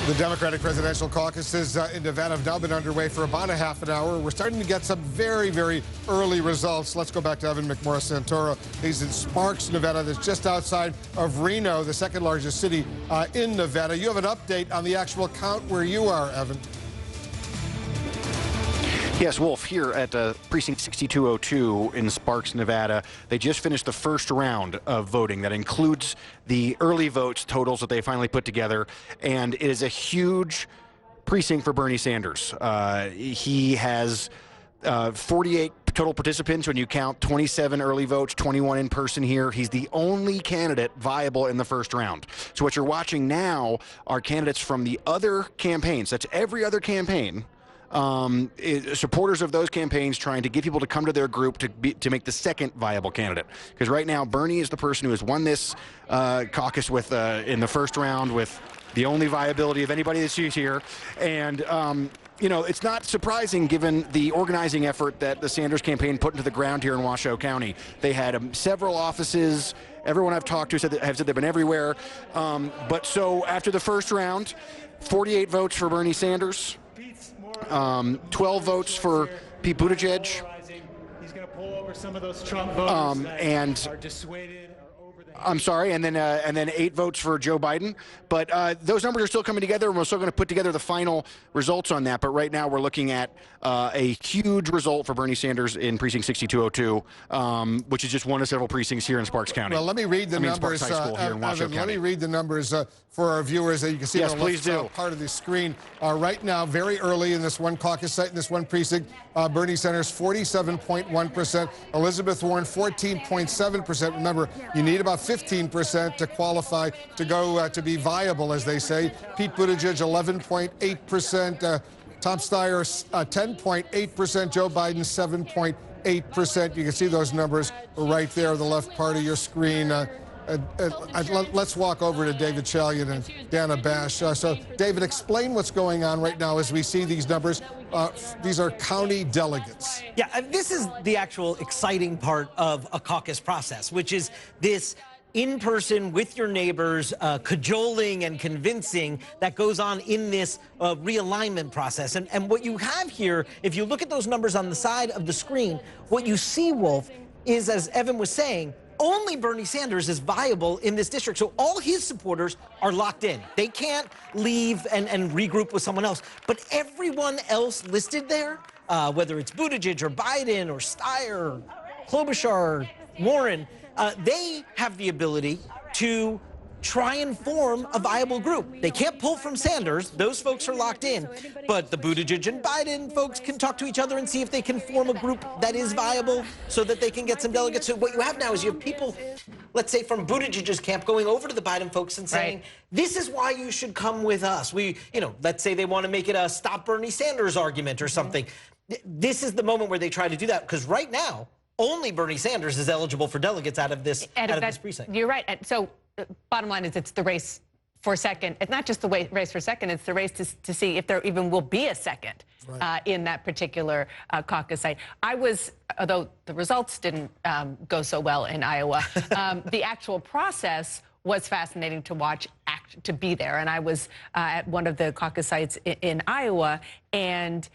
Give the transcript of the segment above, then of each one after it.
The Democratic presidential caucuses in Nevada have now been underway for about a half an hour. We're starting to get some very, very early results. Let's go back to Evan McMorris-Santoro. He's in Sparks, Nevada. That's just outside of Reno, the second largest city in Nevada. You have an update on the actual count where you are, Evan. Yes, Wolf, here at precinct 6202 in Sparks, Nevada, they just finished the first round of voting. That includes the early votes totals that they finally put together, and it is a huge precinct for Bernie Sanders. He has 48 total participants when you count 27 early votes, 21 in person here. He's the only candidate viable in the first round. So what you're watching now are candidates from the other campaigns. That's every other campaign. Supporters of those campaigns trying to get people to come to their group to make the second viable candidate. Because right now, Bernie is the person who has won this caucus with in the first round with the only viability of anybody that she's here. And you know, it's not surprising given the organizing effort that the Sanders campaign put into the ground here in Washoe County. They had several offices. Everyone I've talked to have said they've been everywhere. But so after the first round, 48 votes for Bernie Sanders. 12 votes for Pete Buttigieg. He's going to pull over some of those Trump voters that are dissuaded. I'm sorry, and then 8 votes for Joe Biden. But those numbers are still coming together, and we're still going to put together the final results on that. But right now, we're looking at a huge result for Bernie Sanders in precinct 6202, which is just one of several precincts here in Sparks County. Well, let me read the numbers. Evan, let me read the numbers for our viewers. You can see yes, on the left part of the screen. Right now, very early in this one caucus site, in this one precinct, Bernie Sanders 47.1%, Elizabeth Warren 14.7%. Remember, you need about 15% to qualify to go to be viable, as they say. Pete Buttigieg 11.8%, Tom Steyer 10.8%, Joe Biden 7.8%. You can see those numbers right there on the left part of your screen. Let's walk over to David Chalian and Dana Bash. So, David, explain what's going on right now as we see these numbers. These are county delegates. Yeah, this is the actual exciting part of a caucus process, which is this in-person with your neighbors, cajoling and convincing that goes on in this realignment process. And what you have here, if you look at those numbers on the side of the screen, what you see, Wolf, is, as Evan was saying, only Bernie Sanders is viable in this district. So all his supporters are locked in. They can't leave and regroup with someone else. But everyone else listed there, whether it's Buttigieg or Biden or Steyer, Klobuchar, Warren, they have the ability to try and form a viable group. They can't pull from Sanders. Those folks are locked in. But the Buttigieg and Biden folks can talk to each other and see if they can form a group that is viable so that they can get some delegates. So what you have now is you have people, let's say from Buttigieg's camp, going over to the Biden folks and saying, this is why you should come with us. Let's say they want to make it a stop Bernie Sanders argument or something. This is the moment where they try to do that, because right now, only Bernie Sanders is eligible for delegates out of this precinct. You're right. So bottom line is it's the race for second. It's not just the race for second. It's the race to see if there even will be a second in that particular caucus site. Although the results didn't go so well in Iowa, the actual process was fascinating to watch, to be there. And I was at one of the caucus sites in Iowa, and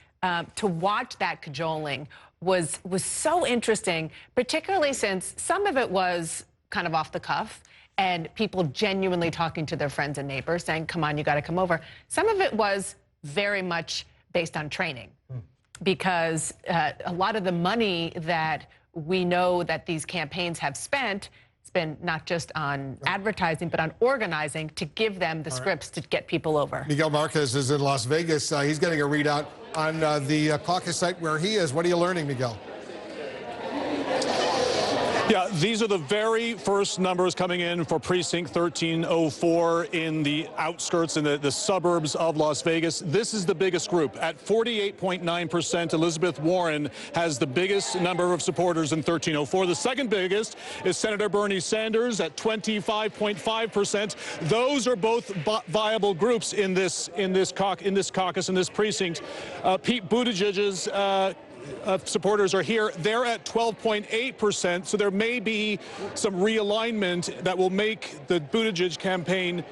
to watch that cajoling was so interesting, particularly since some of it was kind of off the cuff and people genuinely talking to their friends and neighbors saying, come on, you got to come over. Some of it was very much based on training, because a lot of the money that we know that these campaigns have spent, it's been not just on advertising, but on organizing to give them the scripts to get people over. Miguel Marquez is in Las Vegas. He's getting a readout on the caucus site where he is. What are you learning, Miguel? Yeah, these are the very first numbers coming in for precinct 1304 in the outskirts, in the suburbs of Las Vegas. This is the biggest group. At 48.9%, Elizabeth Warren has the biggest number of supporters in 1304. The second biggest is Senator Bernie Sanders at 25.5%. Those are both viable groups in this caucus, in this precinct. Pete Buttigieg's supporters are here. They're at 12.8%, so there may be some realignment that will make the Buttigieg campaign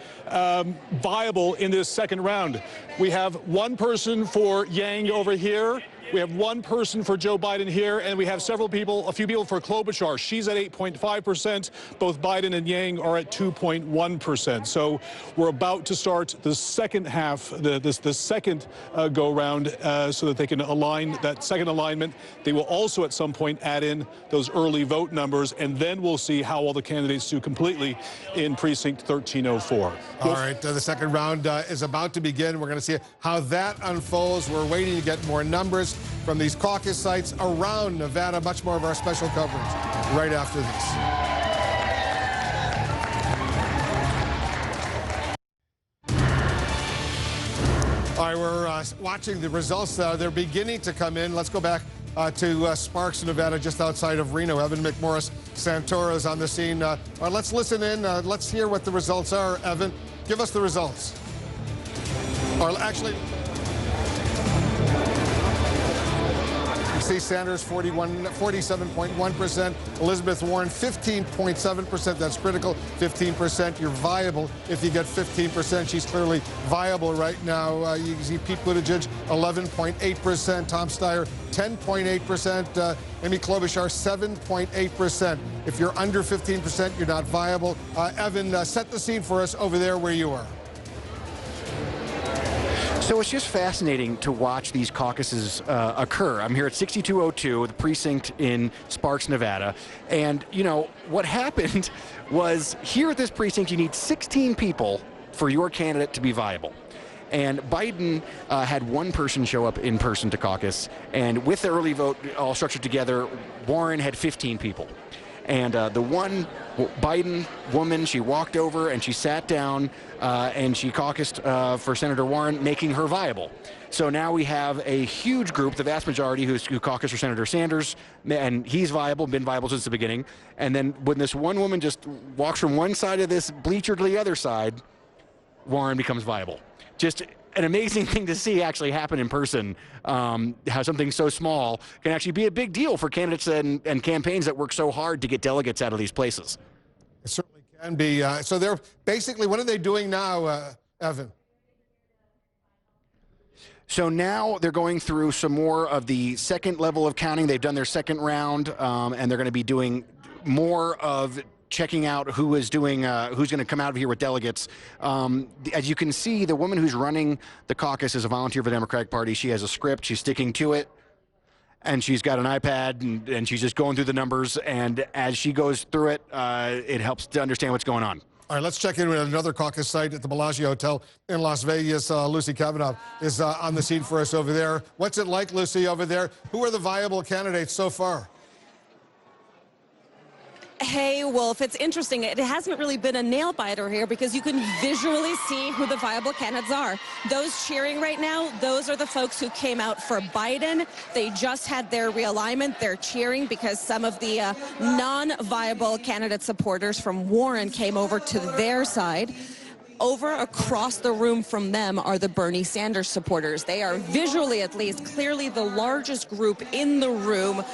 viable in this second round. We have one person for Yang over here. We have one person for Joe Biden here, and we have a few people for Klobuchar. She's at 8.5%. Both Biden and Yang are at 2.1%. So we're about to start the second half, the second go-round, so that they can align that second alignment. They will also at some point add in those early vote numbers, and then we'll see how all the candidates do completely in precinct 1304. All right, the second round is about to begin. We're going to see how that unfolds. We're waiting to get more numbers from these caucus sites around Nevada. Much more of our special coverage right after this. All right, we're watching the results. They're beginning to come in. Let's go back to Sparks, Nevada, just outside of Reno. Evan McMorris Santoro is on the scene. Let's listen in. Let's hear what the results are. Evan, give us the results. Or actually, you see Sanders 47.1%, Elizabeth Warren 15.7%. That's critical. 15%. You're viable if you get 15%. She's clearly viable right now. You see Pete Buttigieg 11.8%, Tom Steyer 10.8%, Amy Klobuchar 7.8%. If you're under 15%, you're not viable. Evan, set the scene for us over there where you are. So it's just fascinating to watch these caucuses occur. I'm here at 6202, the precinct in Sparks, Nevada. And, you know, what happened was here at this precinct, you need 16 people for your candidate to be viable. And Biden had one person show up in person to caucus. And with the early vote all structured together, Warren had 15 people. And the one Biden woman, she walked over and she sat down and she caucused for Senator Warren, making her viable. So now we have a huge group, the vast majority, who caucused for Senator Sanders, and he's viable, been viable since the beginning. And then when this one woman just walks from one side of this bleacher to the other side, Warren becomes viable. Just an amazing thing to see actually happen in person, how something so small can actually be a big deal for candidates and campaigns that work so hard to get delegates out of these places. It certainly can be. So they're basically, what are they doing now, Evan? So now they're going through some more of the second level of counting. They've done their second round, and they're going to be doing more of checking out who is doing, who's going to come out of here with delegates. As you can see, the woman who's running the caucus is a volunteer for the Democratic Party. She has a script. She's sticking to it. And she's got an iPad, and she's just going through the numbers. And as she goes through it, it helps to understand what's going on. All right, let's check in with another caucus site at the Bellagio Hotel in Las Vegas. Lucy Kavanaugh is on the scene for us over there. What's it like, Lucy, over there? Who are the viable candidates so far? Hey, Wolf, it's interesting. It hasn't really been a nail-biter here because you can visually see who the viable candidates are. Those cheering right now, those are the folks who came out for Biden. They just had their realignment. They're cheering because some of the non-viable candidate supporters from Warren came over to their side. Over across the room from them are the Bernie Sanders supporters. They are visually, at least, clearly the largest group in the room.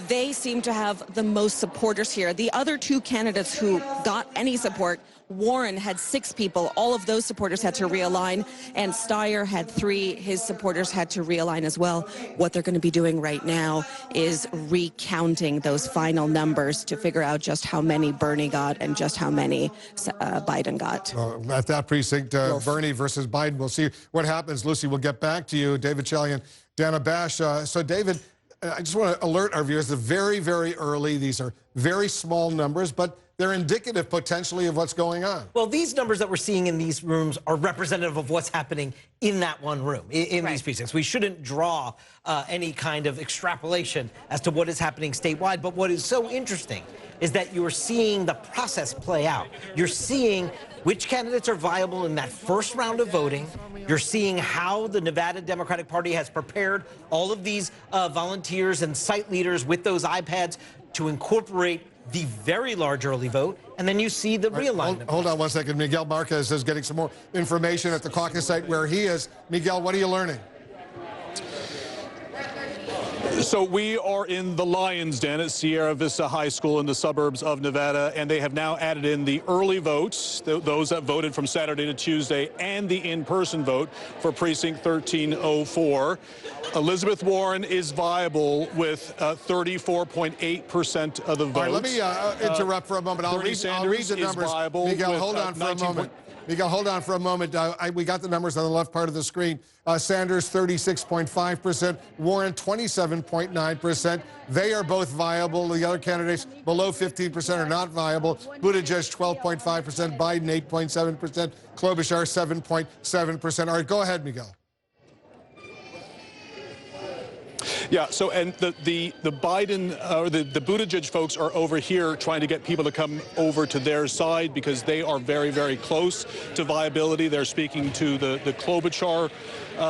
They seem to have the most supporters here. The other two candidates who got any support, Warren had 6 people. All of those supporters had to realign, and Steyer had 3. His supporters had to realign as well. What they're going to be doing right now is recounting those final numbers to figure out just how many Bernie got and just how many Biden got. At that precinct, Bernie versus Biden. We'll see what happens. Lucy, we'll get back to you. David Shelley and Dana Bash. So, David, I just want to alert our viewers, they're very, very early. These are very small numbers, but they're indicative potentially of what's going on. Well, these numbers that we're seeing in these rooms are representative of what's happening in that one room, in these precincts. We shouldn't draw any kind of extrapolation as to what is happening statewide. But what is so interesting is that you're seeing the process play out. You're seeing which candidates are viable in that first round of voting. You're seeing how the Nevada Democratic Party has prepared all of these volunteers and site leaders with those iPads to incorporate the very large early vote, and then you see the realignment. Hold on one second. Miguel Marquez is getting some more information at the caucus site where he is. Miguel, what are you learning? So we are in the Lion's Den at Sierra Vista High School in the suburbs of Nevada, and they have now added in the early votes, those that voted from Saturday to Tuesday, and the in-person vote for precinct 1304. Elizabeth Warren is viable with 34.8% of the votes. All right, let me interrupt for a moment. I'll read the numbers. Miguel, hold on for a moment. Miguel, hold on for a moment. We got the numbers on the left part of the screen. Sanders, 36.5%. Warren, 27.9%. They are both viable. The other candidates below 15% are not viable. Buttigieg, 12.5%. Biden, 8.7%. Klobuchar, 7.7%. All right, go ahead, Miguel. Yeah, so and the Biden or the Buttigieg folks are over here trying to get people to come over to their side because they are very, very close to viability. They're speaking to the Klobuchar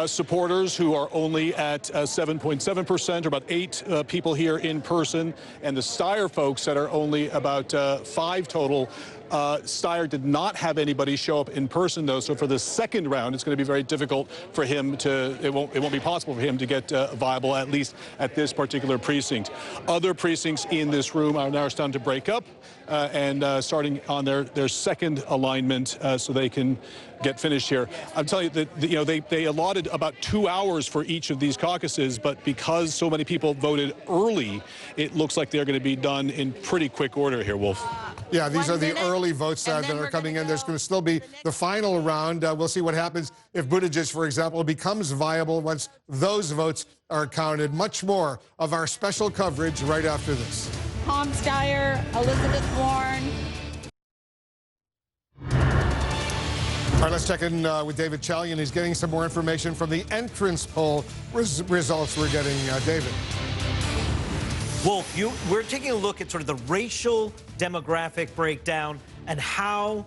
supporters who are only at 7.7%, or about 8 people here in person, and the Steyer folks that are only about 5 total. Steyer did not have anybody show up in person, though, so for the second round, it's going to be very difficult for him to, it won't be possible for him to get viable, at least at this particular precinct. Other precincts in this room are now starting to break up and starting on their second alignment so they can get finished here. I'm telling you that they allotted about 2 hours for each of these caucuses, but because so many people voted early, it looks like they're going to be done in pretty quick order here, Wolf. Yeah, these are the early votes that are coming in. There's going to still be the final round. We'll see what happens if Buttigieg, for example, becomes viable once those votes are counted. Much more of our special coverage right after this. Tom Steyer, Elizabeth Warren. All right, let's check in with David Chalian. He's getting some more information from the entrance poll results we're getting. David. Wolf, we're taking a look at sort of the racial demographic breakdown and how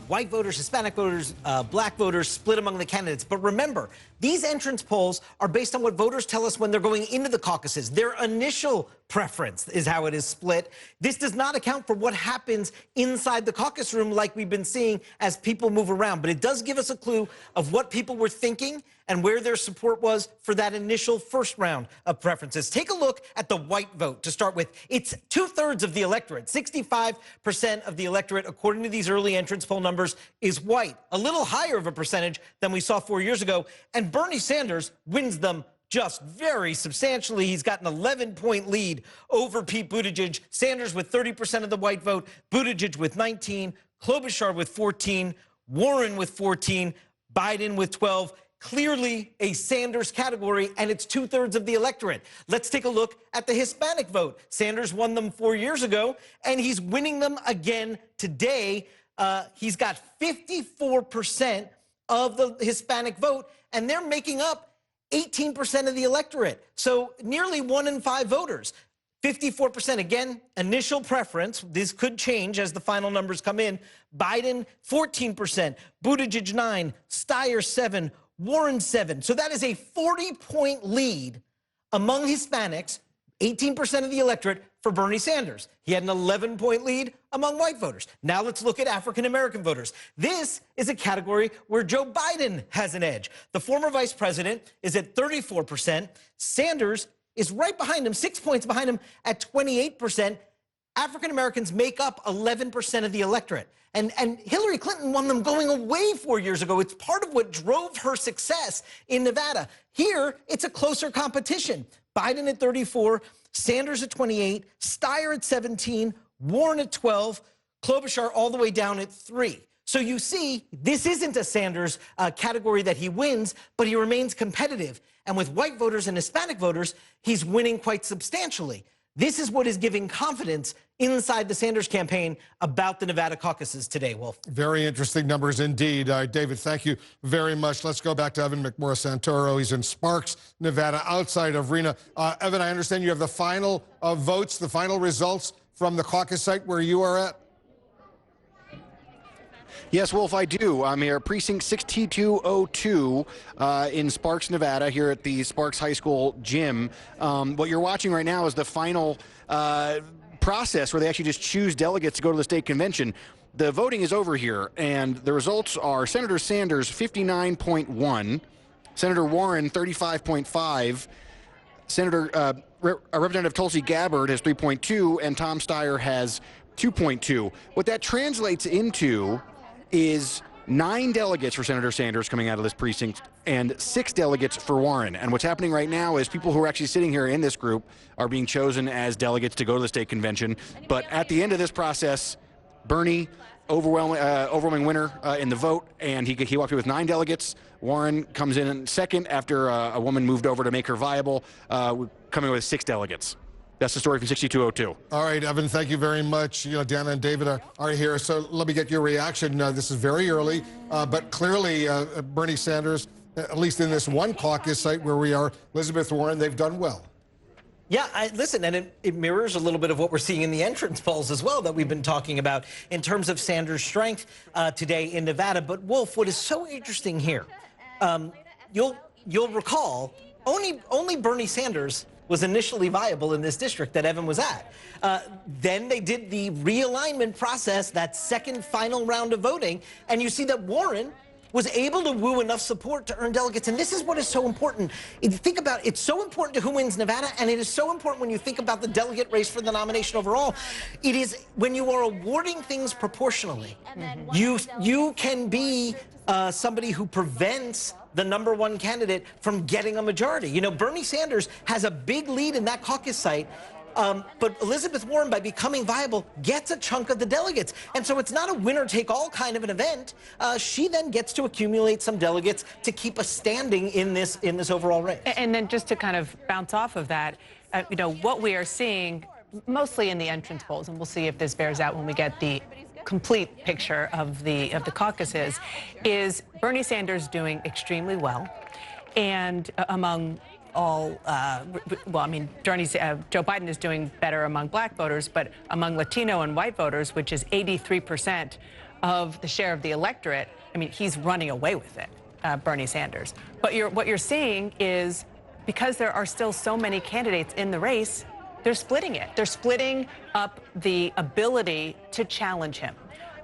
white voters, Hispanic voters, black voters split among the candidates. But remember, these entrance polls are based on what voters tell us when they're going into the caucuses. Their initial preference is how it is split. This does not account for what happens inside the caucus room like we've been seeing as people move around. But it does give us a clue of what people were thinking and where their support was for that initial first round of preferences. Take a look at the white vote to start with. It's 2/3 of the electorate. 65% of the electorate, according to these early entrance poll numbers, is white. A little higher of a percentage than we saw 4 years ago. And Bernie Sanders wins them just very substantially. He's got an 11-point lead over Pete Buttigieg. Sanders with 30% of the white vote, Buttigieg with 19, Klobuchar with 14, Warren with 14, Biden with 12. Clearly a Sanders category, and it's 2/3 of the electorate. Let's take a look at the Hispanic vote. Sanders won them 4 years ago, and he's winning them again today. He's got 54% of the Hispanic vote, and they're making up 18% of the electorate. So nearly 1 in 5 voters. 54%, again, initial preference. This could change as the final numbers come in. Biden, 14%. Buttigieg, 9. Steyer, 7. Warren, 7. So that is a 40-point lead among Hispanics, 18% of the electorate, for Bernie Sanders. He had an 11-point lead among white voters. Now let's look at African-American voters. This is a category where Joe Biden has an edge. The former vice president is at 34%. Sanders is right behind him, 6 points behind him at 28%. African-Americans make up 11% of the electorate. And Hillary Clinton won them going away 4 years ago. It's part of what drove her success in Nevada. Here, it's a closer competition. Biden at 34, Sanders at 28, Steyer at 17, Warren at 12, Klobuchar all the way down at 3. So you see, this isn't a Sanders category that he wins, but he remains competitive. And with white voters and Hispanic voters, he's winning quite substantially. This is what is giving confidence inside the Sanders campaign about the Nevada caucuses today, Wolf. Very interesting numbers indeed. David, thank you very much. Let's go back to Evan McMorris-Santoro. He's in Sparks, Nevada, outside of Reno. Evan, I understand you have the final votes, the final results from the caucus site where you are at? Yes, Wolf, I do. I'm here, precinct 6202 in Sparks, Nevada, here at the Sparks High School gym. What you're watching right now is the final process where they actually just choose delegates to go to the state convention. The voting is over here, and the results are Senator Sanders, 59.1, Senator Warren, 35.5, Representative Tulsi Gabbard has 3.2, and Tom Steyer has 2.2. What that translates into is 9 delegates for Senator Sanders coming out of this precinct and 6 delegates for Warren. And what's happening right now is people who are actually sitting here in this group are being chosen as delegates to go to the state convention. But at the end of this process, Bernie, overwhelming winner in the vote, and he walked away with 9 delegates. Warren comes in second after a woman moved over to make her viable, coming with 6 delegates. That's the story from 6202. All right, Evan, thank you very much. Dana and David are here, so let me get your reaction. This is very early, but clearly Bernie Sanders, at least in this one caucus site where we are, Elizabeth Warren, they've done well. Yeah, listen, and it mirrors a little bit of what we're seeing in the entrance polls as well that we've been talking about in terms of Sanders' strength today in Nevada. But, Wolf, what is so interesting here, you'll recall, only Bernie Sanders was initially viable in this district that Evan was at. Then they did the realignment process, that second final round of voting, and you see that Warren was able to woo enough support to earn delegates. And this is what is so important. If you think about it, it's so important to who wins Nevada, and it is so important when you think about the delegate race for the nomination overall. It is when you are awarding things proportionally, you can be somebody who prevents the #1 candidate from getting a majority. Bernie Sanders has a big lead in that caucus site, but Elizabeth Warren, by becoming viable, gets a chunk of the delegates. And so it's not a winner-take-all kind of an event. She then gets to accumulate some delegates to keep us standing in this overall race. And then just to kind of bounce off of that, what we are seeing mostly in the entrance polls, and we'll see if this bears out when we get the complete picture of the caucuses, is Bernie Sanders doing extremely well, and among all, Joe Biden is doing better among black voters, but among Latino and white voters, which is 83% of the share of the electorate, he's running away with it, Bernie Sanders. But what you're seeing is, because there are still so many candidates in the race, they're splitting it. They're splitting up the ability to challenge him.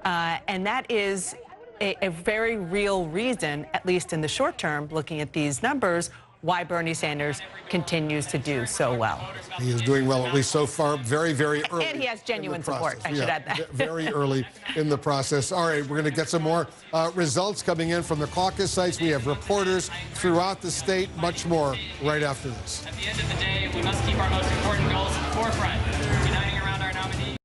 And that is a very real reason, at least in the short term, looking at these numbers, why Bernie Sanders continues to do so well. He is doing well, at least so far, very, very early. And he has genuine support, I should add that. Very early in the process. All right, we're going to get some more results coming in from the caucus sites. We have reporters throughout the state, much more right after this. At the end of the day, we must keep our most important goals forefront, uniting around our nominee.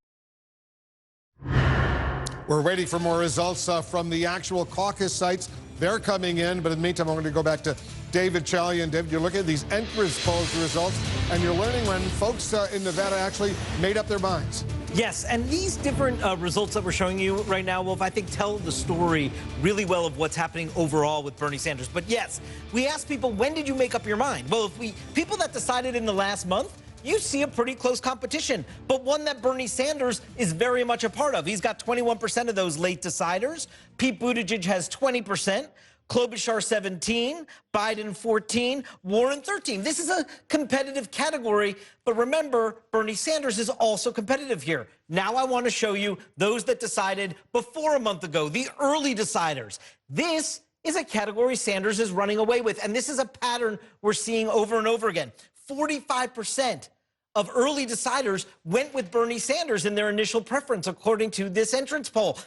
We're waiting for more results from the actual caucus sites. They're coming in, but in the meantime, I'm going to go back to David Chalian. David, you're looking at these entrance polls results, and you're learning when folks in Nevada actually made up their minds. Yes, and these different results that we're showing you right now, Wolf, I think tell the story really well of what's happening overall with Bernie Sanders. But yes, we asked people, when did you make up your mind? Well, people that decided in the last month, you see a pretty close competition, but one that Bernie Sanders is very much a part of. He's got 21% of those late deciders. Pete Buttigieg has 20%. Klobuchar 17, Biden 14, Warren 13. This is a competitive category, but remember, Bernie Sanders is also competitive here. Now I want to show you those that decided before a month ago, the early deciders. This is a category Sanders is running away with, and this is a pattern we're seeing over and over again. 45% of early deciders went with Bernie Sanders in their initial preference, according to this entrance poll.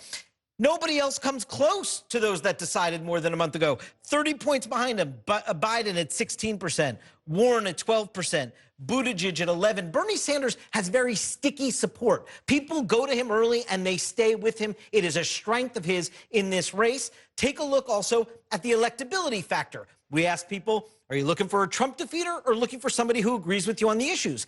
Nobody else comes close to those that decided more than a month ago. 30 points behind him, Biden at 16%, Warren at 12%, Buttigieg at 11%. Bernie Sanders has very sticky support. People go to him early and they stay with him. It is a strength of his in this race. Take a look also at the electability factor. We asked people, are you looking for a Trump defeater or looking for somebody who agrees with you on the issues?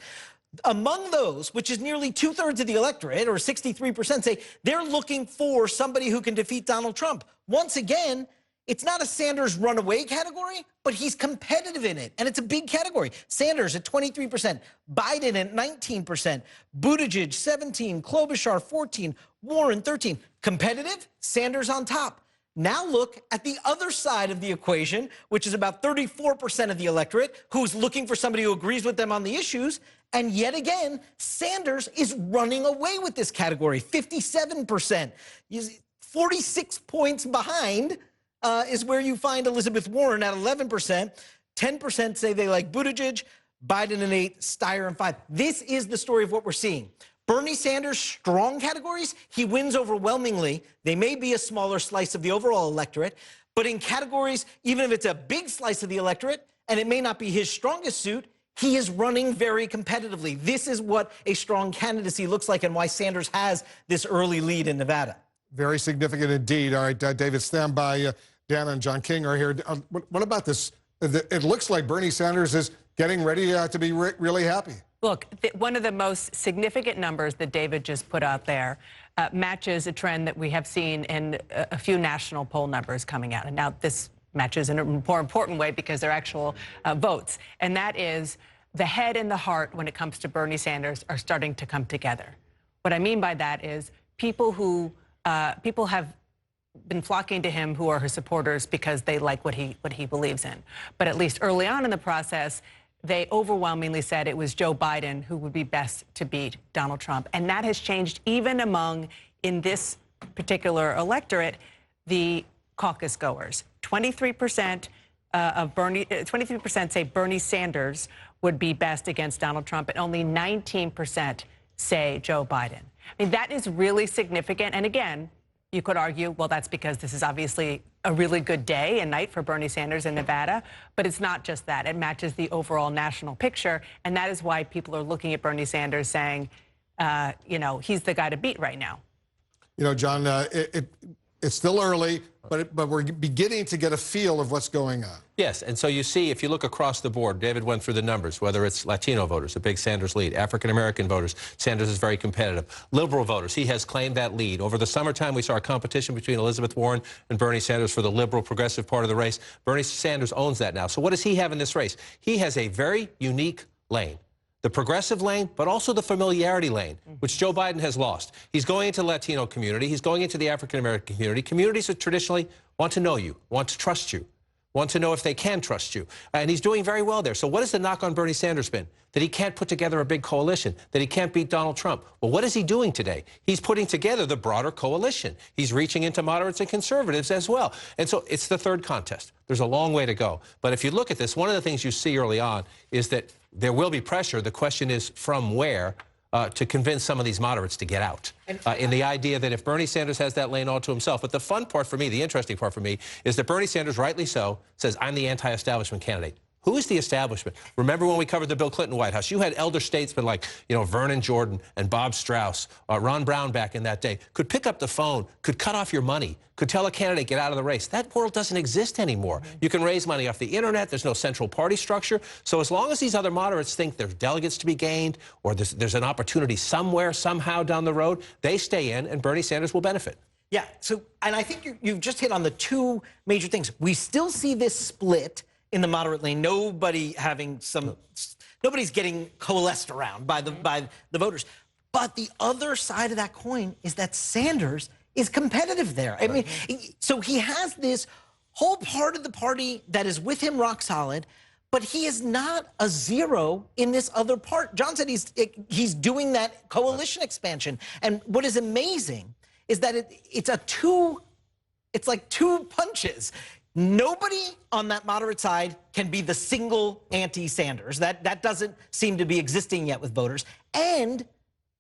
Among those, which is nearly 2/3 of the electorate, or 63%, say they're looking for somebody who can defeat Donald Trump. Once again, it's not a Sanders runaway category, but he's competitive in it, and it's a big category. Sanders at 23%, Biden at 19%, Buttigieg 17%, Klobuchar 14%, Warren 13%. Competitive, Sanders on top. Now look at the other side of the equation, which is about 34% of the electorate, who's looking for somebody who agrees with them on the issues. And yet again, Sanders is running away with this category, 57%. 46 points behind is where you find Elizabeth Warren at 11%. 10% say they like Buttigieg. Biden in 8, Steyer in 5. This is the story of what we're seeing. Bernie Sanders' strong categories, he wins overwhelmingly. They may be a smaller slice of the overall electorate, but in categories, even if it's a big slice of the electorate, and it may not be his strongest suit, he is running very competitively. This is what a strong candidacy looks like and why Sanders has this early lead in Nevada. Very significant indeed. All right, David, stand by. Dan and John King are here. What about this? It looks like Bernie Sanders is getting ready to be really happy. Look, one of the most significant numbers that David just put out there matches a trend that we have seen in a few national poll numbers coming out. And now this matches in a more important way because they're actual votes. And that is the head and the heart when it comes to Bernie Sanders are starting to come together. What I mean by that is people have been flocking to him who are his supporters because they like what he believes in. But at least early on in the process, they overwhelmingly said it was Joe Biden who would be best to beat Donald Trump. And that has changed even among, in this particular electorate, the caucus goers. 23% of 23% say Bernie Sanders would be best against Donald Trump, and only 19% say Joe Biden. I mean, that is really significant. And again, you could argue, well, that's because this is obviously a really good day and night for Bernie Sanders in Nevada. But it's not just that. It matches the overall national picture. And that is why people are looking at Bernie Sanders saying, you know, he's the guy to beat right now. You know, John, it's still early, but we're beginning to get a feel of what's going on. Yes, and so you see, if you look across the board, David went through the numbers, whether it's Latino voters, a big Sanders lead, African-American voters, Sanders is very competitive. Liberal voters, he has claimed that lead. Over the summertime, we saw a competition between Elizabeth Warren and Bernie Sanders for the liberal progressive part of the race. Bernie Sanders owns that now. So what does he have in this race? He has a very unique lane. The progressive lane, but also the familiarity lane, which Joe Biden has lost. He's going into the Latino community. He's going into the African-American community. Communities that traditionally want to know you, want to trust you, want to know if they can trust you. And he's doing very well there. So what has the knock on Bernie Sanders been? That he can't put together a big coalition, that he can't beat Donald Trump. Well, what is he doing today? He's putting together the broader coalition. He's reaching into moderates and conservatives as well. And so it's the third contest. There's a long way to go. But if you look at this, one of the things you see early on is that there will be pressure. The question is from where to convince some of these moderates to get out. In the idea that if Bernie Sanders has that lane all to himself. But the fun part for me, the interesting part for me, is that Bernie Sanders, rightly so, says, I'm the anti-establishment candidate. Who is the establishment? Remember when we covered the Bill Clinton White House? You had elder statesmen like, you know, Vernon Jordan and Bob Strauss, Ron Brown back in that day, could pick up the phone, could cut off your money, could tell a candidate, get out of the race. That world doesn't exist anymore. You can raise money off the internet. There's no central party structure. So as long as these other moderates think there's delegates to be gained or there's an opportunity somewhere, somehow down the road, they stay in and Bernie Sanders will benefit. Yeah, so, and I think you've just hit on the two major things. We still see this split in the moderate lane. Nobody's getting coalesced around by the voters. But the other side of that coin is that Sanders is competitive there. I mean, so he has this whole part of the party that is with him rock solid, but he is not a zero in this other part. John said he's doing that coalition expansion. And what is amazing is that it's like two punches. Nobody on that moderate side can be the single anti-Sanders. That doesn't seem to be existing yet with voters. And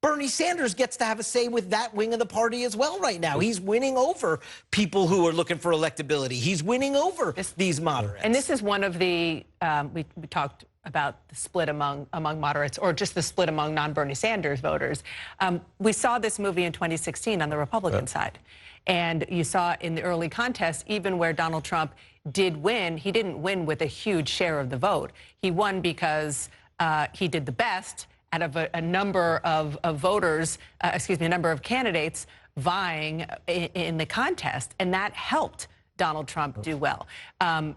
Bernie Sanders gets to have a say with that wing of the party as well right now. He's winning over people who are looking for electability. He's winning over these moderates. And this is one of the, we talked about the split among moderates, or just the split among non-Bernie Sanders voters. We saw this movie in 2016 on the Republican side. And you saw in the early contest, even where Donald Trump did win, he didn't win with a huge share of the vote. He won because he did the best out of a number of voters, a number of candidates vying in the contest. And that helped Donald Trump do well.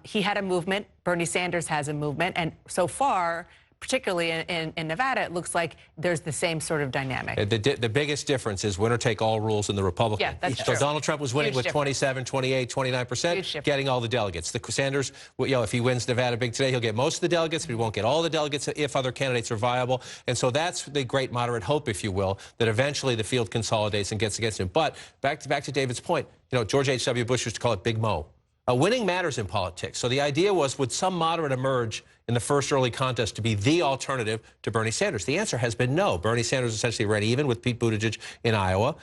He had a movement. Bernie Sanders has a movement. And so far, particularly in Nevada, it looks like there's the same sort of dynamic. The biggest difference is winner-take-all rules in the Republican. Yeah, that's so true. Donald Trump was winning with 27, 28, 29%, getting all the delegates. The Sanders, you know, if he wins Nevada big today, he'll get most of the delegates, but he won't get all the delegates if other candidates are viable. And so that's the great moderate hope, if you will, that eventually the field consolidates and gets against him. But back to David's point, you know, George H.W. Bush used to call it Big Mo. Winning matters in politics. So the idea was, would some moderate emerge in the first early contest to be the alternative to Bernie Sanders? The answer has been no. Bernie Sanders essentially ran even with Pete Buttigieg in Iowa.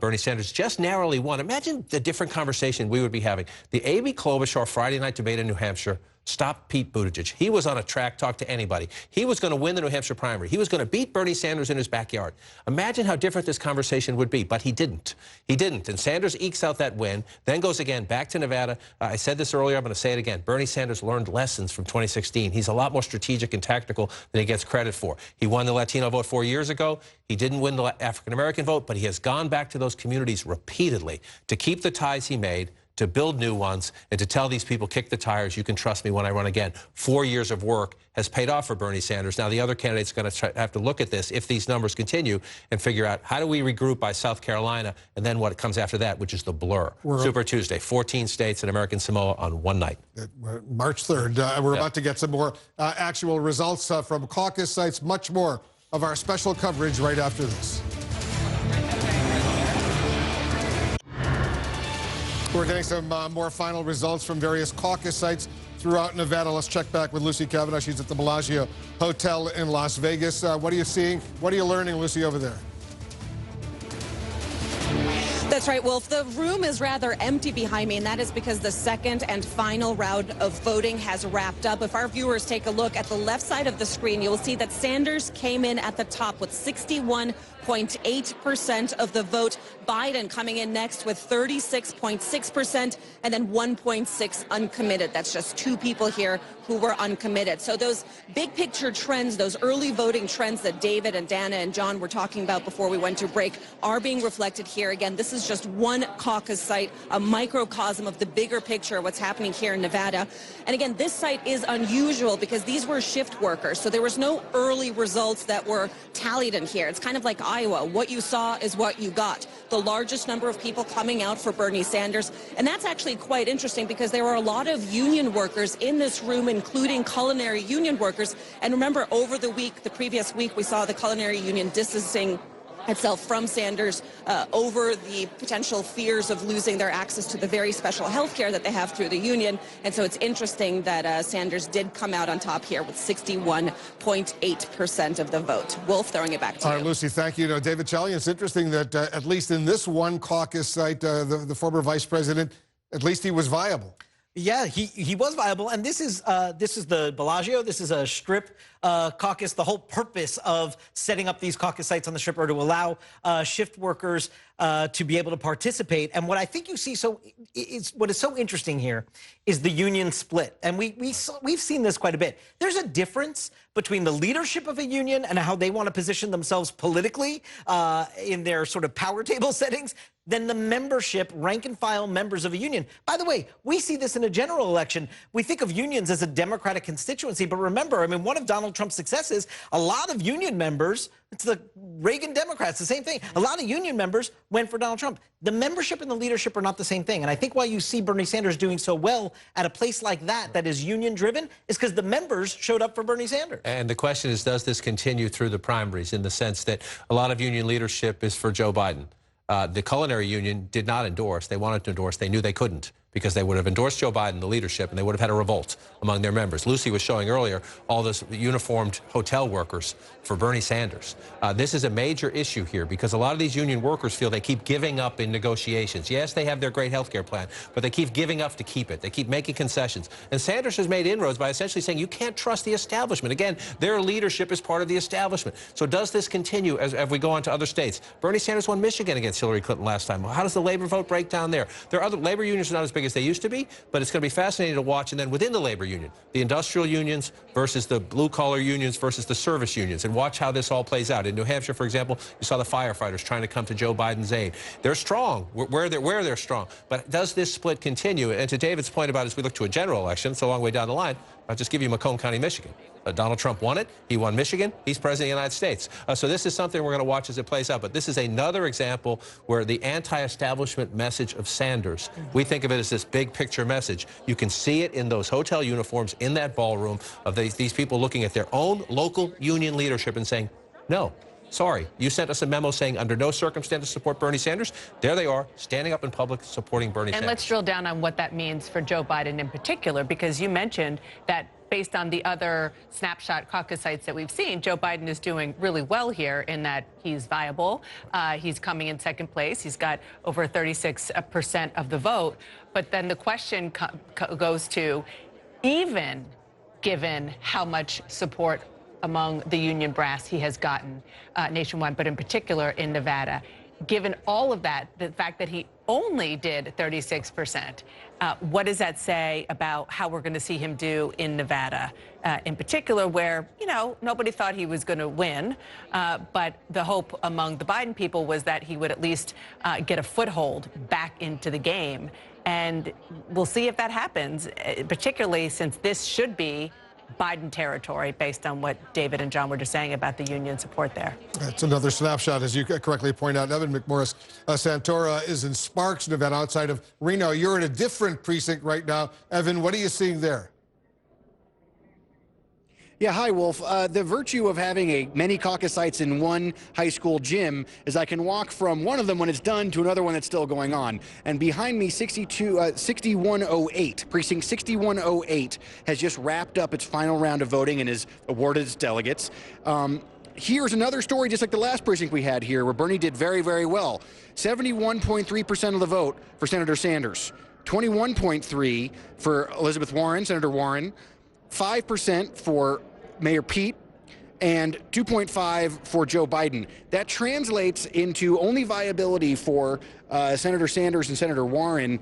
Bernie Sanders just narrowly won. Imagine the different conversation we would be having. The Amy Klobuchar Friday night debate in New Hampshire stopped Pete Buttigieg. He was on a track, talk to anybody. He was going to win the New Hampshire primary. He was going to beat Bernie Sanders in his backyard. Imagine how different this conversation would be, but he didn't. He didn't, and Sanders ekes out that win, then goes again back to Nevada. I said this earlier, I'm going to say it again. Bernie Sanders learned lessons from 2016. He's a lot more strategic and tactical than he gets credit for. He won the Latino vote 4 years ago. He didn't win the African-American vote, but he has gone back to those communities repeatedly to keep the ties he made, to build new ones, and to tell these people, kick the tires, you can trust me when I run again. 4 years of work has paid off for Bernie Sanders. Now, the other candidates are going to have to look at this if these numbers continue and figure out how do we regroup by South Carolina, and then what comes after that, which is the blur. Super Tuesday, 14 states and American Samoa on one night. March 3rd. We're about to get some more actual results from caucus sites, much more of our special coverage right after this. We're getting some more final results from various caucus sites throughout Nevada. Let's check back with Lucy Kavanaugh. She's at the Bellagio Hotel in Las Vegas. What are you seeing? What are you learning, Lucy, over there? That's right, Wolf. The room is rather empty behind me, and that is because the second and final round of voting has wrapped up. If our viewers take a look at the left side of the screen, you'll see that Sanders came in at the top with 61.8% of the vote. Biden coming in next with 36.6%, and then 1.6 uncommitted. That's just two people here who were uncommitted. So those big picture trends, those early voting trends that David and Dana and John were talking about before we went to break are being reflected here. Again, this is just one caucus site, a microcosm of the bigger picture, what's happening here in Nevada. And again, this site is unusual because these were shift workers. So there was no early results that were tallied in here. It's kind of like Iowa. What you saw is what you got. The largest number of people coming out for Bernie Sanders. And that's actually quite interesting because there were a lot of union workers in this room, including culinary union workers. And remember, over the week, the previous week, we saw the culinary union distancing itself from Sanders over the potential fears of losing their access to the very special health care that they have through the union. And so it's interesting that Sanders did come out on top here with 61.8% of the vote. Wolf, throwing it back to you. All right, Lucy, thank you. David Chalian, it's interesting that at least in this one caucus site, the former vice president, at least he was viable. Yeah, he was viable, and this is the Bellagio. This is a strip caucus. The whole purpose of setting up these caucus sites on the strip are to allow shift workers to be able to participate. And what I think you see what is so interesting here is the union split, and we've seen this quite a bit. There's a difference between the leadership of a union and how they want to position themselves politically in their sort of power table settings than the membership, rank and file members of a union. By the way, we see this in a general election. We think of unions as a Democratic constituency, but remember, I mean, one of Donald Trump's successes, a lot of union members, it's the Reagan Democrats, the same thing. A lot of union members went for Donald Trump. The membership and the leadership are not the same thing. And I think why you see Bernie Sanders doing so well at a place like that is union driven is because the members showed up for Bernie Sanders. And the question is, does this continue through the primaries in the sense that a lot of union leadership is for Joe Biden? The culinary union did not endorse. They wanted to endorse. They knew they couldn't because they would have endorsed Joe Biden, the leadership, and they would have had a revolt among their members. Lucy was showing earlier all those uniformed hotel workers for Bernie Sanders. This is a major issue here because a lot of these union workers feel they keep giving up in negotiations. Yes, they have their great health care plan, but they keep giving up to keep it. They keep making concessions. And Sanders has made inroads by essentially saying you can't trust the establishment. Again, their leadership is part of the establishment. So does this continue as we go on to other states? Bernie Sanders won Michigan against Hillary Clinton last time. How does the labor vote break down there? There are other labor unions are not as big as they used to be, but it's going to be fascinating to watch. And then within the labor union, the industrial unions versus the blue-collar unions versus the service unions, and watch how this all plays out. In New Hampshire, for example, you saw the firefighters trying to come to Joe Biden's aid. They're strong where they're strong. But does this split continue? And to David's point about as we look to a general election, it's a long way down the line, I'll just give you Macomb County, Michigan. Donald Trump won it. He won Michigan. He's president of the United States. So this is something we're going to watch as it plays out. But this is another example where the anti-establishment message of Sanders, we think of it as this big picture message. You can see it in those hotel uniforms in that ballroom of these people looking at their own local union leadership and saying, no, Sorry, you sent us a memo saying under no circumstances support Bernie Sanders. There they are, standing up in public, supporting Bernie Sanders. And let's drill down on what that means for Joe Biden in particular, because you mentioned that based on the other snapshot caucus sites that we've seen, Joe Biden is doing really well here in that he's viable. He's coming in second place. He's got over 36% of the vote. But then the question goes to, even given how much support among the union brass he has gotten nationwide, but in particular in Nevada, given all of that, the fact that he only did 36%, what does that say about how we're going to see him do in Nevada, in particular, where, you know, nobody thought he was going to win, but the hope among the Biden people was that he would at least get a foothold back into the game. And we'll see if that happens, particularly since this should be Biden territory, based on what David and John were just saying about the union support there. That's another snapshot, as you correctly point out. Evan McMorris Santora is in Sparks, Nevada, outside of Reno. You're in a different precinct right now. Evan, what are you seeing there? Yeah, hi, Wolf. The virtue of having many caucus sites in one high school gym is I can walk from one of them when it's done to another one that's still going on. And behind me, 6108, precinct 6108, has just wrapped up its final round of voting and is awarded its delegates. Here's another story, just like the last precinct we had here, where Bernie did very, very well. 71.3% of the vote for Senator Sanders, 21.3% for Elizabeth Warren, Senator Warren, 5% for Mayor Pete, and 2.5 for Joe Biden. That translates into only viability for Senator Sanders and Senator Warren,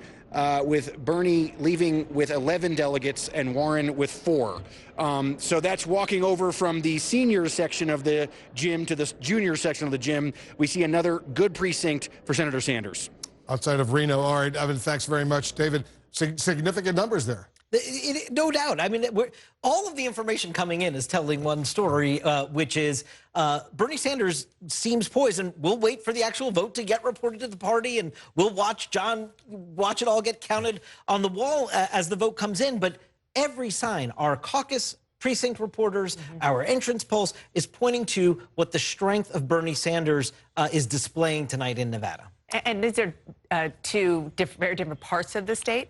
with Bernie leaving with 11 delegates and Warren with 4. So that's walking over from the senior section of the gym to the junior section of the gym. We see another good precinct for Senator Sanders. Outside of Reno. All right, Evan, thanks very much. David, significant numbers there. No doubt. I mean, all of the information coming in is telling one story, which is Bernie Sanders seems poised, and we'll wait for the actual vote to get reported to the party, and we'll watch it all get counted on the wall as the vote comes in. But every sign, our caucus precinct reporters, our entrance polls, is pointing to what the strength of Bernie Sanders is displaying tonight in Nevada. And these are two very different parts of the state.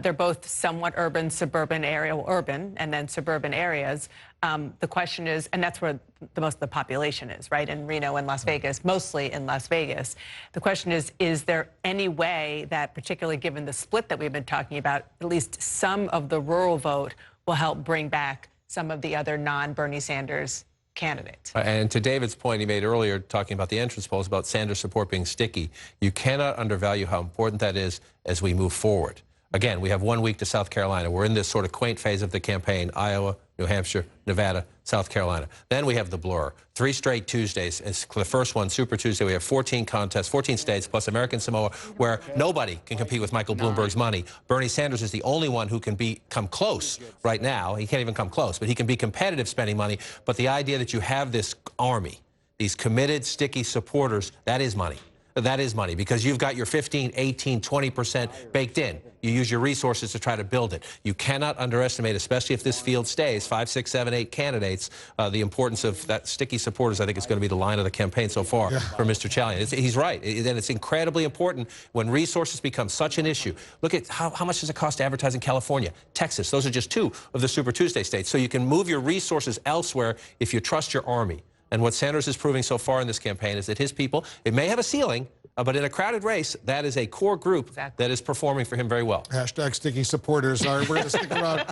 They're both somewhat urban, suburban area, urban, and then suburban areas. The question is, and that's where most of the population is, right? In Reno and Las Vegas, mostly in Las Vegas. The question is there any way that, particularly given the split that we've been talking about, at least some of the rural vote will help bring back some of the other non-Bernie Sanders candidates? And to David's point he made earlier, talking about the entrance polls, about Sanders support being sticky, you cannot undervalue how important that is as we move forward. Again, we have 1 week to South Carolina. We're in this sort of quaint phase of the campaign: Iowa, New Hampshire, Nevada, South Carolina. Then we have the blur. 3 straight Tuesdays. It's the first one, Super Tuesday. We have 14 contests, 14 states, plus American Samoa, where nobody can compete with Michael Bloomberg's money. Bernie Sanders is the only one who can come close right now. He can't even come close, but he can be competitive spending money. But the idea that you have this army, these committed, sticky supporters, that is money. That is money, because you've got your 15, 18, 20% baked in. You use your resources to try to build it. You cannot underestimate, especially if this field stays, 5, 6, 7, 8 candidates, the importance of that sticky supporters. I think it's going to be the line of the campaign so far for Mr. Chalian. He's right. And it's incredibly important when resources become such an issue. Look at how much does it cost to advertise in California, Texas. Those are just 2 of the Super Tuesday states. So you can move your resources elsewhere if you trust your army. And what Sanders is proving so far in this campaign is that his people, it may have a ceiling, but in a crowded race, that is a core group that is performing for him very well. Hashtag sticky supporters. All right, we're going to stick around.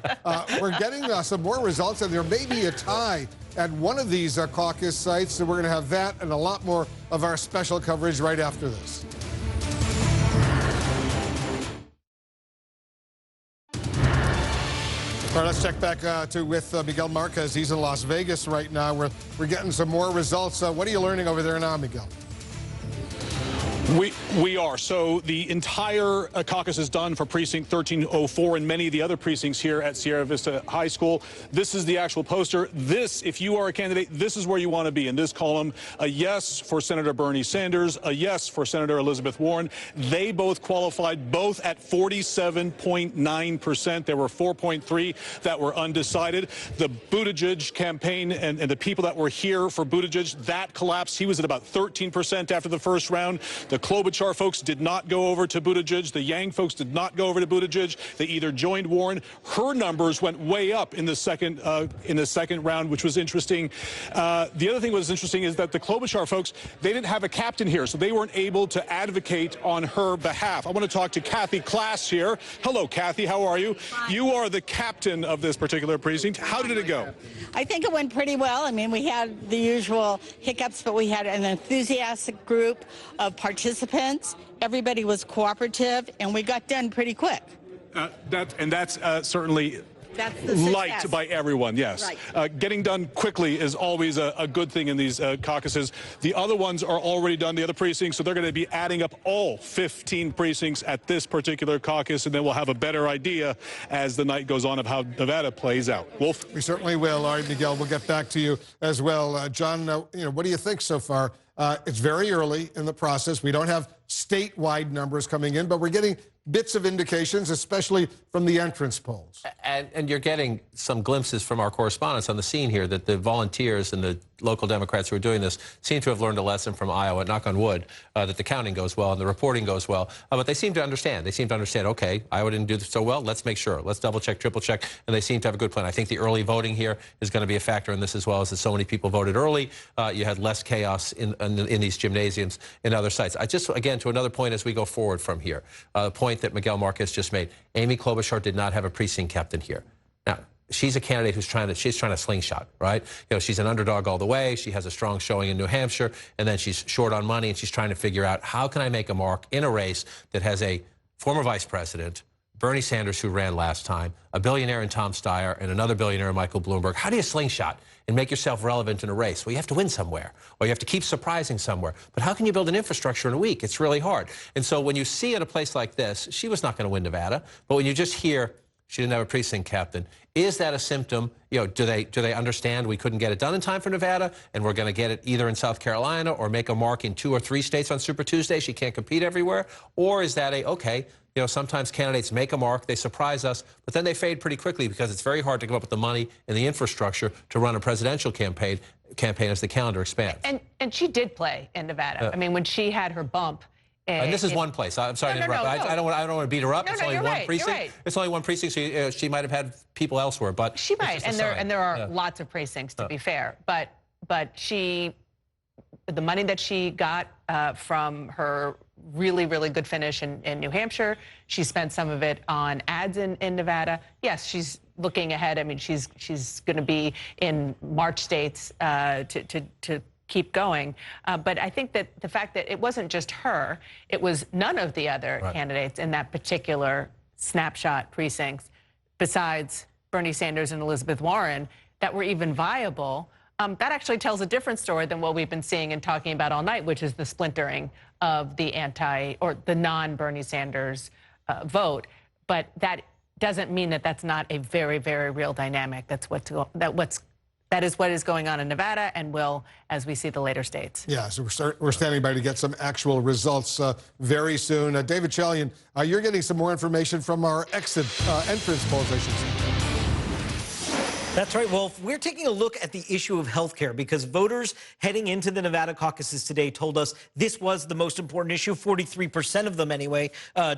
We're getting some more results, and there may be a tie at one of these caucus sites. So we're going to have that and a lot more of our special coverage right after this. All right, let's check back with Miguel Marquez. He's in Las Vegas right now. We're getting some more results. What are you learning over there now, Miguel? We are. So the entire caucus is done for precinct 1304 and many of the other precincts here at Sierra Vista High School. This is the actual poster. This, if you are a candidate, this is where you want to be in this column. A yes for Senator Bernie Sanders, a yes for Senator Elizabeth Warren. They both qualified, both at 47.9%. There were 4.3 that were undecided. The Buttigieg campaign and the people that were here for Buttigieg, that collapsed. He was at about 13% after the first round. The Klobuchar folks did not go over to Buttigieg. The Yang folks did not go over to Buttigieg. They either joined Warren. Her numbers went way up in the second round, which was interesting. The other thing that was interesting is that the Klobuchar folks, they didn't have a captain here, so they weren't able to advocate on her behalf. I want to talk to Kathy Klass here. Hello, Kathy. How are you? Fine. You are the captain of this particular precinct. How did it go? I think it went pretty well. I mean, we had the usual hiccups, but we had an enthusiastic group of participants. Everybody was cooperative, and we got done pretty quick. That's certainly That's the liked success. by everyone, yes. Right. Getting done quickly is always a good thing in these caucuses. The other ones are already done, the other precincts, so they're going to be adding up all 15 precincts at this particular caucus, and then we'll have a better idea as the night goes on of how Nevada plays out. Wolf? We certainly will. All right, Miguel, we'll get back to you as well. John, what do you think so far? It's very early in the process. We don't have statewide numbers coming in, but we're getting bits of indications, especially from the entrance polls. And you're getting some glimpses from our correspondents on the scene here that the volunteers and the local Democrats who are doing this seem to have learned a lesson from Iowa, knock on wood, that the counting goes well and the reporting goes well. But they seem to understand. They seem to understand, okay, Iowa didn't do this so well, let's make sure. Let's double check, triple check. And they seem to have a good plan. I think the early voting here is going to be a factor in this as well, as that so many people voted early. You had less chaos in these gymnasiums and other sites. I just, again, to another point as we go forward from here, the point that Miguel Marquez just made. Amy Klobuchar did not have a precinct captain here. Now, she's a candidate who's trying to slingshot, right? She's an underdog all the way. She has a strong showing in New Hampshire, and then she's short on money, and she's trying to figure out, how can I make a mark in a race that has a former vice president, Bernie Sanders, who ran last time, a billionaire in Tom Steyer, and another billionaire in Michael Bloomberg? How do you slingshot and make yourself relevant in a race? Well, you have to win somewhere, or you have to keep surprising somewhere. But how can you build an infrastructure in a week? It's really hard. And so when you see at a place like this, she was not going to win Nevada, but when you just hear she didn't have a precinct captain, is that a symptom? Do they understand we couldn't get it done in time for Nevada, and we're going to get it either in South Carolina or make a mark in 2 or 3 states on Super Tuesday? She can't compete everywhere. Or is that okay, sometimes candidates make a mark, they surprise us, but then they fade pretty quickly because it's very hard to come up with the money and the infrastructure to run a presidential campaign as the calendar expands. And she did play in Nevada. I mean, when she had her bump. And this is one place. I'm sorry to interrupt. I don't want to beat her up. It's only one precinct. It's only one precinct. So she might have had people elsewhere, but she might. And there are lots of precincts, to be fair. But the money that she got from her really good finish in New Hampshire, she spent some of it on ads in Nevada. Yes, she's looking ahead. I mean, she's going to be in March states to keep going. But I think that the fact that it wasn't just her, it was none of the other candidates in that particular snapshot precincts, besides Bernie Sanders and Elizabeth Warren, that were even viable. That actually tells a different story than what we've been seeing and talking about all night, which is the splintering of the the non-Bernie Sanders vote. But that doesn't mean that that's not a very real dynamic. That is what is going on in Nevada, and will as we see the later states. Yeah, so we're standing by to get some actual results very soon. David Chalian, you're getting some more information from our entrance polls, I should say. That's right, Wolf. We're taking a look at the issue of health care because voters heading into the Nevada caucuses today told us this was the most important issue. 43% of them, anyway,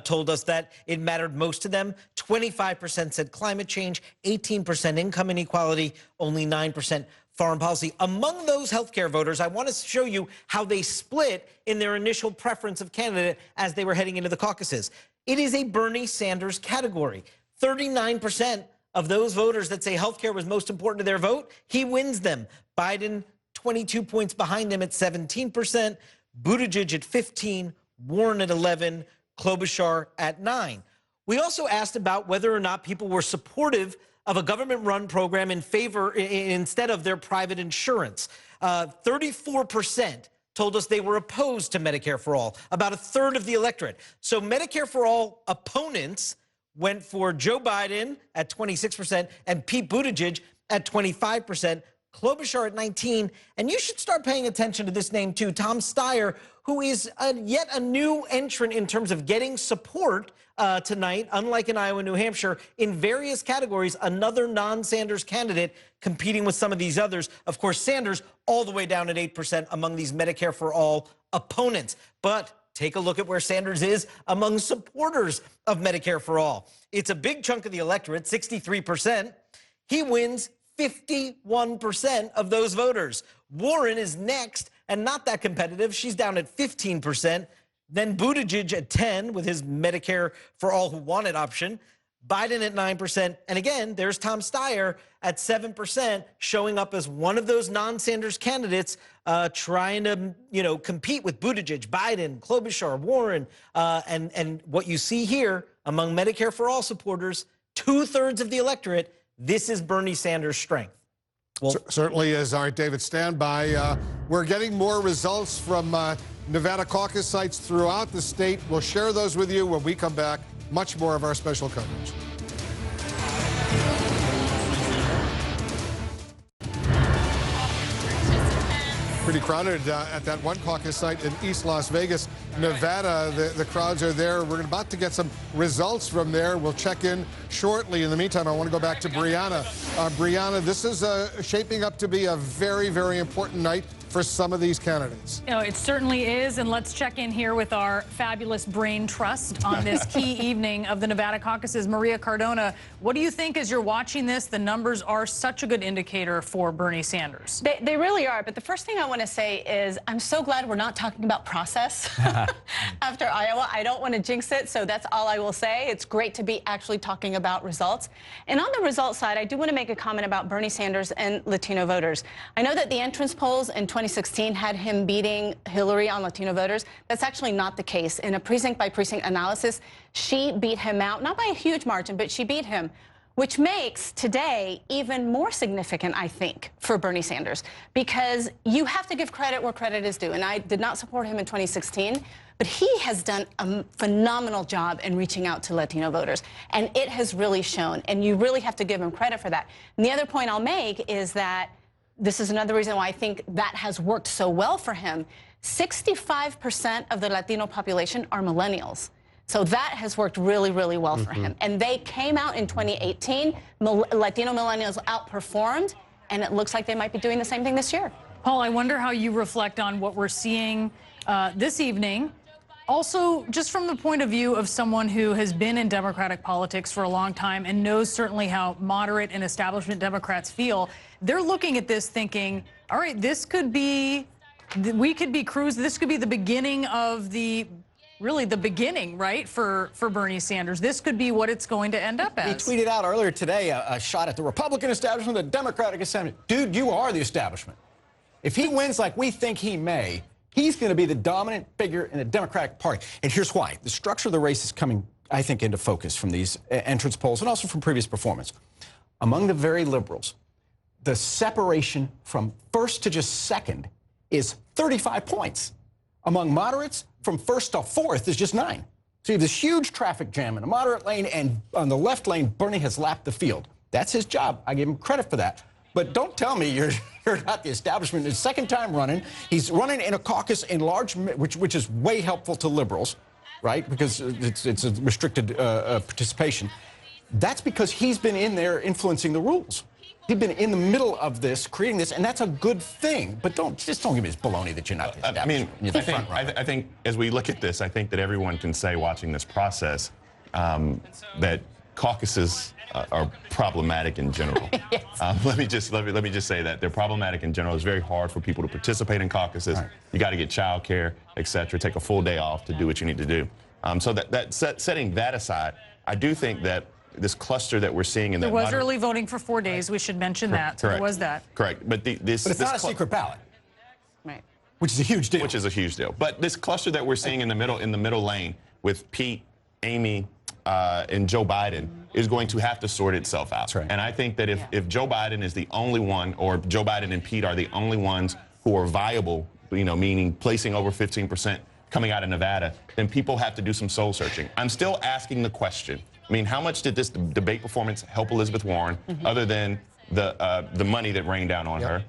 told us that it mattered most to them. 25% said climate change, 18% income inequality, only 9% foreign policy. Among those healthcare voters, I want to show you how they split in their initial preference of candidate as they were heading into the caucuses. It is a Bernie Sanders category. 39% of those voters that say healthcare was most important to their vote, he wins them. Biden, 22 points behind him at 17%, Buttigieg at 15, Warren at 11, Klobuchar at 9. We also asked about whether or not people were supportive of a government-run program instead of their private insurance. 34% told us they were opposed to Medicare for All, about a third of the electorate. So Medicare for All opponents went for Joe Biden at 26% and Pete Buttigieg at 25%. Klobuchar at 19%. And you should start paying attention to this name, too, Tom Steyer, who is yet a new entrant in terms of getting support tonight, unlike in Iowa and New Hampshire, in various categories, another non-Sanders candidate competing with some of these others. Of course, Sanders all the way down at 8% among these Medicare for All opponents. But take a look at where Sanders is among supporters of Medicare for All. It's a big chunk of the electorate, 63%. He wins 51% of those voters. Warren is next and not that competitive. She's down at 15%. Then Buttigieg at 10% with his Medicare for All who want it option. Biden at 9%. And again, there's Tom Steyer at 7%, showing up as one of those non-Sanders candidates trying to, compete with Buttigieg, Biden, Klobuchar, Warren. And what you see here among Medicare for All supporters, 2/3 of the electorate, this is Bernie Sanders' strength. Well, certainly is. All right, David, stand by. We're getting more results from Nevada caucus sites throughout the state. We'll share those with you when we come back. Much more of our special coverage. Pretty crowded at that one caucus site in East Las Vegas, Nevada. The crowds are there. We're about to get some results from there. We'll check in shortly. In the meantime, I want to go back to Brianna. Brianna, this is shaping up to be a very, very important night for some of these candidates. It certainly is, and let's check in here with our fabulous brain trust on this key evening of the Nevada caucuses. Maria Cardona, what do you think as you're watching this? The numbers are such a good indicator for Bernie Sanders. They really are, but the first thing I want to say is I'm so glad we're not talking about process after Iowa. I don't want to jinx it, so that's all I will say. It's great to be actually talking about results. And on the results side, I do want to make a comment about Bernie Sanders and Latino voters. I know that the entrance polls in 2016 had him beating Hillary on Latino voters. That's actually not the case. In a precinct-by-precinct analysis, she beat him out, not by a huge margin, but she beat him, which makes today even more significant, I think, for Bernie Sanders, because you have to give credit where credit is due. And I did not support him in 2016, but he has done a phenomenal job in reaching out to Latino voters, and it has really shown, and you really have to give him credit for that. And the other point I'll make is that this is another reason why I think that has worked so well for him. 65% of the Latino population are millennials. So that has worked really, really well for him. And they came out in 2018. Latino millennials outperformed, and it looks like they might be doing the same thing this year. Paul, I wonder how you reflect on what we're seeing this evening. Also, just from the point of view of someone who has been in Democratic politics for a long time and knows certainly how moderate and establishment Democrats feel, they're looking at this thinking, all right, this could be, we could be cruising, this could be the beginning of really the beginning, right, for Bernie Sanders. This could be what it's going to end up as. He tweeted out earlier today a shot at the Republican establishment, the Democratic establishment. Dude, you are the establishment. If he wins like we think he may, he's going to be the dominant figure in the Democratic Party. And here's why. The structure of the race is coming, I think, into focus from these entrance polls and also from previous performance. Among the very liberals, the separation from first to just second is 35 points. Among moderates, from first to fourth is just 9. So you have this huge traffic jam in a moderate lane, and on the left lane, Bernie has lapped the field. That's his job. I give him credit for that. But don't tell me you're not the establishment. His second time running. He's running in a caucus in large, which is way helpful to liberals, right? Because it's a restricted participation. That's because he's been in there influencing the rules. He's been in the middle of this, creating this, and that's a good thing. But just don't give me this baloney that you're not the establishment. I think as we look at this, I think that everyone can say, watching this process, that caucuses are problematic in general. Yes. Let me just say that they're problematic in general. It's very hard for people to participate in caucuses. Right. You got to get childcare, etc. Take a full day off to do what you need to do. So setting that aside, I do think that this cluster that we're seeing in there was early voting for 4 days. We should mention that. So there was that. Correct. But it's not a secret ballot. Right. Which is a huge deal. Which is a huge deal. But this cluster that we're seeing in the middle lane with Pete, Amy, and Joe Biden is going to have to sort itself out. Right. And I think that if Joe Biden is the only one, or Joe Biden and Pete are the only ones who are viable meaning placing over 15% coming out of Nevada, then people have to do some soul searching. I'm still asking the question. I mean, how much did this debate performance help Elizabeth Warren, other than the money that rained down on her?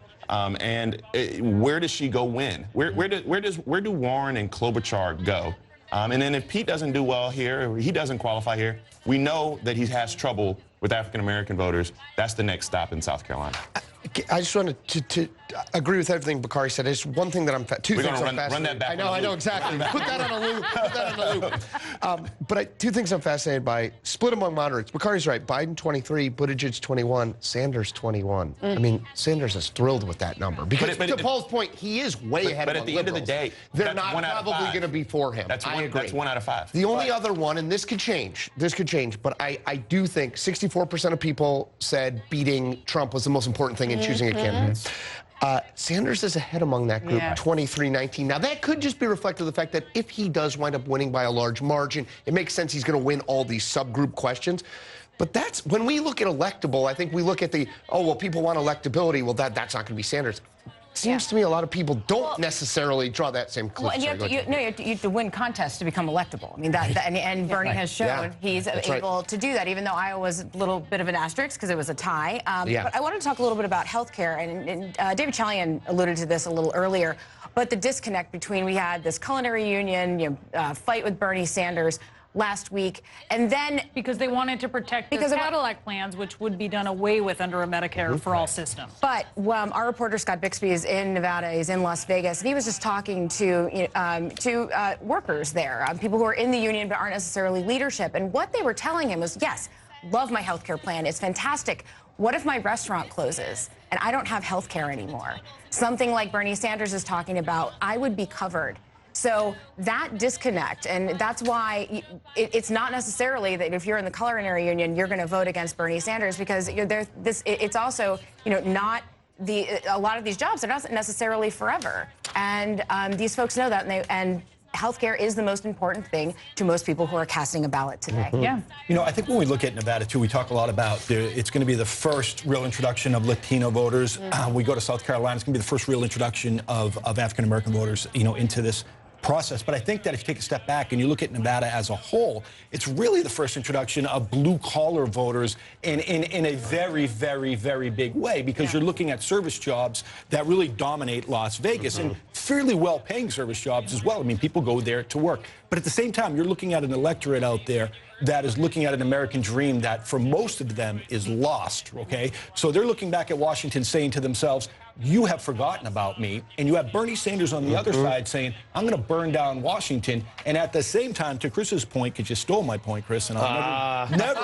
Where does she go win? Where do Warren and Klobuchar go? And then if Pete doesn't do well here, or he doesn't qualify here, we know that he has trouble with African-American voters. That's the next stop in South Carolina. I just wanted to agree with everything Bakari said. There's one thing that I'm two things I'm fascinated. Run that back. I know exactly. Put that on a loop. Put that on a loop. But two things I'm fascinated by: split among moderates. Bakari's right. Biden 23, Buttigieg 21, Sanders 21. I mean, Sanders is thrilled with that number because, to Paul's point, he is way ahead. But at the end of the day, they're not probably going to be for him. I agree. That's 1 out of 5. The only other one, and this could change. This could change. But I do think 64% of people said beating Trump was the most important thing in choosing a candidate. Sanders is ahead among that group, 23-19. Now, that could just be reflective of the fact that if he does wind up winning by a large margin, it makes sense he's going to win all these subgroup questions. But that's when we look at electable, I think we look at people want electability. Well, that's not going to be Sanders. Seems to me a lot of people don't necessarily draw that same conclusion. Well, and you have to win contests to become electable. I mean, and Bernie has shown he's able to do that, even though Iowa was a little bit of an asterisk because it was a tie. But I wanted to talk a little bit about health care, and David Chalian alluded to this a little earlier, but the disconnect between we had this culinary union fight with Bernie Sanders last week, and then because they wanted to protect the Cadillac plans, which would be done away with under a Medicare for all system. But our reporter Scott Bixby is in Nevada, he's in Las Vegas, and he was just talking to workers there, people who are in the union but aren't necessarily leadership, and what they were telling him was, yes, love my health care plan, it's fantastic. What if my restaurant closes and I don't have health care anymore? Something like Bernie Sanders is talking about, I would be covered. So that disconnect, and that's why it's not necessarily that if you're in the culinary union, you're going to vote against Bernie Sanders, because it's also, not a lot of these jobs are not necessarily forever, and these folks know that, and healthcare is the most important thing to most people who are casting a ballot today. Yeah. I think when we look at Nevada, too, we talk a lot about it's going to be the first real introduction of Latino voters. We go to South Carolina, it's going to be the first real introduction of African-American voters, into this process. But I think that if you take a step back and you look at Nevada as a whole, it's really the first introduction of blue-collar voters in a very, very, very big way, because you're looking at service jobs that really dominate Las Vegas, and fairly well-paying service jobs as well. I mean, people go there to work. But at the same time, you're looking at an electorate out there that is looking at an American dream that, for most of them, is lost, okay? So they're looking back at Washington saying to themselves, you have forgotten about me. And you have Bernie Sanders on the other side saying, I'm going to burn down Washington. And at the same time, to Chris's point, because you stole my point, Chris, and I'll never,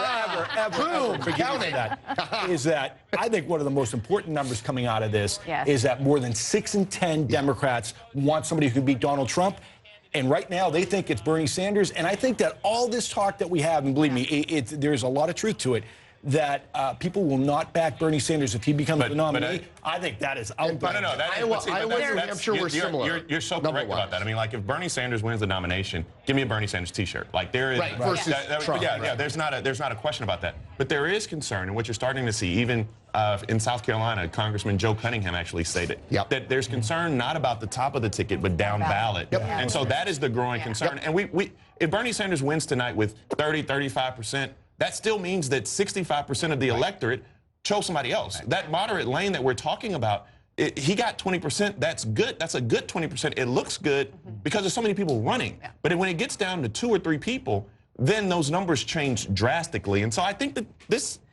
ever forgive you for that, is that I think one of the most important numbers coming out of this is that more than 6 in 10 Democrats want somebody who can beat Donald Trump. And right now, they think it's Bernie Sanders. And I think that all this talk that we have, and believe me, there's a lot of truth to it, that people will not back Bernie Sanders if he becomes the nominee. I think that is out there. No, Iowa and New Hampshire were similar. You're so correct about that. I mean, like, if Bernie Sanders wins the nomination, give me a Bernie Sanders T-shirt. Like, there is versus Trump. There's not a question about that. But there is concern, and what you're starting to see, even in South Carolina, Congressman Joe Cunningham actually stated that there's concern not about the top of the ticket, but down ballot. And so that is the growing concern. And if Bernie Sanders wins tonight with 30-35%, that still means that 65% of the electorate chose somebody else. That moderate lane that we're talking about, he got 20%. That's good. That's a good 20%. It looks good because there's so many people running. But when it gets down to 2 or 3 people, then those numbers change drastically. And so I think that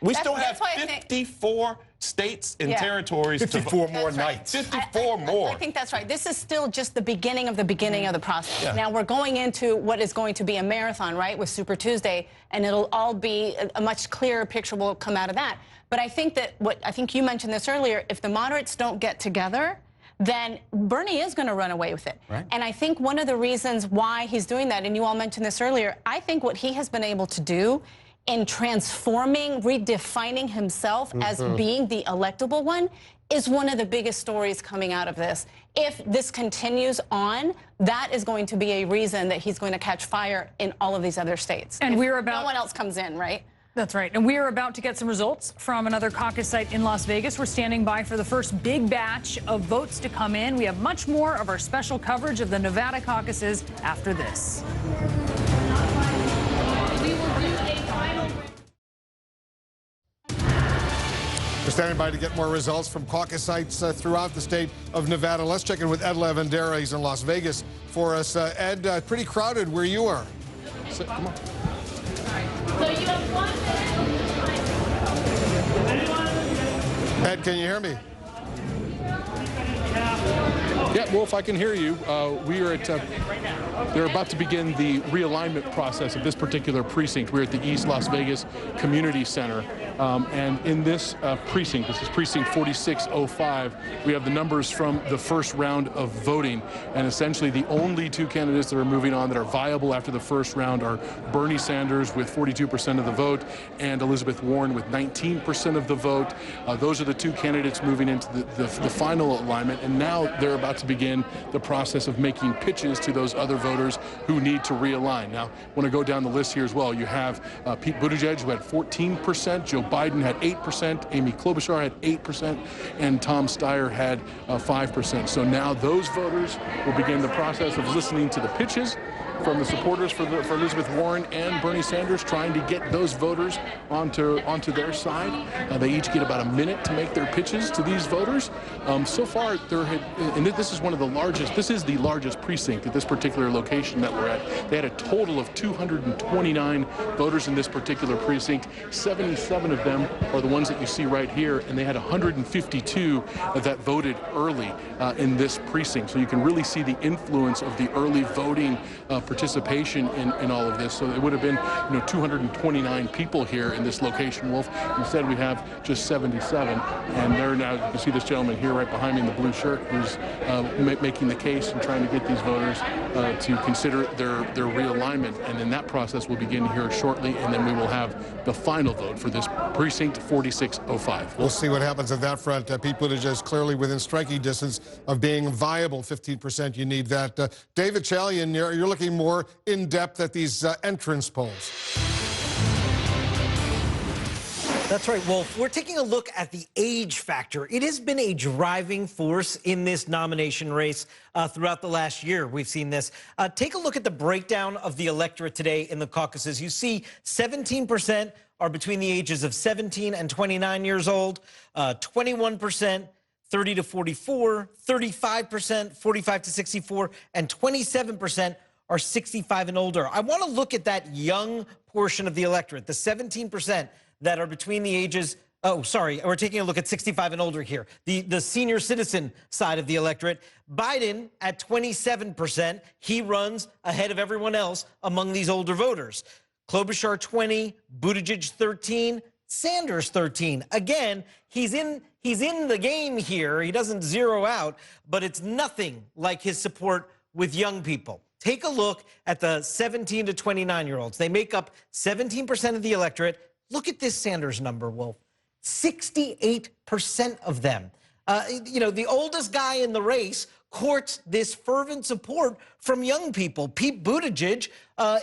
we still have 54 states and territories. 54 more nights. 54 more. I think that's right. This is still just the beginning of the process. Now we're going into what is going to be a marathon, right, with Super Tuesday, and it'll all be a much clearer picture will come out of that. But I think that I think you mentioned this earlier, if the moderates don't get together, then Bernie is going to run away with it. Right. And I think one of the reasons why he's doing that, and you all mentioned this earlier, I think what he has been able to do in transforming, redefining himself as being the electable one is one of the biggest stories coming out of this. If this continues on, that is going to be a reason that he's going to catch fire in all of these other states. And if no one else comes in, right? That's right. And we are about to get some results from another caucus site in Las Vegas. We're standing by for the first big batch of votes to come in. We have much more of our special coverage of the Nevada caucuses after this. We're standing by to get more results from caucus sites throughout the state of Nevada. Let's check in with Ed Lavandera. He's in Las Vegas for us. Ed, pretty crowded where you are. So, come on. So you have 1 minute. Ed, can you hear me? Yeah, Wolf, I can hear you. We are at, they're about to begin the realignment process of this particular precinct. We're at the East Las Vegas Community Center. And in this precinct, this is precinct 4605, we have the numbers from the first round of voting. And essentially the only two candidates that are moving on that are viable after the first round are Bernie Sanders with 42% of the vote and Elizabeth Warren with 19% of the vote. Those are the two candidates moving into the final alignment. And now they're about to begin the process of making pitches to those other voters who need to realign. Now, I want to go down the list here as well. You have Pete Buttigieg, who had 14%, Joe Biden had 8%, Amy Klobuchar had 8%, and Tom Steyer had 5%. So now those voters will begin the process of listening to the pitches from the supporters for Elizabeth Warren and Bernie Sanders, trying to get those voters onto their side. They each get about a minute to make their pitches to these voters. So far, this is one of the largest. This is the largest precinct at this particular location that we're at. They had a total of 229 voters in this particular precinct. 77 of them are the ones that you see right here, and they had 152 that voted early in this precinct. So you can really see the influence of the early voting participation in all of this. So it would have been 229 people here in this location, Wolf. Instead, we have just 77. And they're now, you can see this gentleman here right behind me in the blue shirt, who's making the case and trying to get these voters to consider their realignment. And then that process will begin here shortly, and then we will have the final vote for this precinct 4605. We'll see what happens at that front. Pete Buttigieg is clearly within striking distance of being viable. 15%, you need that. David Chalian, you're looking more in-depth at these entrance polls. That's right, Wolf. We're taking a look at the age factor. It has been a driving force in this nomination race throughout the last year. We've seen this. Take a look at the breakdown of the electorate today in the caucuses. You see 17% are between the ages of 17 and 29 years old, 21%, 30 to 44, 35%, 45 to 64, and 27% are 65 and older. I want to look at that young portion of the electorate, the 17% that are between the ages, we're taking a look at 65 and older here. The senior citizen side of the electorate. Biden at 27%, he runs ahead of everyone else among these older voters. Klobuchar 20, Buttigieg 13, Sanders 13. Again, he's in the game here. He doesn't zero out, but it's nothing like his support with young people. Take a look at the 17 to 29-year-olds. They make up 17% of the electorate. Look at this Sanders number, Wolf. 68% of them. The oldest guy in the race courts this fervent support from young people. Pete Buttigieg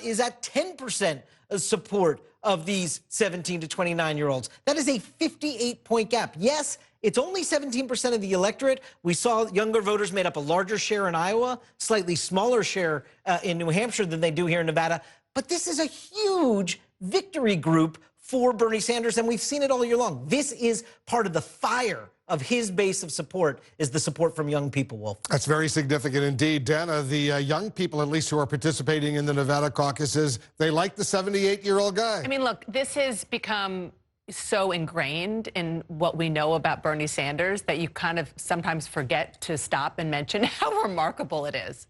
is at 10% support of these 17 to 29-year-olds. That is a 58-point gap. Yes, it's only 17% of the electorate. We saw younger voters made up a larger share in Iowa, slightly smaller share in New Hampshire than they do here in Nevada. But this is a huge victory group for Bernie Sanders, and we've seen it all year long. This is part of the fire of his base of support, is the support from young people, Wolf. That's very significant indeed. Dana, the young people, at least who are participating in the Nevada caucuses, they like the 78-year-old guy. I mean, look, this has become so ingrained in what we know about Bernie Sanders that you kind of sometimes forget to stop and mention how remarkable it is.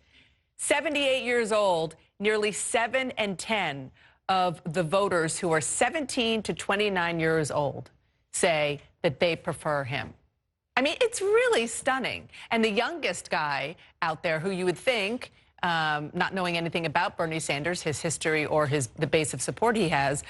78 years old, nearly 7 in 10 of the voters who are 17 to 29 years old say that they prefer him. I mean, it's really stunning. And the youngest guy out there who you would think, not knowing anything about Bernie Sanders, his history or the base of support he has,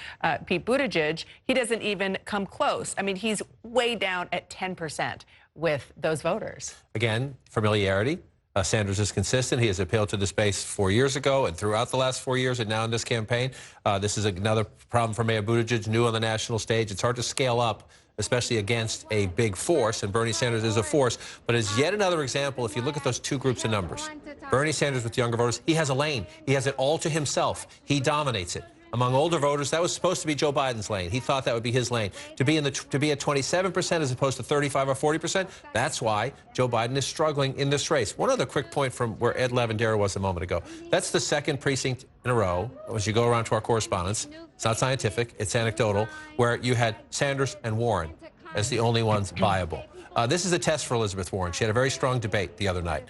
Pete Buttigieg, he doesn't even come close. I mean, he's way down at 10% with those voters. Again, familiarity. Sanders is consistent. He has appealed to the space 4 years ago and throughout the last 4 years and now in this campaign. This is another problem for Mayor Buttigieg, new on the national stage. It's hard to scale up, especially against a big force, and Bernie Sanders is a force. But as yet another example, if you look at those two groups of numbers, Bernie Sanders with younger voters, he has a lane. He has it all to himself. He dominates it. Among older voters, that was supposed to be Joe Biden's lane. He thought that would be his lane. To be at 27% as opposed to 35 or 40%, that's why Joe Biden is struggling in this race. One other quick point from where Ed Lavandera was a moment ago. That's the second precinct in a row, as you go around to our correspondents. It's not scientific, it's anecdotal, where you had Sanders and Warren as the only ones viable. This is a test for Elizabeth Warren. She had a very strong debate the other night.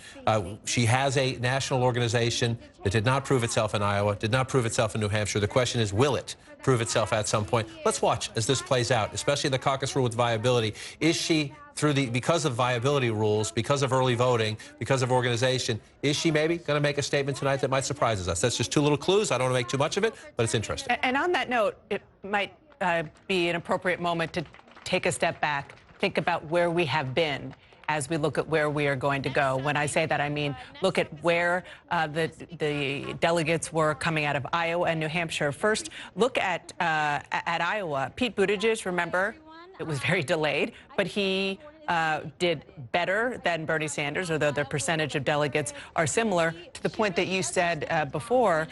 She has a national organization that did not prove itself in Iowa, did not prove itself in New Hampshire. The question is, will it prove itself at some point? Let's watch as this plays out, especially the caucus rule with viability. Is she, because of viability rules, because of early voting, because of organization, is she maybe going to make a statement tonight that might surprise us? That's just two little clues. I don't want to make too much of it, but it's interesting. And on that note, it might be an appropriate moment to take a step back, think about where we have been as we look at where we are going to go. When I say that, I mean look at where the delegates were coming out of Iowa and New Hampshire. First, look at Iowa. Pete Buttigieg, remember, it was very delayed, but he did better than Bernie Sanders, although the percentage of delegates are similar. To the point that you said before,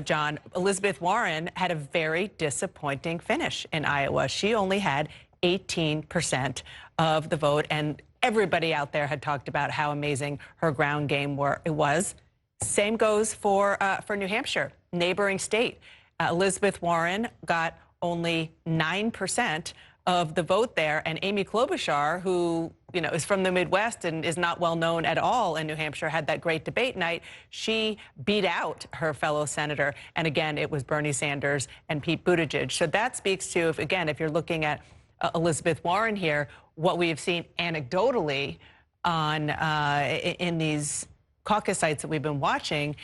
John, Elizabeth Warren had a very disappointing finish in Iowa. She only had 18% of the vote, and everybody out there had talked about how amazing her ground game was. Same goes for New Hampshire, neighboring state. Elizabeth Warren got only 9% of the vote there, and Amy Klobuchar, who is from the Midwest and is not well known at all in New Hampshire, had that great debate night. She beat out her fellow senator, and again, it was Bernie Sanders and Pete Buttigieg. So that speaks to, if you're looking at Elizabeth Warren here, what we have seen anecdotally in these caucus sites that we've been watching.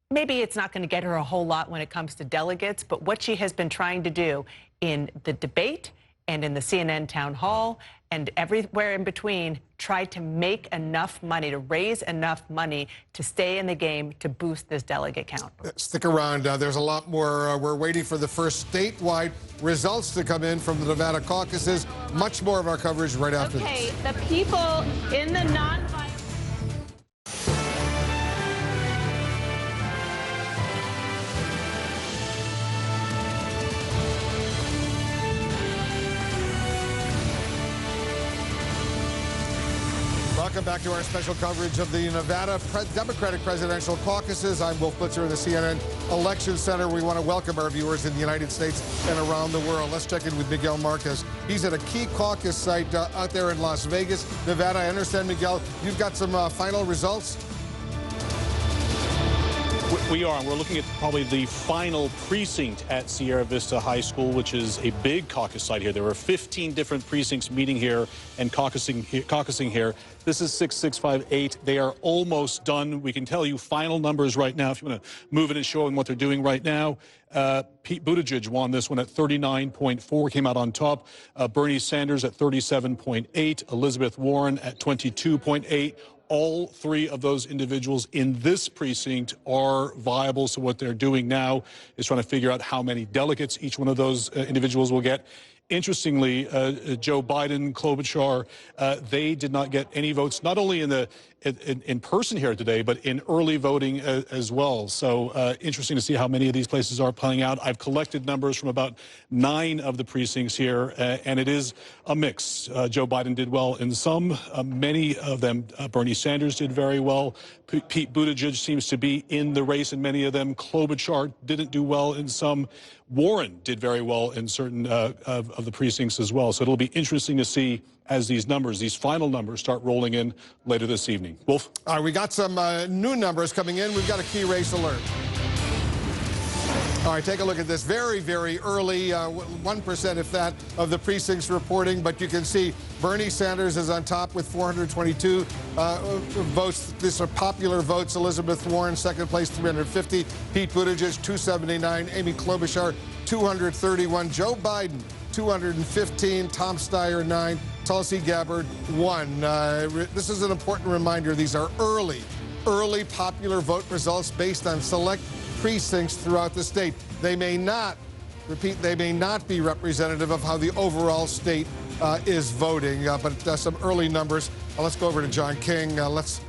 Maybe it's not going to get her a whole lot when it comes to delegates, but what she has been trying to do in the debate and in the CNN town hall and everywhere in between, try to make enough money, to raise enough money to stay in the game to boost this delegate count. Stick around. There's a lot more. We're waiting for the first statewide results to come in from the Nevada caucuses. Much more of our coverage right after this. Okay, the people in the non-violent... Welcome back to our special coverage of the Nevada Democratic presidential caucuses. I'm Wolf Blitzer in the CNN Election Center. We want to welcome our viewers in the United States and around the world. Let's check in with Miguel Marquez. He's at a key caucus site out there in Las Vegas, Nevada. I understand, Miguel, you've got some final results? We are. We're looking at probably the final precinct at Sierra Vista High School, which is a big caucus site here. There were 15 different precincts meeting here and caucusing here. This is 6658. They are almost done. We can tell you final numbers right now if you want to move it and show them what they're doing right now. Pete Buttigieg won this one at 39.4, came out on top. Bernie Sanders at 37.8. Elizabeth Warren at 22.8. All three of those individuals in this precinct are viable. So what they're doing now is trying to figure out how many delegates each one of those individuals will get. Interestingly, Joe Biden, Klobuchar, they did not get any votes, not only in person here today, but in early voting as well. So interesting to see how many of these places are playing out. I've collected numbers from about 9 of the precincts here, and it is a mix. Joe Biden did well in some, many of them. Bernie Sanders did very well. Pete Buttigieg seems to be in the race in many of them. Klobuchar didn't do well in some. Warren did very well in certain of the precincts as well. So it'll be interesting to see as these final numbers start rolling in later this evening. Wolf? All right, we got some new numbers coming in. We've got a key race alert. All right, take a look at this. Very, very early, 1% if that, of the precincts reporting. But you can see Bernie Sanders is on top with 422 votes. These are popular votes. Elizabeth Warren, second place, 350. Pete Buttigieg, 279. Amy Klobuchar, 231. Joe Biden 215. Tom Steyer, 9. Tulsi Gabbard, 1. This is an important reminder. These are early popular vote results based on select precincts throughout the state. They may not, repeat, they may not be representative of how the overall state is voting, but some early numbers. Let's go over to John King. Let's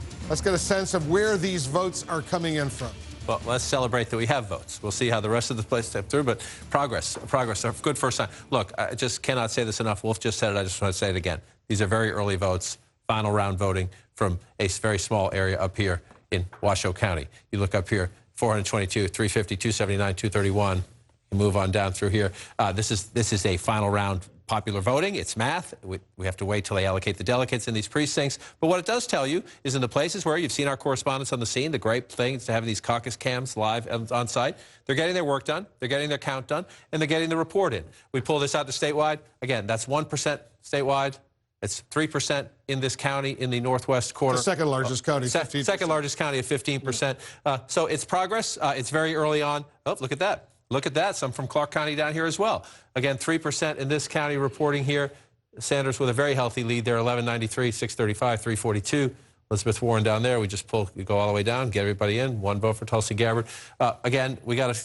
get a sense of where these votes are coming in from. Well, let's celebrate that we have votes. We'll see how the rest of the place step through, but progress, a good first sign. Look, I just cannot say this enough. Wolf just said it. I just want to say it again. These are very early votes, final round voting from a very small area up here in Washoe County. You look up here, 422, 350, 279, 231. You move on down through here. This is a final round popular voting. It's math. We have to wait till they allocate the delegates in these precincts. But what it does tell you is in the places where you've seen our correspondents on the scene, the great thing is to have these caucus cams live on site. They're getting their work done, they're getting their count done, and they're getting the report in. We pull this out to statewide. Again, that's 1% statewide. It's 3% in this county in the northwest quarter. The second largest county, 15%. Second largest county at 15%. So it's progress. It's very early on. Oh, look at that. Look at that. Some from Clark County down here as well. Again, 3% in this county reporting here. Sanders with a very healthy lead there, 1193, 635, 342. Elizabeth Warren down there. We go all the way down, get everybody in. 1 vote for Tulsi Gabbard. Again, we got to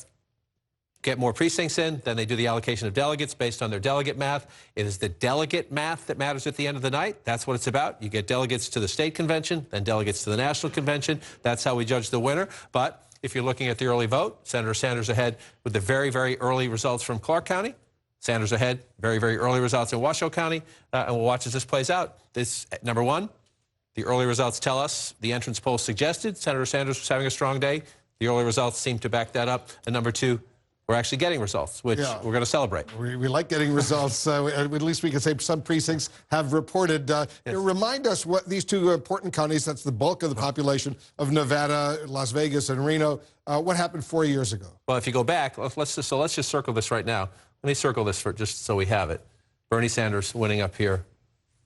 get more precincts in. Then they do the allocation of delegates based on their delegate math. It is the delegate math that matters at the end of the night. That's what it's about. You get delegates to the state convention, then delegates to the national convention. That's how we judge the winner. But if you're looking at the early vote, Senator Sanders ahead with the very, very early results from Clark County. Sanders ahead, very, very early results in Washoe County. And we'll watch as this plays out. This, number one, the early results tell us the entrance poll suggested Senator Sanders was having a strong day. The early results seem to back that up. And number two, we're actually getting results, which we're going to celebrate. We like getting results. At least we can say some precincts have reported. Yes. Remind us what these two important counties, that's the bulk of the population of Nevada, Las Vegas, and Reno, what happened 4 years ago? Well, if you go back, let's just circle this right now. Let me circle this for just so we have it. Bernie Sanders winning up here.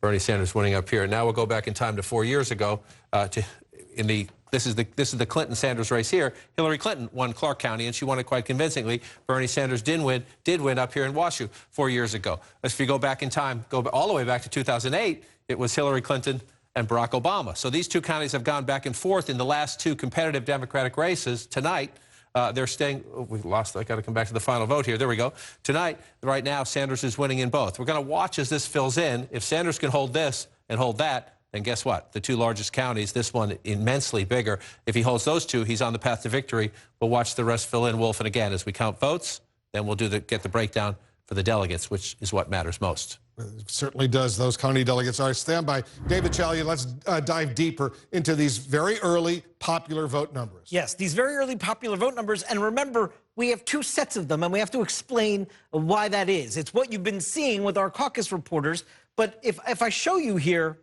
Bernie Sanders winning up here. Now we'll go back in time to 4 years ago. This is the Clinton-Sanders race here. Hillary Clinton won Clark County, and she won it quite convincingly. Bernie Sanders did win up here in Washoe 4 years ago. If you go back in time, go all the way back to 2008, it was Hillary Clinton and Barack Obama. So these two counties have gone back and forth in the last two competitive Democratic races. Tonight, they're staying. Oh, we lost. I got to come back to the final vote here. There we go. Tonight, right now, Sanders is winning in both. We're going to watch as this fills in. If Sanders can hold this and hold that, then guess what? The two largest counties, this one immensely bigger. If he holds those two, he's on the path to victory. We'll watch the rest fill in, Wolf. And again, as we count votes, then we'll get the breakdown for the delegates, which is what matters most. It certainly does, those county delegates. All right, stand by. David Chalian, let's dive deeper into these very early popular vote numbers. Yes, these very early popular vote numbers. And remember, we have two sets of them, and we have to explain why that is. It's what you've been seeing with our caucus reporters. But if I show you here,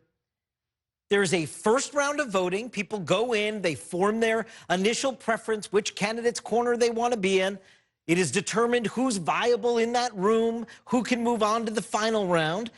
there's a first round of voting. People go in, they form their initial preference, which candidate's corner they want to be in. It is determined who's viable in that room, who can move on to the final round.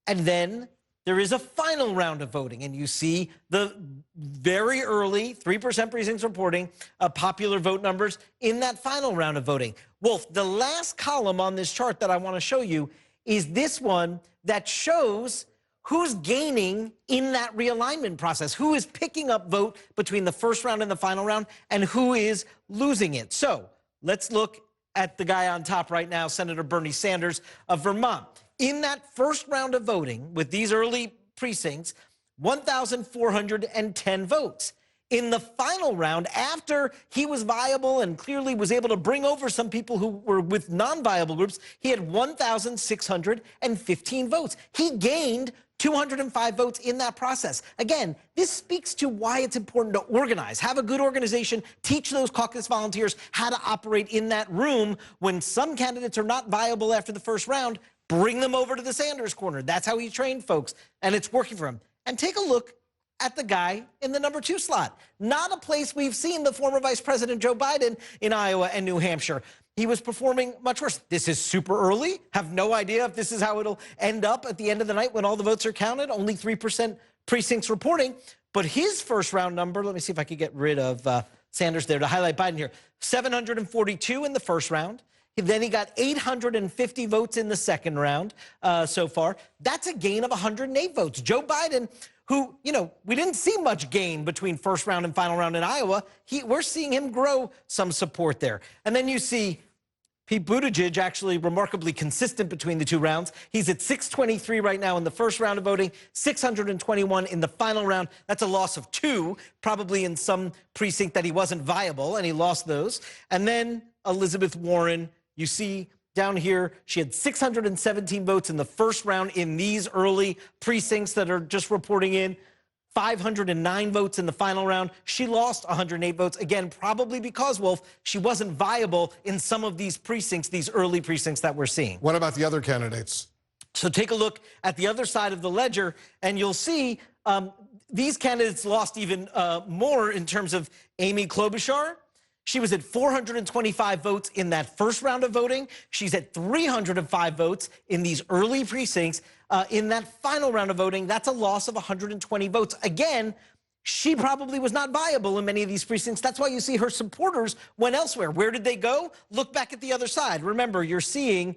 And then there is a final round of voting. And you see the very early 3% precincts reporting popular vote numbers in that final round of voting. Wolf, the last column on this chart that I want to show you is this one that shows who's gaining in that realignment process, who is picking up vote between the first round and the final round, and who is losing it. So let's look at the guy on top right now, Senator Bernie Sanders of Vermont. In that first round of voting with these early precincts, 1,410 votes. In the final round, after he was viable and clearly was able to bring over some people who were with non-viable groups, he had 1,615 votes. He gained 205 votes in that process. Again, this speaks to why it's important to organize. Have a good organization. Teach those caucus volunteers how to operate in that room. When some candidates are not viable after the first round, bring them over to the Sanders corner. That's how he trained folks, and it's working for him. And take a look at the guy in the number 2 slot. Not a place we've seen the former Vice President Joe Biden in Iowa and New Hampshire. He was performing much worse. This is super early. Have no idea if this is how it'll end up at the end of the night when all the votes are counted. Only 3% precincts reporting. But his first round number, let me see if I could get rid of Sanders there to highlight Biden here. 742 in the first round. Then he got 850 votes in the second round so far. That's a gain of 108 votes. Joe Biden, who, you know, we didn't see much gain between first round and final round in Iowa. We're seeing him grow some support there. And then you see Pete Buttigieg actually remarkably consistent between the two rounds. He's at 623 right now in the first round of voting, 621 in the final round. That's a loss of 2, probably in some precinct that he wasn't viable, and he lost those. And then Elizabeth Warren, you see down here, she had 617 votes in the first round in these early precincts that are just reporting in. 509 votes in the final round. She lost 108 votes, again, probably because, Wolf, she wasn't viable in some of these precincts, these early precincts that we're seeing. What about the other candidates? So take a look at the other side of the ledger, and you'll see these candidates lost even more in terms of Amy Klobuchar. She was at 425 votes in that first round of voting. She's at 305 votes in these early precincts. In that final round of voting, that's a loss of 120 votes. Again, she probably was not viable in many of these precincts. That's why you see her supporters went elsewhere. Where did they go? Look back at the other side. Remember, you're seeing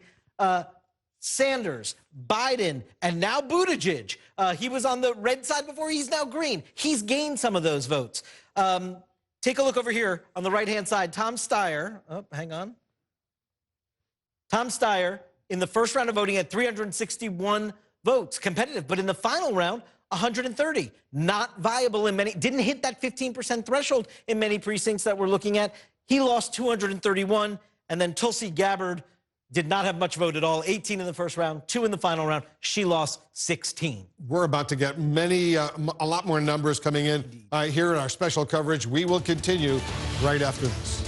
Sanders, Biden, and now Buttigieg. He was on the red side before. He's now green. He's gained some of those votes. Take a look over here on the right-hand side. Tom Steyer, hang on. Tom Steyer in the first round of voting had 361 votes, competitive. But in the final round, 130, not viable in many, didn't hit that 15% threshold in many precincts that we're looking at. He lost 231, and then Tulsi Gabbard did not have much vote at all, 18 in the first round, 2 in the final round. She lost 16. We're about to get a lot more numbers coming in here in our special coverage. We will continue right after this.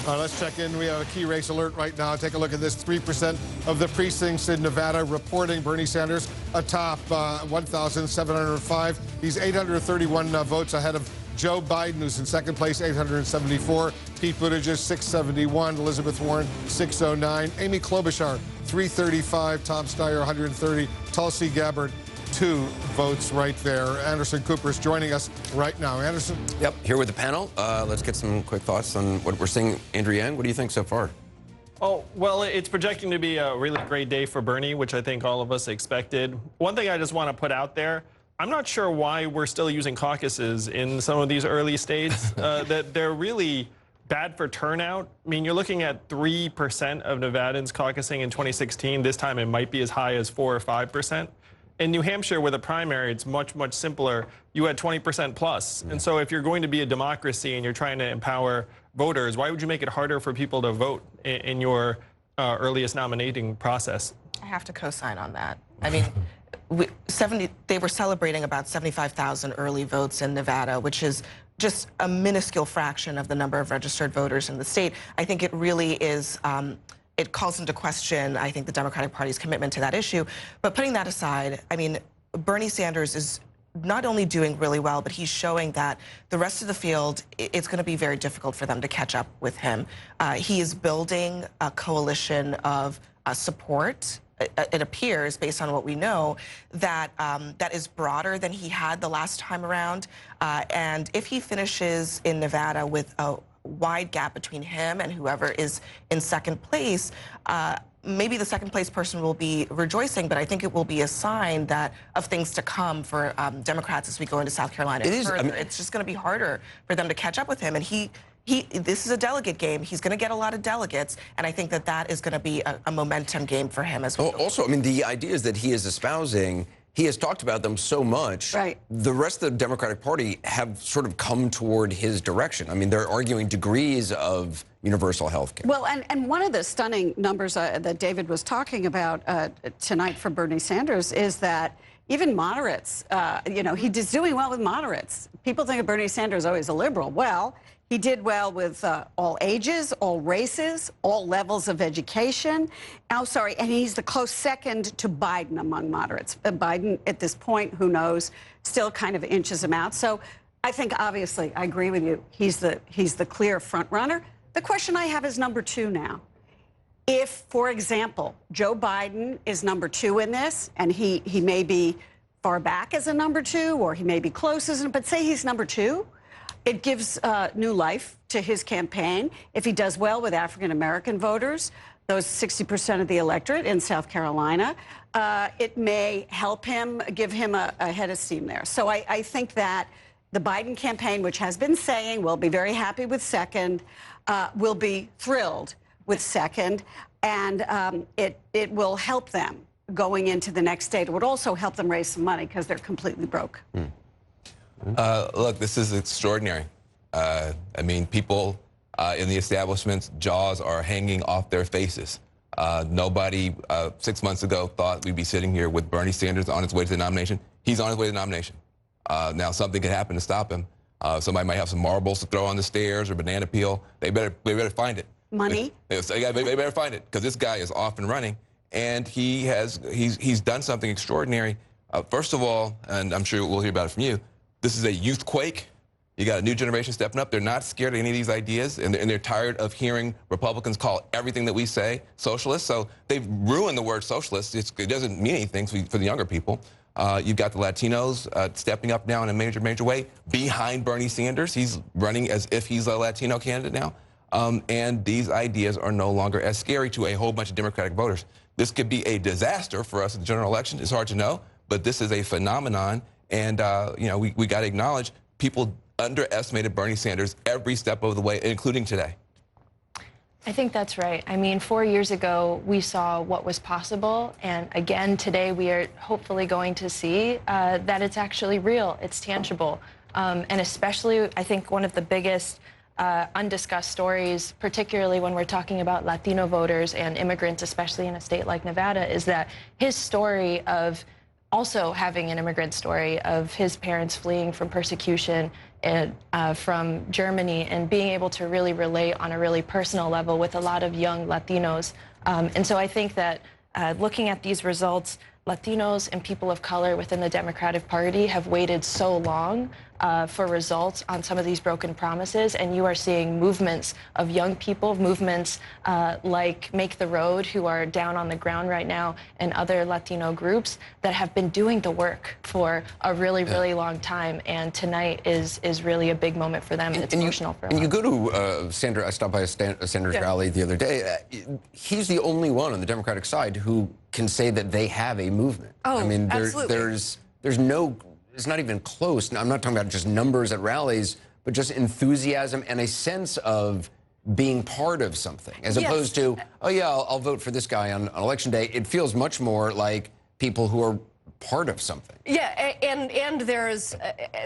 Let's check in. We have a key race alert right now. Take a look at this. 3% of the precincts in Nevada reporting Bernie Sanders atop 1,705. He's 831 votes ahead of Joe Biden, who's in second place, 874. Pete Buttigieg, 671. Elizabeth Warren, 609. Amy Klobuchar, 335. Tom Steyer, 130. Tulsi Gabbard, 2 votes right there. Anderson Cooper is joining us right now. Anderson? Yep, here with the panel. Let's get some quick thoughts on what we're seeing. Andrew Yang, what do you think so far? Oh, well, it's projecting to be a really great day for Bernie, which I think all of us expected. One thing I just want to put out there, I'm not sure why we're still using caucuses in some of these early states, that they're really bad for turnout. I mean, you're looking at 3% of Nevadans caucusing in 2016. This time it might be as high as 4 or 5%. In New Hampshire, with a primary, it's much, much simpler. You had 20% plus. And so if you're going to be a democracy and you're trying to empower voters, why would you make it harder for people to vote in your earliest nominating process? I have to co-sign on that. I mean, they were celebrating about 75,000 early votes in Nevada, which is just a minuscule fraction of the number of registered voters in the state. I think it really is... it calls into question, I think, the Democratic Party's commitment to that issue. But putting that aside, I mean, Bernie Sanders is not only doing really well, but he's showing that the rest of the field, it's going to be very difficult for them to catch up with him. He is building a coalition of support. It appears, based on what we know, that that is broader than he had the last time around. And if he finishes in Nevada with a wide gap between him and whoever is in second place, maybe the second place person will be rejoicing, but I think it will be a sign of things to come for Democrats as we go into South Carolina. It's just going to be harder for them to catch up with him. And this is a delegate game. He's going to get a lot of delegates, and I think that is going to be a momentum game for him as well. Also, I mean, the ideas that he is espousing, he has talked about them so much. Right. The rest of the Democratic Party have sort of come toward his direction. I mean, they're arguing degrees of universal health care. Well, and one of the stunning numbers that David was talking about tonight for Bernie Sanders is that even moderates, you know, he's doing well with moderates. People think of Bernie Sanders always a liberal. Well, he did well with all ages, all races, all levels of education. And he's the close second to Biden among moderates. Biden, at this point, who knows, still kind of inches him out. So I think, obviously, I agree with you. He's the clear front runner. The question I have is number 2 now. If, for example, Joe Biden is number 2 in this, and he may be far back as a number 2, or he may be close as, but say he's number 2. It gives new life to his campaign. If he does well with African-American voters, those 60% of the electorate in South Carolina, it may help him, give him a head of steam there. So I think that the Biden campaign, which has been saying we'll be very happy with second, will be thrilled with second, and it will help them going into the next state. It would also help them raise some money because they're completely broke. Look, this is extraordinary. I mean, people in the establishment's jaws are hanging off their faces. Nobody 6 months ago thought we'd be sitting here with Bernie Sanders on his way to the nomination. He's on his way to the nomination. Now, something could happen to stop him. Somebody might have some marbles to throw on the stairs or banana peel. They better find it. Money? They better find it, because this guy is off and running, and he's done something extraordinary. First of all, and I'm sure we'll hear about it from you, this is a youth quake. You got a new generation stepping up. They're not scared of any of these ideas, and they're tired of hearing Republicans call everything that we say socialist. So they've ruined the word socialist. It doesn't mean anything for the younger people. You've got the Latinos stepping up now in a major way behind Bernie Sanders. He's running as if he's a Latino candidate now. And these ideas are no longer as scary to a whole bunch of Democratic voters. This could be a disaster for us in the general election. It's hard to know, but this is a phenomenon. And, you know, we got to acknowledge people underestimated Bernie Sanders every step of the way, including today. I think that's right. I mean, 4 years ago, we saw what was possible. And again, today, we are hopefully going to see that it's actually real. It's tangible. And especially, I think one of the biggest undiscussed stories, particularly when we're talking about Latino voters and immigrants, especially in a state like Nevada, is that his story of also having an immigrant story of his parents fleeing from persecution and, from Germany, and being able to really relate on a really personal level with a lot of young Latinos. And so I think that looking at these results, Latinos and people of color within the Democratic Party have waited so long for results on some of these broken promises, and you are seeing movements of young people, movements like Make the Road, who are down on the ground right now, and other Latino groups that have been doing the work for a really long time. And tonight is really a big moment for them. It's emotional for them. And you go to Sanders. I stopped by a Sanders rally the other day. He's the only one on the Democratic side who can say that they have a movement. Oh, I mean, absolutely. there's no. It's not even close. Now, I'm not talking about just numbers at rallies, but just enthusiasm and a sense of being part of something, as opposed to, oh yeah, I'll vote for this guy on election day. It feels much more like people who are part of something. Yeah, and there's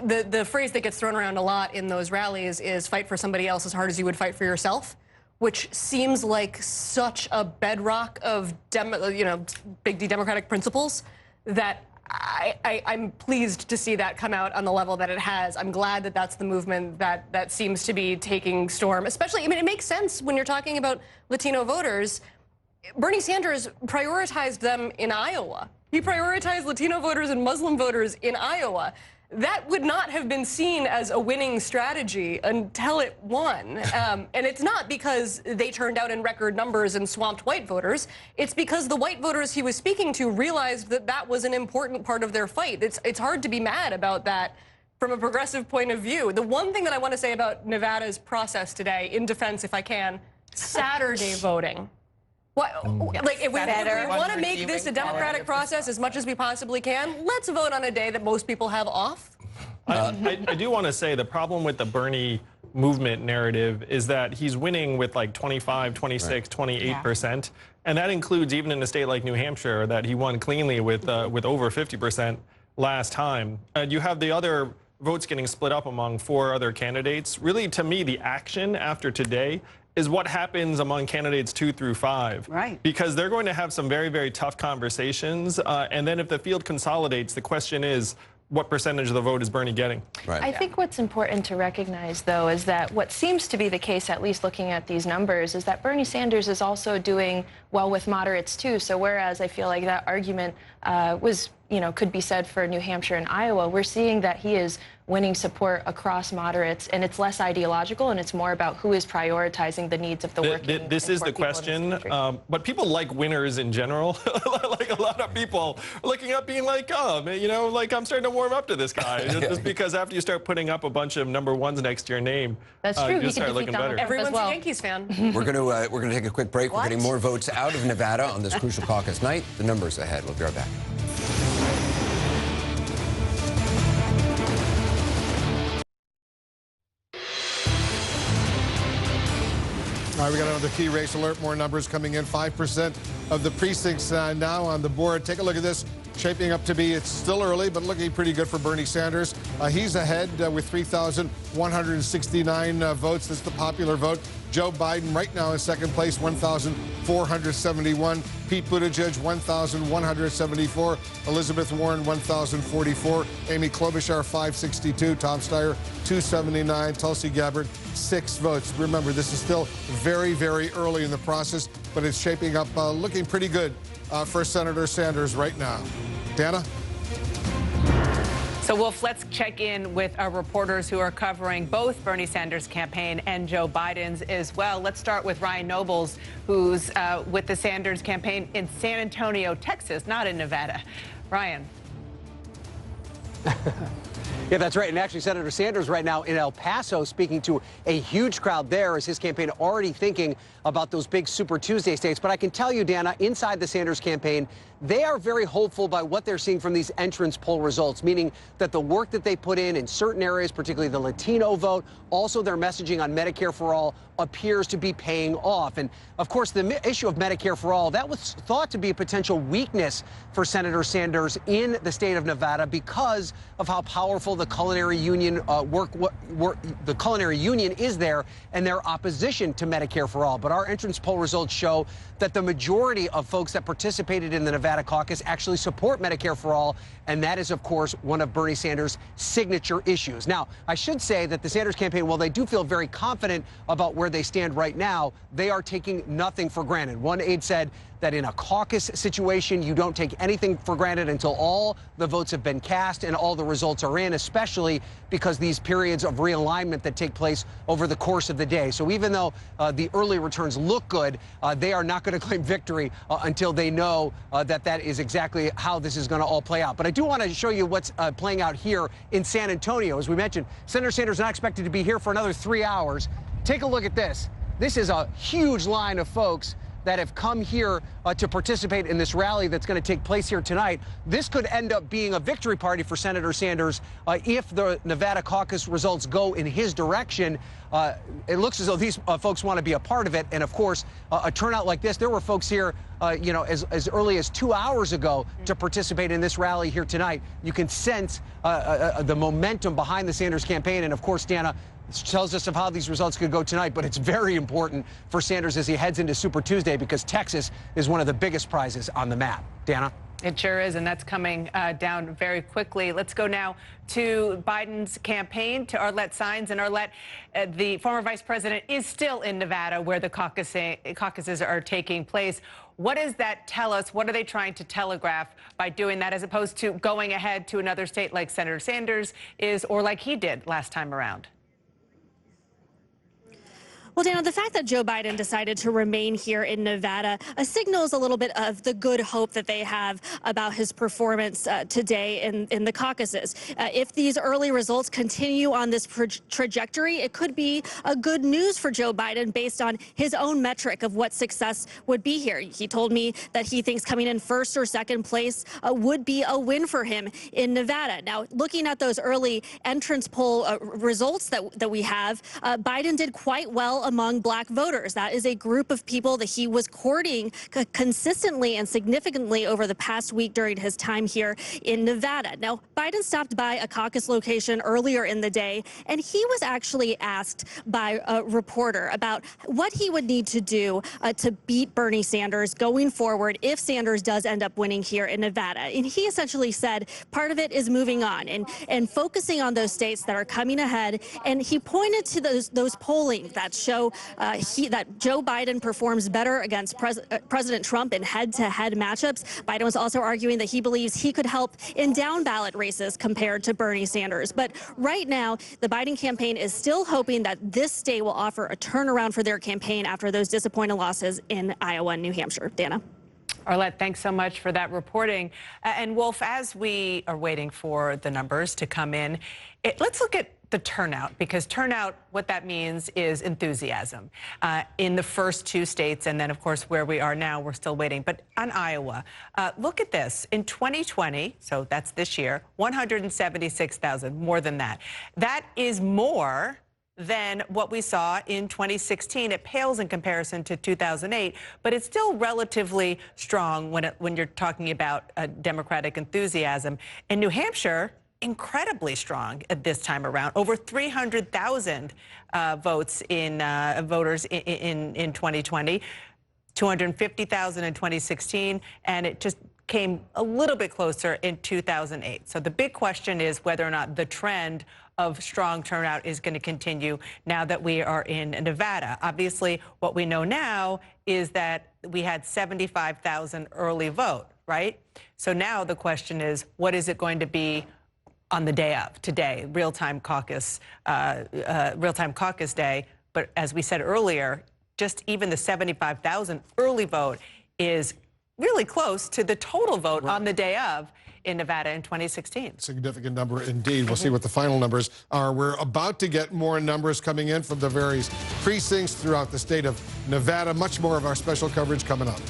the phrase that gets thrown around a lot in those rallies is fight for somebody else as hard as you would fight for yourself, which seems like such a bedrock of big D Democratic principles that I'm pleased to see that come out on the level that it has. I'm glad that that's the movement that seems to be taking storm. Especially, I mean, it makes sense when you're talking about Latino voters. Bernie Sanders prioritized them in Iowa. He prioritized Latino voters and Muslim voters in Iowa. That would not have been seen as a winning strategy until it won. And it's not because they turned out in record numbers and swamped white voters. It's because the white voters he was speaking to realized that that was an important part of their fight. It's hard to be mad about that from a progressive point of view. The one thing that I want to say about Nevada's process today, in defense, if I can, Saturday voting. Like, if we want to make this a democratic process as much as we possibly can, let's vote on a day that most people have off. I do want to say the problem with the Bernie movement narrative is that he's winning with like 25, 26, 28%. And that includes even in a state like New Hampshire that he won cleanly with over 50% last time. You have the other votes getting split up among 4 other candidates. Really, to me, the action after today is what happens among candidates 2 through 5. Right. Because they're going to have some very tough conversations. And then if the field consolidates, the question is, what percentage of the vote is Bernie getting? Right. I think what's important to recognize, though, is that what seems to be the case, at least looking at these numbers, is that Bernie Sanders is also doing well with moderates, too. So whereas I feel like that argument could be said for New Hampshire and Iowa, we're seeing that he is winning support across moderates, and it's less ideological, and it's more about who is prioritizing the needs of the working. This is the question, but people like winners in general. Like a lot of people looking up being like, oh, you know, like I'm starting to warm up to this guy. Just because after you start putting up a bunch of #1s next to your name, that's true. You start looking better. Everyone's a Yankees fan. We're gonna take a quick break. We're getting more votes out of Nevada on this crucial caucus night. The numbers ahead. We'll be right back. All right, we got another key race alert. More numbers coming in. 5% of the precincts now on the board. Take a look at this. Shaping up to be, it's still early, but looking pretty good for Bernie Sanders. He's ahead with 3,169 votes. That's the popular vote. Joe Biden right now in second place, 1,471. Pete Buttigieg, 1,174. Elizabeth Warren, 1,044. Amy Klobuchar, 562. Tom Steyer, 279. Tulsi Gabbard, 6 votes. Remember, this is still very, very early in the process, but it's shaping up looking pretty good for Senator Sanders right now. Dana? So, Wolf, let's check in with our reporters who are covering both Bernie Sanders' campaign and Joe Biden's as well. Let's start with Ryan Nobles, who's with the Sanders campaign in San Antonio, Texas, not in Nevada. Ryan. Yeah, that's right. And actually, Senator Sanders right now in El Paso speaking to a huge crowd there as his campaign already thinking about those big Super Tuesday states. But I can tell you, Dana, inside the Sanders campaign, they are very hopeful by what they're seeing from these entrance poll results, meaning that the work that they put in certain areas, particularly the Latino vote, also their messaging on Medicare for All appears to be paying off. And of course, the issue of Medicare for All, that was thought to be a potential weakness for Senator Sanders in the state of Nevada because of how powerful the culinary union the culinary union is there and their opposition to Medicare for All. But our entrance poll results show that the majority of folks that participated in the Nevada caucus actually support Medicare for All, and that is, of course, one of Bernie Sanders' signature issues. Now, I should say that the Sanders campaign, while they do feel very confident about where they stand right now, they are taking nothing for granted. One aide said that in a caucus situation, you don't take anything for granted until all the votes have been cast and all the results are in, especially because these periods of realignment that take place over the course of the day. So even though the early returns look good, they are not going to claim victory until they know that that is exactly how this is going to all play out. But I do want to show you what's playing out here in San Antonio. As we mentioned, Senator Sanders not expected to be here for another 3 hours. Take a look at this. This is a huge line of folks that have come here to participate in this rally that's going to take place here tonight. This could end up being a victory party for Senator Sanders if the Nevada caucus results go in his direction. It looks as though these folks want to be a part of it. And of course, a turnout like this, there were folks here, you know, as early as 2 hours ago to participate in this rally here tonight. You can sense the momentum behind the Sanders campaign. And of course, Dana, tells us of how these results could go tonight, but it's very important for Sanders as he heads into Super Tuesday because Texas is one of the biggest prizes on the map. Dana? It sure is, and that's coming down very quickly. Let's go now to Biden's campaign, to Arlette Saenz. And Arlette, the former vice president is still in Nevada where the caucuses are taking place. What does that tell us? What are they trying to telegraph by doing that as opposed to going ahead to another state like Senator Sanders is or like he did last time around? Well, Dana, the fact that Joe Biden decided to remain here in Nevada signals a little bit of the good hope that they have about his performance today in the caucuses. If these early results continue on this trajectory, it could be a good news for Joe Biden based on his own metric of what success would be here. He told me that he thinks coming in first or second place would be a win for him in Nevada. Now, looking at those early entrance poll results that we have, Biden did quite well among black voters. That is a group of people that he was courting consistently and significantly over the past week during his time here in Nevada. Now, Biden stopped by a caucus location earlier in the day, and he was actually asked by a reporter about what he would need to do to beat Bernie Sanders going forward if Sanders does end up winning here in Nevada. And he essentially said part of it is moving on and focusing on those states that are coming ahead. And he pointed to those polling that show that Joe Biden performs better against President Trump in head-to-head matchups. Biden was also arguing that he believes he could help in down-ballot races compared to Bernie Sanders. But right now, the Biden campaign is still hoping that this state will offer a turnaround for their campaign after those disappointing losses in Iowa and New Hampshire. Dana. Arlette, thanks so much for that reporting. And Wolf, as we are waiting for the numbers to come in, let's look at the turnout, because turnout, what that means is enthusiasm in the first two states. And then, of course, where we are now, we're still waiting. But on Iowa, look at this. In 2020, so that's this year, 176,000, more than that. That is more than what we saw in 2016. It pales in comparison to 2008, but it's still relatively strong when you're talking about Democratic enthusiasm. In New Hampshire, incredibly strong at this time around. Over 300,000 votes in voters in 2020, 250,000 in 2016, and it just came a little bit closer in 2008. So the big question is whether or not the trend of strong turnout is going to continue now that we are in Nevada. Obviously, what we know now is that we had 75,000 early vote, right? So now the question is, what is it going to be on the day of today, real-time caucus day? But as we said earlier, just even the 75,000 early vote is really close to the total vote on the day of in Nevada in 2016. Significant number indeed. We'll see what the final numbers are. We're about to get more numbers coming in from the various precincts throughout the state of Nevada. Much more of our special coverage coming up.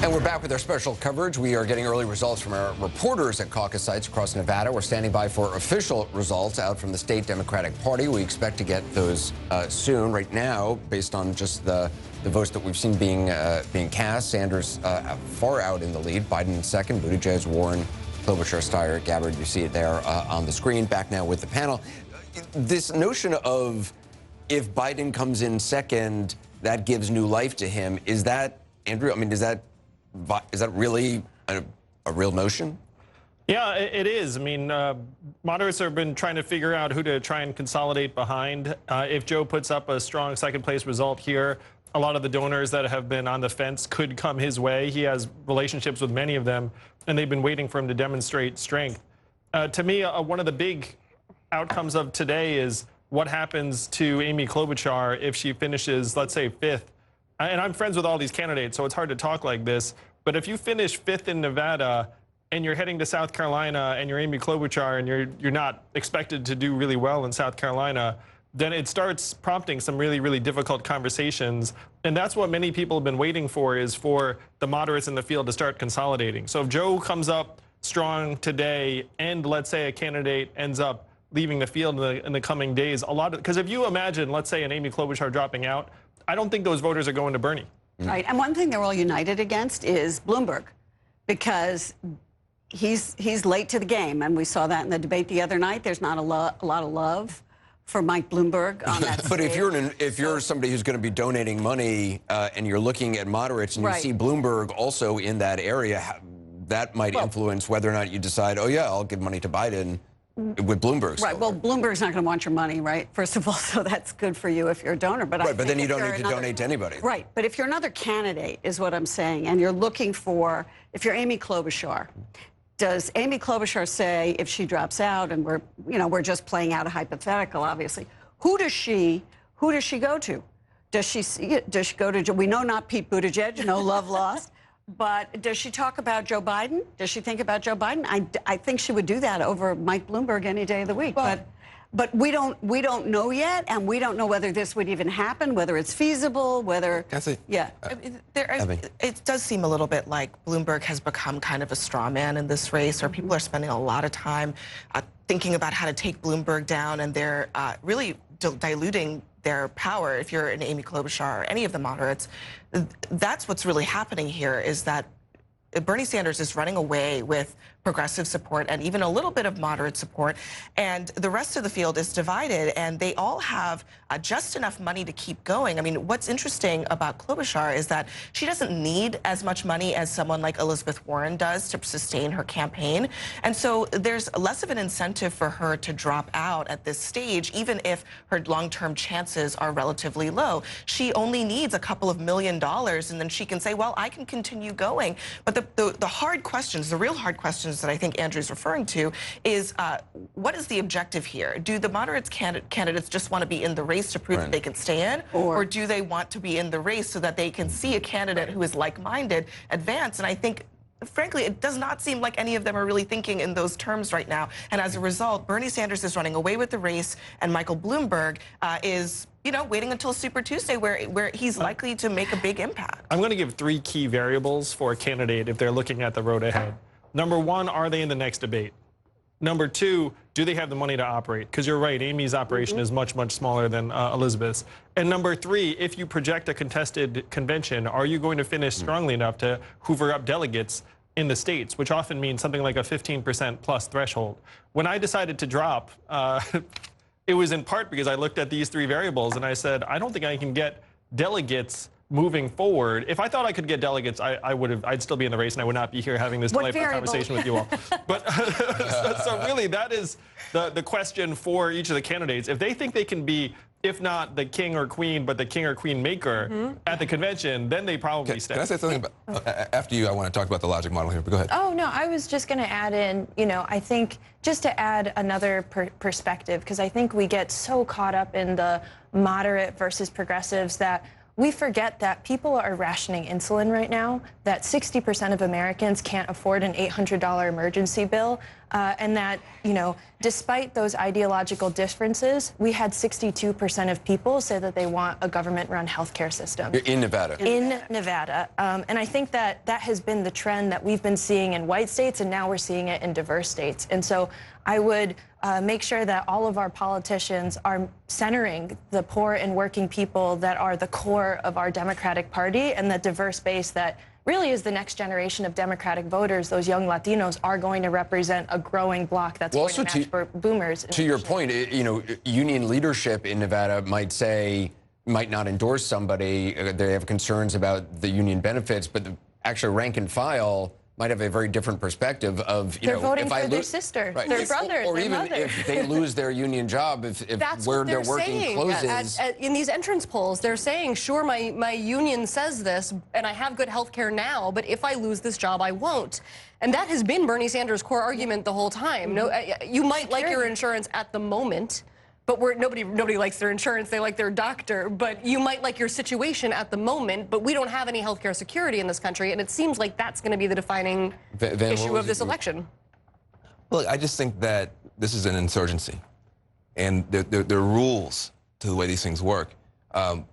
And we're back with our special coverage. We are getting early results from our reporters at caucus sites across Nevada. We're standing by for official results out from the state Democratic Party. We expect to get those soon. Right now, based on just the votes that we've seen being cast, Sanders far out in the lead. Biden in second, Buttigieg, Warren, Klobuchar, Steyer, Gabbard. You see it there on the screen. Back now with the panel. This notion of if Biden comes in second, that gives new life to him. Is that, Andrew, I mean, is that really a real notion? Yeah, it is. I mean, moderates have been trying to figure out who to try and consolidate behind. If Joe puts up a strong second-place result here, a lot of the donors that have been on the fence could come his way. He has relationships with many of them, and they've been waiting for him to demonstrate strength. To me, one of the big outcomes of today is what happens to Amy Klobuchar if she finishes, let's say, fifth. And I'm friends with all these candidates, so it's hard to talk like this. But if you finish fifth in Nevada and you're heading to South Carolina and you're Amy Klobuchar and you're not expected to do really well in South Carolina, then it starts prompting some really, really difficult conversations. And that's what many people have been waiting for, is for the moderates in the field to start consolidating. So if Joe comes up strong today and let's say a candidate ends up leaving the field in the coming days, because if you imagine, let's say, an Amy Klobuchar dropping out, I don't think those voters are going to Bernie. Right, and one thing they're all united against is Bloomberg, because he's late to the game, and we saw that in the debate the other night. There's not a lot of love for Mike Bloomberg on that But stage. if you're somebody who's going to be donating money and you're looking at moderates and you see Bloomberg also in that area, that might influence whether or not you decide, oh yeah, I'll give money to Biden. With Bloomberg. Right, well, Bloomberg's not going to want your money, right? First of all, so that's good for you if you're a donor. But right, but then you don't need to donate to anybody. Right, but if you're another candidate, is what I'm saying, and you're looking for, if you're Amy Klobuchar, does Amy Klobuchar say, if she drops out, and we're just playing out a hypothetical, obviously, who does she go to? Does she go to? We know not Pete Buttigieg, no love lost. But does she talk about Joe Biden? Does she think about Joe Biden? I think she would do that over Mike Bloomberg any day of the week. Well, but we don't know yet, and we don't know whether this would even happen, whether it's feasible, whether it does seem a little bit like Bloomberg has become kind of a straw man in this race, or people are spending a lot of time thinking about how to take Bloomberg down, and they're really diluting their power. If you're an Amy Klobuchar or any of the moderates, that's what's really happening here, is that Bernie Sanders is running away with progressive support and even a little bit of moderate support. And the rest of the field is divided, and they all have just enough money to keep going. I mean, what's interesting about Klobuchar is that she doesn't need as much money as someone like Elizabeth Warren does to sustain her campaign. And so there's less of an incentive for her to drop out at this stage, even if her long-term chances are relatively low. She only needs a couple of $1 million, and then she can say, well, I can continue going. But the hard questions, the real hard questions that I think Andrew's referring to is what is the objective here? Do the moderates candidates just want to be in the race to prove that they can stay in, or do they want to be in the race so that they can see a candidate who is like-minded advance? And I think, frankly, it does not seem like any of them are really thinking in those terms right now. And as a result, Bernie Sanders is running away with the race, and Michael Bloomberg is, you know, waiting until Super Tuesday where he's likely to make a big impact. I'm going to give 3 key variables for a candidate if they're looking at the road ahead. Number 1, are they in the next debate? Number 2, do they have the money to operate? Because you're right, Amy's operation is much, much smaller than Elizabeth's. And number 3, if you project a contested convention, are you going to finish strongly enough to hoover up delegates in the states, which often means something like a 15% plus threshold? When I decided to drop, it was in part because I looked at these 3 variables and I said, I don't think I can get delegates moving forward. If I thought I could get delegates, I'd still be in the race and I would not be here having this delightful conversation with you all. But so really that is the question for each of the candidates. If they think they can be, if not the king or queen, but the king or queen maker at the convention, then they probably stay. Can I say something about, after you, I want to talk about the logic model here, but go ahead. Oh, no, I was just going to add in, you know, I think just to add another perspective, because I think we get so caught up in the moderate versus progressives that we forget that people are rationing insulin right now, that 60% of Americans can't afford an $800 emergency bill, and that, you know, despite those ideological differences, we had 62% of people say that they want a government-run healthcare system. In Nevada. In Nevada. And I think that that has been the trend that we've been seeing in white states, and now we're seeing it in diverse states. And so I would make sure that all of our politicians are centering the poor and working people that are the core of our Democratic Party, and the diverse base that really is the next generation of Democratic voters. Those young Latinos are going to represent a growing bloc that's going to match boomers. To your point, you know, union leadership in Nevada might not endorse somebody. They have concerns about the union benefits, but the actual rank and file might have a very different perspective of, you they're know, voting if for I their sister, right. their brother, or their even mother. if they lose their union job, if That's where what they're working saying. closes. In these entrance polls, they're saying, sure, my union says this, and I have good health care now, but if I lose this job, I won't. And that has been Bernie Sanders' core argument the whole time. No, you might like your insurance at the moment, but nobody likes their insurance. They like their doctor. But you might like your situation at the moment, but we don't have any healthcare security in this country, and it seems like that's going to be the defining issue of this election. Look, I just think that this is an insurgency, and there are rules to the way these things work.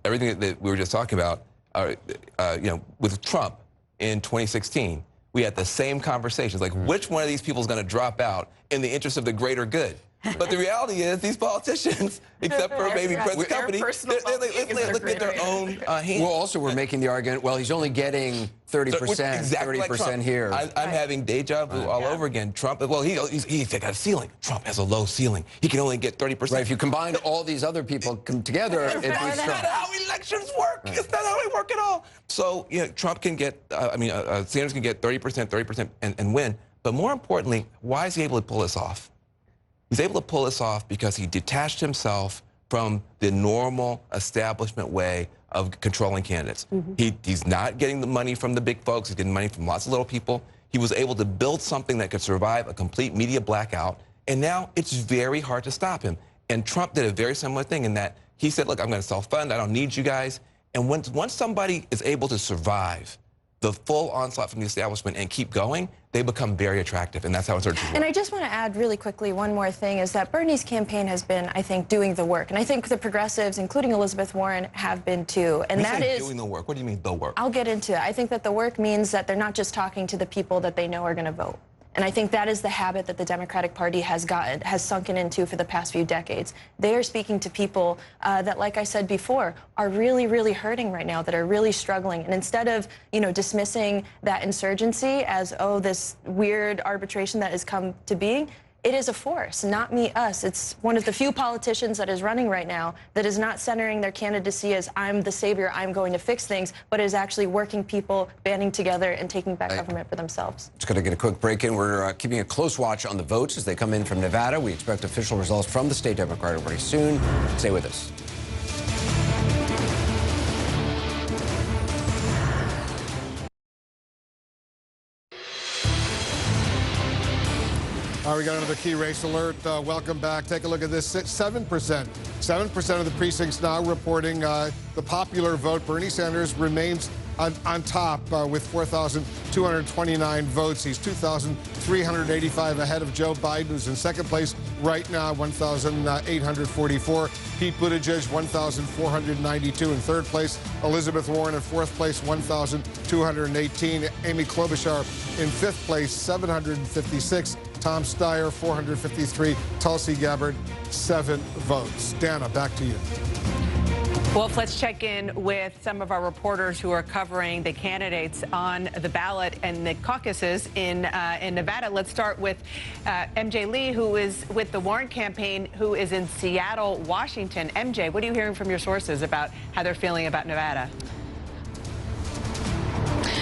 Everything that we were just talking about, you know, with Trump in 2016, we had the same conversations, like which one of these people is going to drop out in the interest of the greater good. But the reality is, these politicians, except for maybe present company, they look at their own hands. Well, also, we're making the argument, well, he's only getting 30%, exactly 30% like here. I'm having deja vu all over again. Trump, well, he's got a ceiling. Trump has a low ceiling. He can only get 30%. Right, if you combine all these other people together, it'd be strong. That's not how elections work. Right. It's not how they work at all. So, you know, Trump can get, Sanders can get 30% and win. But more importantly, why is he able to pull this off? He's able to pull this off because he detached himself from the normal establishment way of controlling candidates. He's not getting the money from the big folks. He's getting money from lots of little people. He was able to build something that could survive a complete media blackout, and now it's very hard to stop him. And Trump did a very similar thing in that he said, look, I'm going to self-fund. I don't need you guys. And once somebody is able to survive the full onslaught from the establishment and keep going, they become very attractive, and that's how insurgencies work. And I just want to add really quickly one more thing, is that Bernie's campaign has been, I think, doing the work. And I think the progressives, including Elizabeth Warren, have been too. And that is doing the work. What do you mean, the work? I'll get into it. I think that the work means that they're not just talking to the people that they know are going to vote. And I think that is the habit that the Democratic Party has sunken into for the past few decades. They are speaking to people that, like I said before, are really, really hurting right now, that are really struggling. And instead of, dismissing that insurgency as, oh, this weird arbitration that has come to being, it is a force, not me, us. It's one of the few politicians that is running right now that is not centering their candidacy as I'm the savior, I'm going to fix things, but is actually working people, banding together and taking back government for themselves. Just going to get a quick break in. We're keeping a close watch on the votes as they come in from Nevada. We expect official results from the state Democratic Party soon. Stay with us. All right, we got another key race alert. Welcome back. Take a look at this. 7%. 7% of the precincts now reporting the popular vote. Bernie Sanders remains on top with 4,229 votes. He's 2,385 ahead of Joe Biden, who's in second place right now, 1,844. Pete Buttigieg, 1,492 in third place. Elizabeth Warren in fourth place, 1,218. Amy Klobuchar in fifth place, 756. Tom Steyer, 453. Tulsi Gabbard, 7 votes. Dana, back to you. Well, let's check in with some of our reporters who are covering the candidates on the ballot and the caucuses in Nevada. Let's start with MJ Lee, who is with the Warren campaign, who is in Seattle, Washington. MJ, what are you hearing from your sources about how they're feeling about Nevada?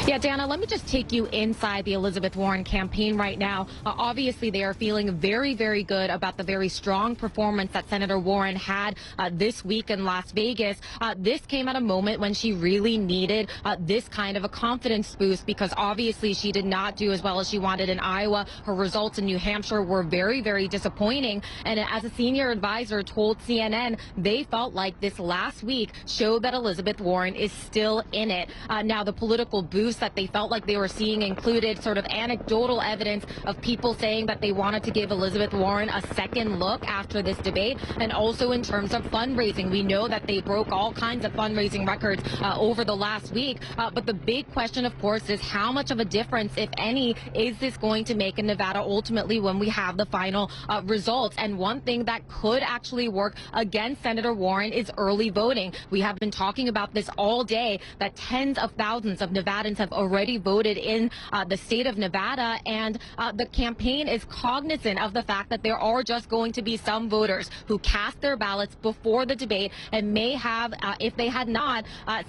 Yeah, Dana, let me just take you inside the Elizabeth Warren campaign right now. Obviously, they are feeling very, very good about the very strong performance that Senator Warren had this week in Las Vegas. This came at a moment when she really needed this kind of a confidence boost, because obviously she did not do as well as she wanted in Iowa. Her results in New Hampshire were very, very disappointing. And as a senior advisor told CNN, they felt like this last week showed that Elizabeth Warren is still in it. Now, the political boost that they felt like they were seeing included sort of anecdotal evidence of people saying that they wanted to give Elizabeth Warren a second look after this debate, and also in terms of fundraising. We know that they broke all kinds of fundraising records over the last week, but the big question, of course, is how much of a difference, if any, is this going to make in Nevada ultimately when we have the final results? And one thing that could actually work against Senator Warren is early voting. We have been talking about this all day, that tens of thousands of Nevadans have already voted in the state of Nevada, and the campaign is cognizant of the fact that there are just going to be some voters who cast their ballots before the debate and may have, if they had not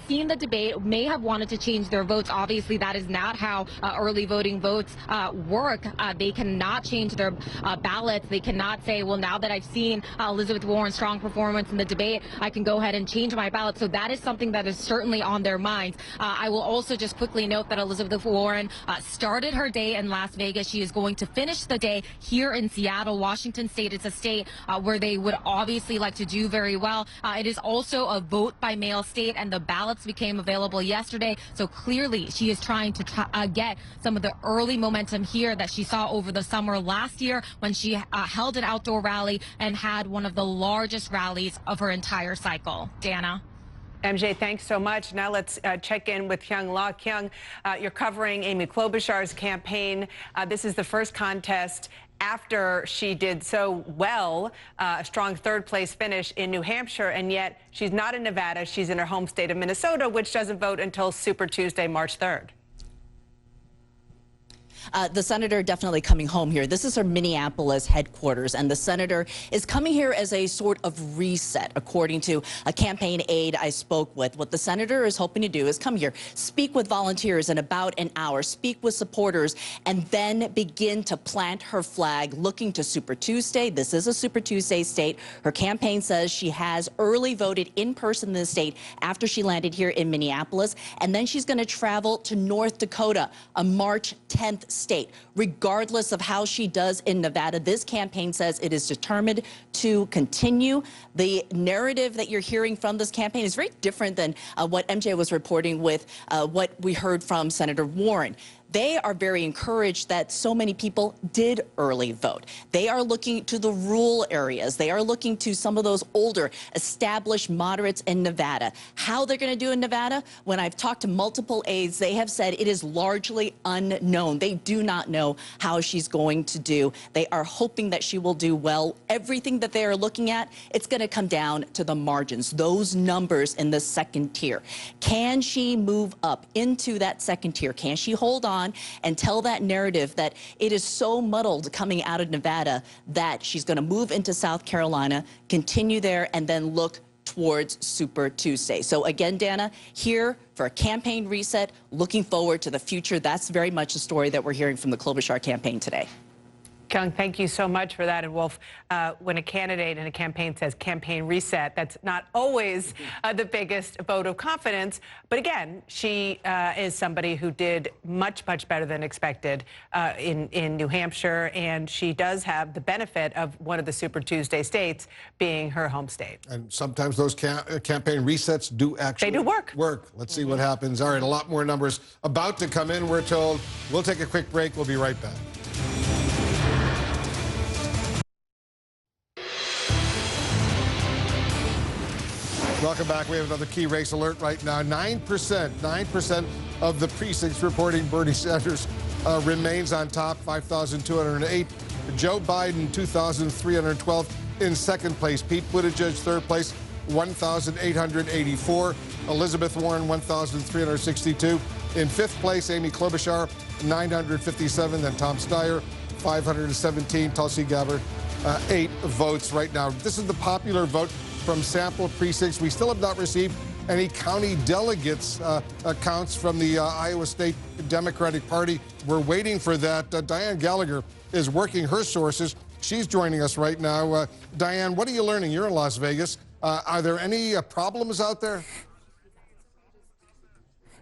seen the debate, may have wanted to change their votes. Obviously, that is not how early voting votes work. They cannot change their ballots. They cannot say, well, now that I've seen Elizabeth Warren's strong performance in the debate, I can go ahead and change my ballot. So that is something that is certainly on their minds. I will also just quickly note that Elizabeth Warren started her day in Las Vegas. She is going to finish the day here in Seattle, Washington State. It's a state where they would obviously like to do very well. It is also a vote by mail state, and the ballots became available yesterday. So clearly she is trying to get some of the early momentum here that she saw over the summer last year when she held an outdoor rally and had one of the largest rallies of her entire cycle. Dana? MJ, thanks so much. Now let's check in with Kyung La. Kyung, you're covering Amy Klobuchar's campaign. This is the first contest after she did so well, a strong third-place finish in New Hampshire, and yet she's not in Nevada. She's in her home state of Minnesota, which doesn't vote until Super Tuesday, March 3rd. The senator definitely coming home here. This is her Minneapolis headquarters, and the senator is coming here as a sort of reset, according to a campaign aide I spoke with. What the senator is hoping to do is come here, speak with volunteers in about an hour, speak with supporters, and then begin to plant her flag, looking to Super Tuesday. This is a Super Tuesday state. Her campaign says she has early voted in person in the state after she landed here in Minneapolis, and then she's going to travel to North Dakota, a March 10th state. Regardless of how she does in Nevada, this campaign says it is determined to continue. The narrative that you're hearing from this campaign is very different than what MJ was reporting with what we heard from Senator Warren. they are very encouraged that so many people did early vote. They are looking to the rural areas. They are looking to some of those older, established moderates in Nevada. How they're going to do in Nevada, when I've talked to multiple aides, they have said it is largely unknown. They do not know how she's going to do. They are hoping that she will do well. Everything that they are looking at, it's going to come down to the margins, those numbers in the second tier. Can she move up into that second tier? Can she hold on and tell that narrative that it is so muddled coming out of Nevada that she's going to move into South Carolina, continue there, and then look towards Super Tuesday? So again, Dana, here for a campaign reset, looking forward to the future. That's very much the story that we're hearing from the Klobuchar campaign today. Kung, thank you so much for that. And Wolf, when a candidate in a campaign says campaign reset, that's not always the biggest vote of confidence. But again, she is somebody who did much, much better than expected in New Hampshire. And she does have the benefit of one of the Super Tuesday states being her home state. And sometimes those campaign resets do actually work. Let's see what happens. All right, a lot more numbers about to come in, we're told. We'll take a quick break. We'll be right back. Welcome back. We have another key race alert right now. 9% of the precincts reporting Bernie Sanders remains on top, 5,208. Joe Biden, 2,312 in second place. Pete Buttigieg, third place, 1,884. Elizabeth Warren, 1,362. In fifth place, Amy Klobuchar, 957. Then Tom Steyer, 517. Tulsi Gabbard, 8 votes right now. This is the popular vote from sample precincts. We still have not received any county delegates counts from the Iowa State Democratic Party. We're waiting for that. Diane Gallagher is working her sources. She's joining us right now. Diane, what are you learning? You're in Las Vegas. Are there any problems out there?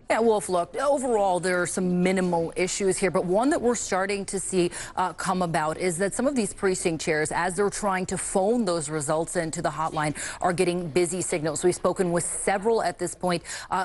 Yeah, Wolf, look, overall, there are some minimal issues here, but one that we're starting to see come about is that some of these precinct chairs, as they're trying to phone those results into the hotline, are getting busy signals. We've spoken with several at this point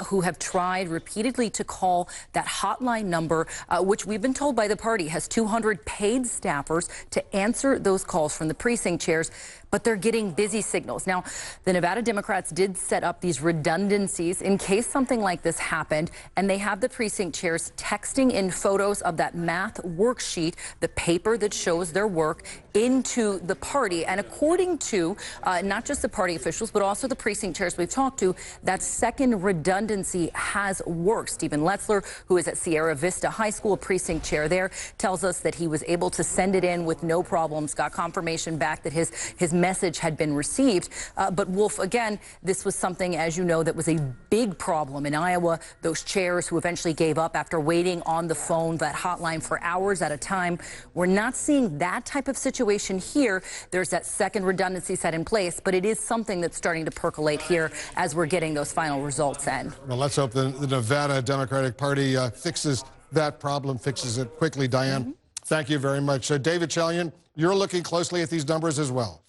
who have tried repeatedly to call that hotline number, which we've been told by the party has 200 paid staffers to answer those calls from the precinct chairs, but they're getting busy signals. Now, the Nevada Democrats did set up these redundancies in case something like this happened, and they have the precinct chairs texting in photos of that math worksheet, the paper that shows their work, into the party. And according to not just the party officials, but also the precinct chairs we've talked to, that second redundancy has worked. Stephen Letzler, who is at Sierra Vista High School, precinct chair there, tells us that he was able to send it in with no problems, got confirmation back that his message had been received. But Wolf, again, this was something, as you know, that was a big problem in Iowa. Those chairs who eventually gave up after waiting on the phone, that hotline for hours at a time. We're not seeing that type of situation here. There's that second redundancy set in place, but it is something that's starting to percolate here as we're getting those final results in. Well, let's hope the Nevada Democratic Party fixes that problem, fixes it quickly. Diane, thank you very much. David Chalian, you're looking closely at these numbers as well.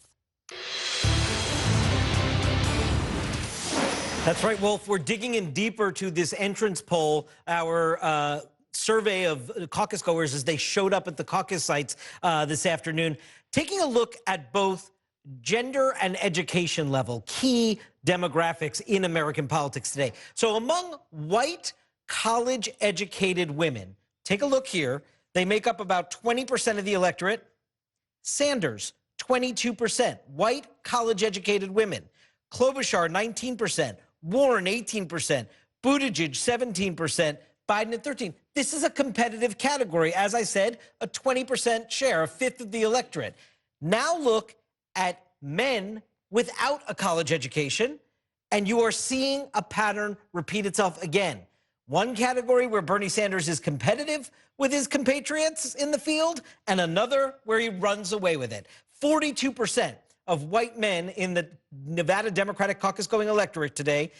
That's right, Wolf. We're digging in deeper to this entrance poll, our survey of caucus goers as they showed up at the caucus sites this afternoon, taking a look at both gender and education level, key demographics in American politics today. So among white, college-educated women, take a look here. They make up about 20% of the electorate. Sanders, 22%. White, college-educated women. Klobuchar, 19%. Warren, 18%. Buttigieg, 17%. Biden at 13%. This is a competitive category. As I said, a 20% share, a fifth of the electorate. Now look at men without a college education, and you are seeing a pattern repeat itself again. One category where Bernie Sanders is competitive with his compatriots in the field, and another where he runs away with it. 42% of white men in the Nevada Democratic Caucus going electorate today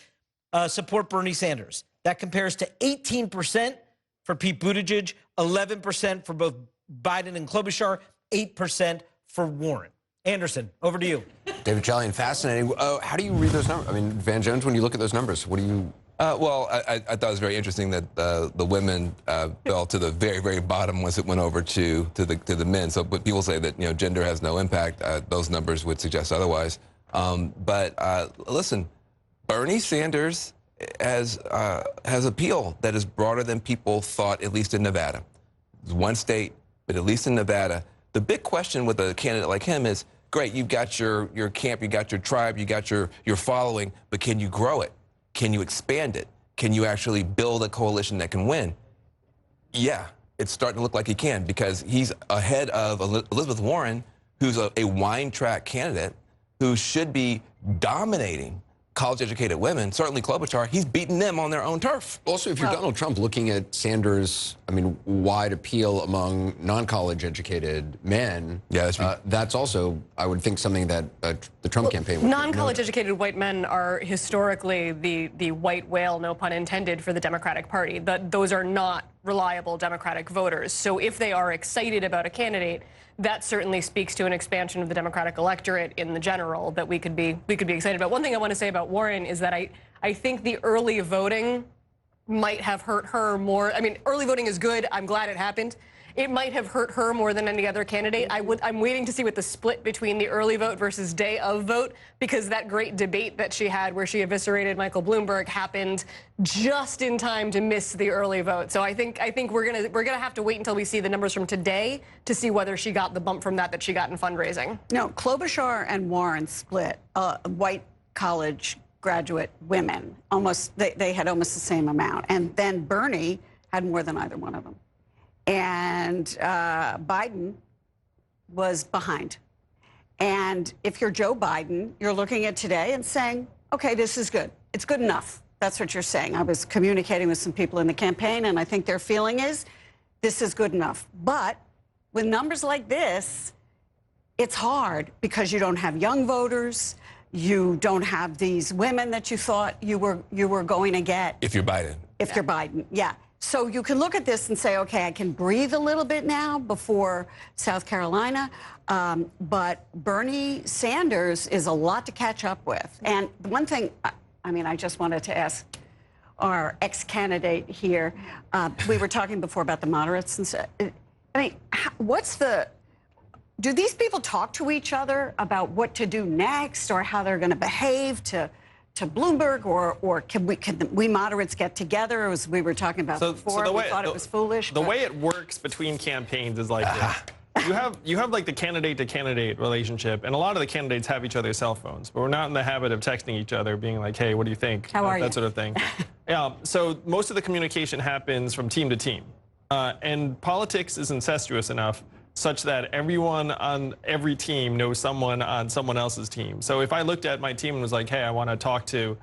support Bernie Sanders. That compares to 18% for Pete Buttigieg, 11% for both Biden and Klobuchar, 8% for Warren. Anderson, over to you. David Chalian, fascinating. How do you read those numbers? I mean, Van Jones, when you look at those numbers, what do you... Well, I thought it was very interesting that the women fell to the very, very bottom once it went over to the men. So, but people say that gender has no impact. Those numbers would suggest otherwise. But listen, Bernie Sanders has appeal that is broader than people thought, at least in Nevada. It's one state, but at least in Nevada, the big question with a candidate like him is, great, you've got your camp, you got your tribe, you got your following, but can you grow it? Can you expand it? Can you actually build a coalition that can win? Yeah, it's starting to look like he can, because he's ahead of Elizabeth Warren, who's a wine track candidate who should be dominating college-educated women. Certainly Klobuchar, he's beating them on their own turf. Also, if you're Donald Trump, looking at Sanders', wide appeal among non-college educated men, that's also, I would think, something that the Trump campaign would non-college educated white men are historically the white whale, no pun intended, for the Democratic Party. Those are not reliable Democratic voters. So if they are excited about a candidate, that certainly speaks to an expansion of the Democratic electorate in the general that we could be excited about. One thing I want to say about Warren is that I think the early voting might have hurt her more. I mean, early voting is good. I'm glad it happened. It might have hurt her more than any other candidate. I'm waiting to see what the split between the early vote versus day of vote, because that great debate that she had where she eviscerated Michael Bloomberg happened just in time to miss the early vote. So I think we're gonna have to wait until we see the numbers from today to see whether she got the bump from that she got in fundraising. No, Klobuchar and Warren split. White college graduate women, they had almost the same amount, and then Bernie had more than either one of them. And Biden was behind. And if you're Joe Biden, you're looking at today and saying, okay, this is good. It's good enough. That's what you're saying. I was communicating with some people in the campaign, and I think their feeling is this is good enough. But with numbers like this, it's hard because you don't have young voters. You don't have these women that you thought you were going to get. If you're Biden. If you're Biden, yeah. So you can look at this and say, okay, I can breathe a little bit now before South Carolina. But Bernie Sanders is a lot to catch up with. And one thing, I just wanted to ask our ex-candidate here. We were talking before about the moderates and so, do these people talk to each other about what to do next or how they're going to behave to Bloomberg, or can we moderates get together, as we were talking about before? We thought it was foolish. The way it works between campaigns is like this. You have like the candidate to candidate relationship, and a lot of the candidates have each other's cell phones, but we're not in the habit of texting each other, being like, hey, what do you think? How are you? That sort of thing. Yeah, so most of the communication happens from team to team. And politics is incestuous enough such that everyone on every team knows someone on someone else's team. So if I looked at my team and was like, hey, I want to talk to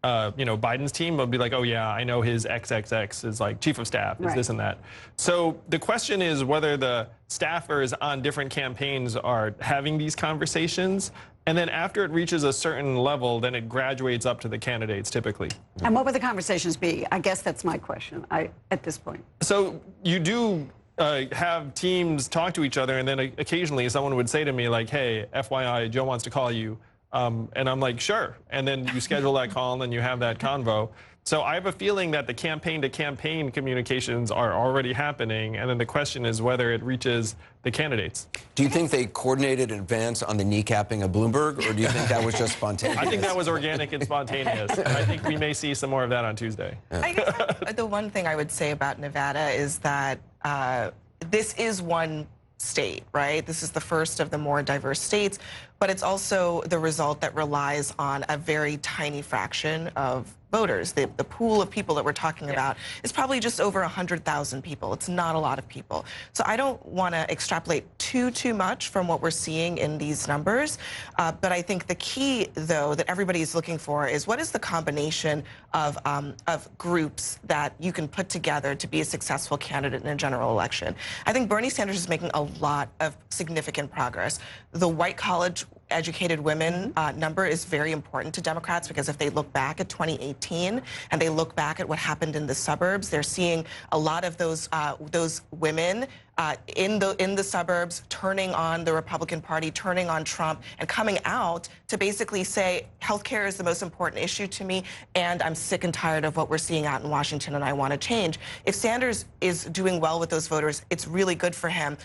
Biden's team, I'd be like, oh yeah, I know his XXX is like chief of staff, is this and that. So the question is whether the staffers on different campaigns are having these conversations, and then after it reaches a certain level, then it graduates up to the candidates typically. And what would the conversations be? I guess that's my question at this point. So you do have teams talk to each other, and then occasionally someone would say to me like, hey, FYI, Joe wants to call you. And I'm like, sure. And then you schedule that call, and then you have that convo. So I have a feeling that the campaign-to-campaign communications are already happening, and then the question is whether it reaches the candidates. Do you think they coordinated in advance on the kneecapping of Bloomberg, or do you think that was just spontaneous? I think that was organic and spontaneous. And I think we may see some more of that on Tuesday. I guess the one thing I would say about Nevada is that this is one state, right? This is the first of the more diverse states, but it's also the result that relies on a very tiny fraction of voters. The pool of people that we're talking about is probably just over 100,000 people. It's not a lot of people. So I don't want to extrapolate too much from what we're seeing in these numbers. But I think the key, though, that everybody is looking for is what is the combination of groups that you can put together to be a successful candidate in a general election. I think Bernie Sanders is making a lot of significant progress. The white college educated women number is very important to Democrats, because if they look back at 2018 and they look back at what happened in the suburbs, they're seeing a lot of those women in the suburbs turning on the Republican Party, turning on Trump, and coming out to basically say healthcare is the most important issue to me, and I'm sick and tired of what we're seeing out in Washington, and I want to change. If Sanders is doing well with those voters, it's really good for him.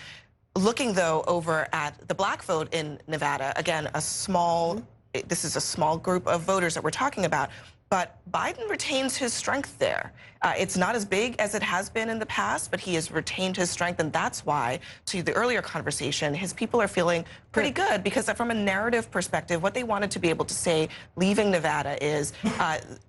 Looking, though, over at the black vote in Nevada, again, this is a small group of voters that we're talking about, but Biden retains his strength there. It's not as big as it has been in the past, but he has retained his strength, and that's why, to the earlier conversation, his people are feeling pretty good, because from a narrative perspective, what they wanted to be able to say leaving Nevada is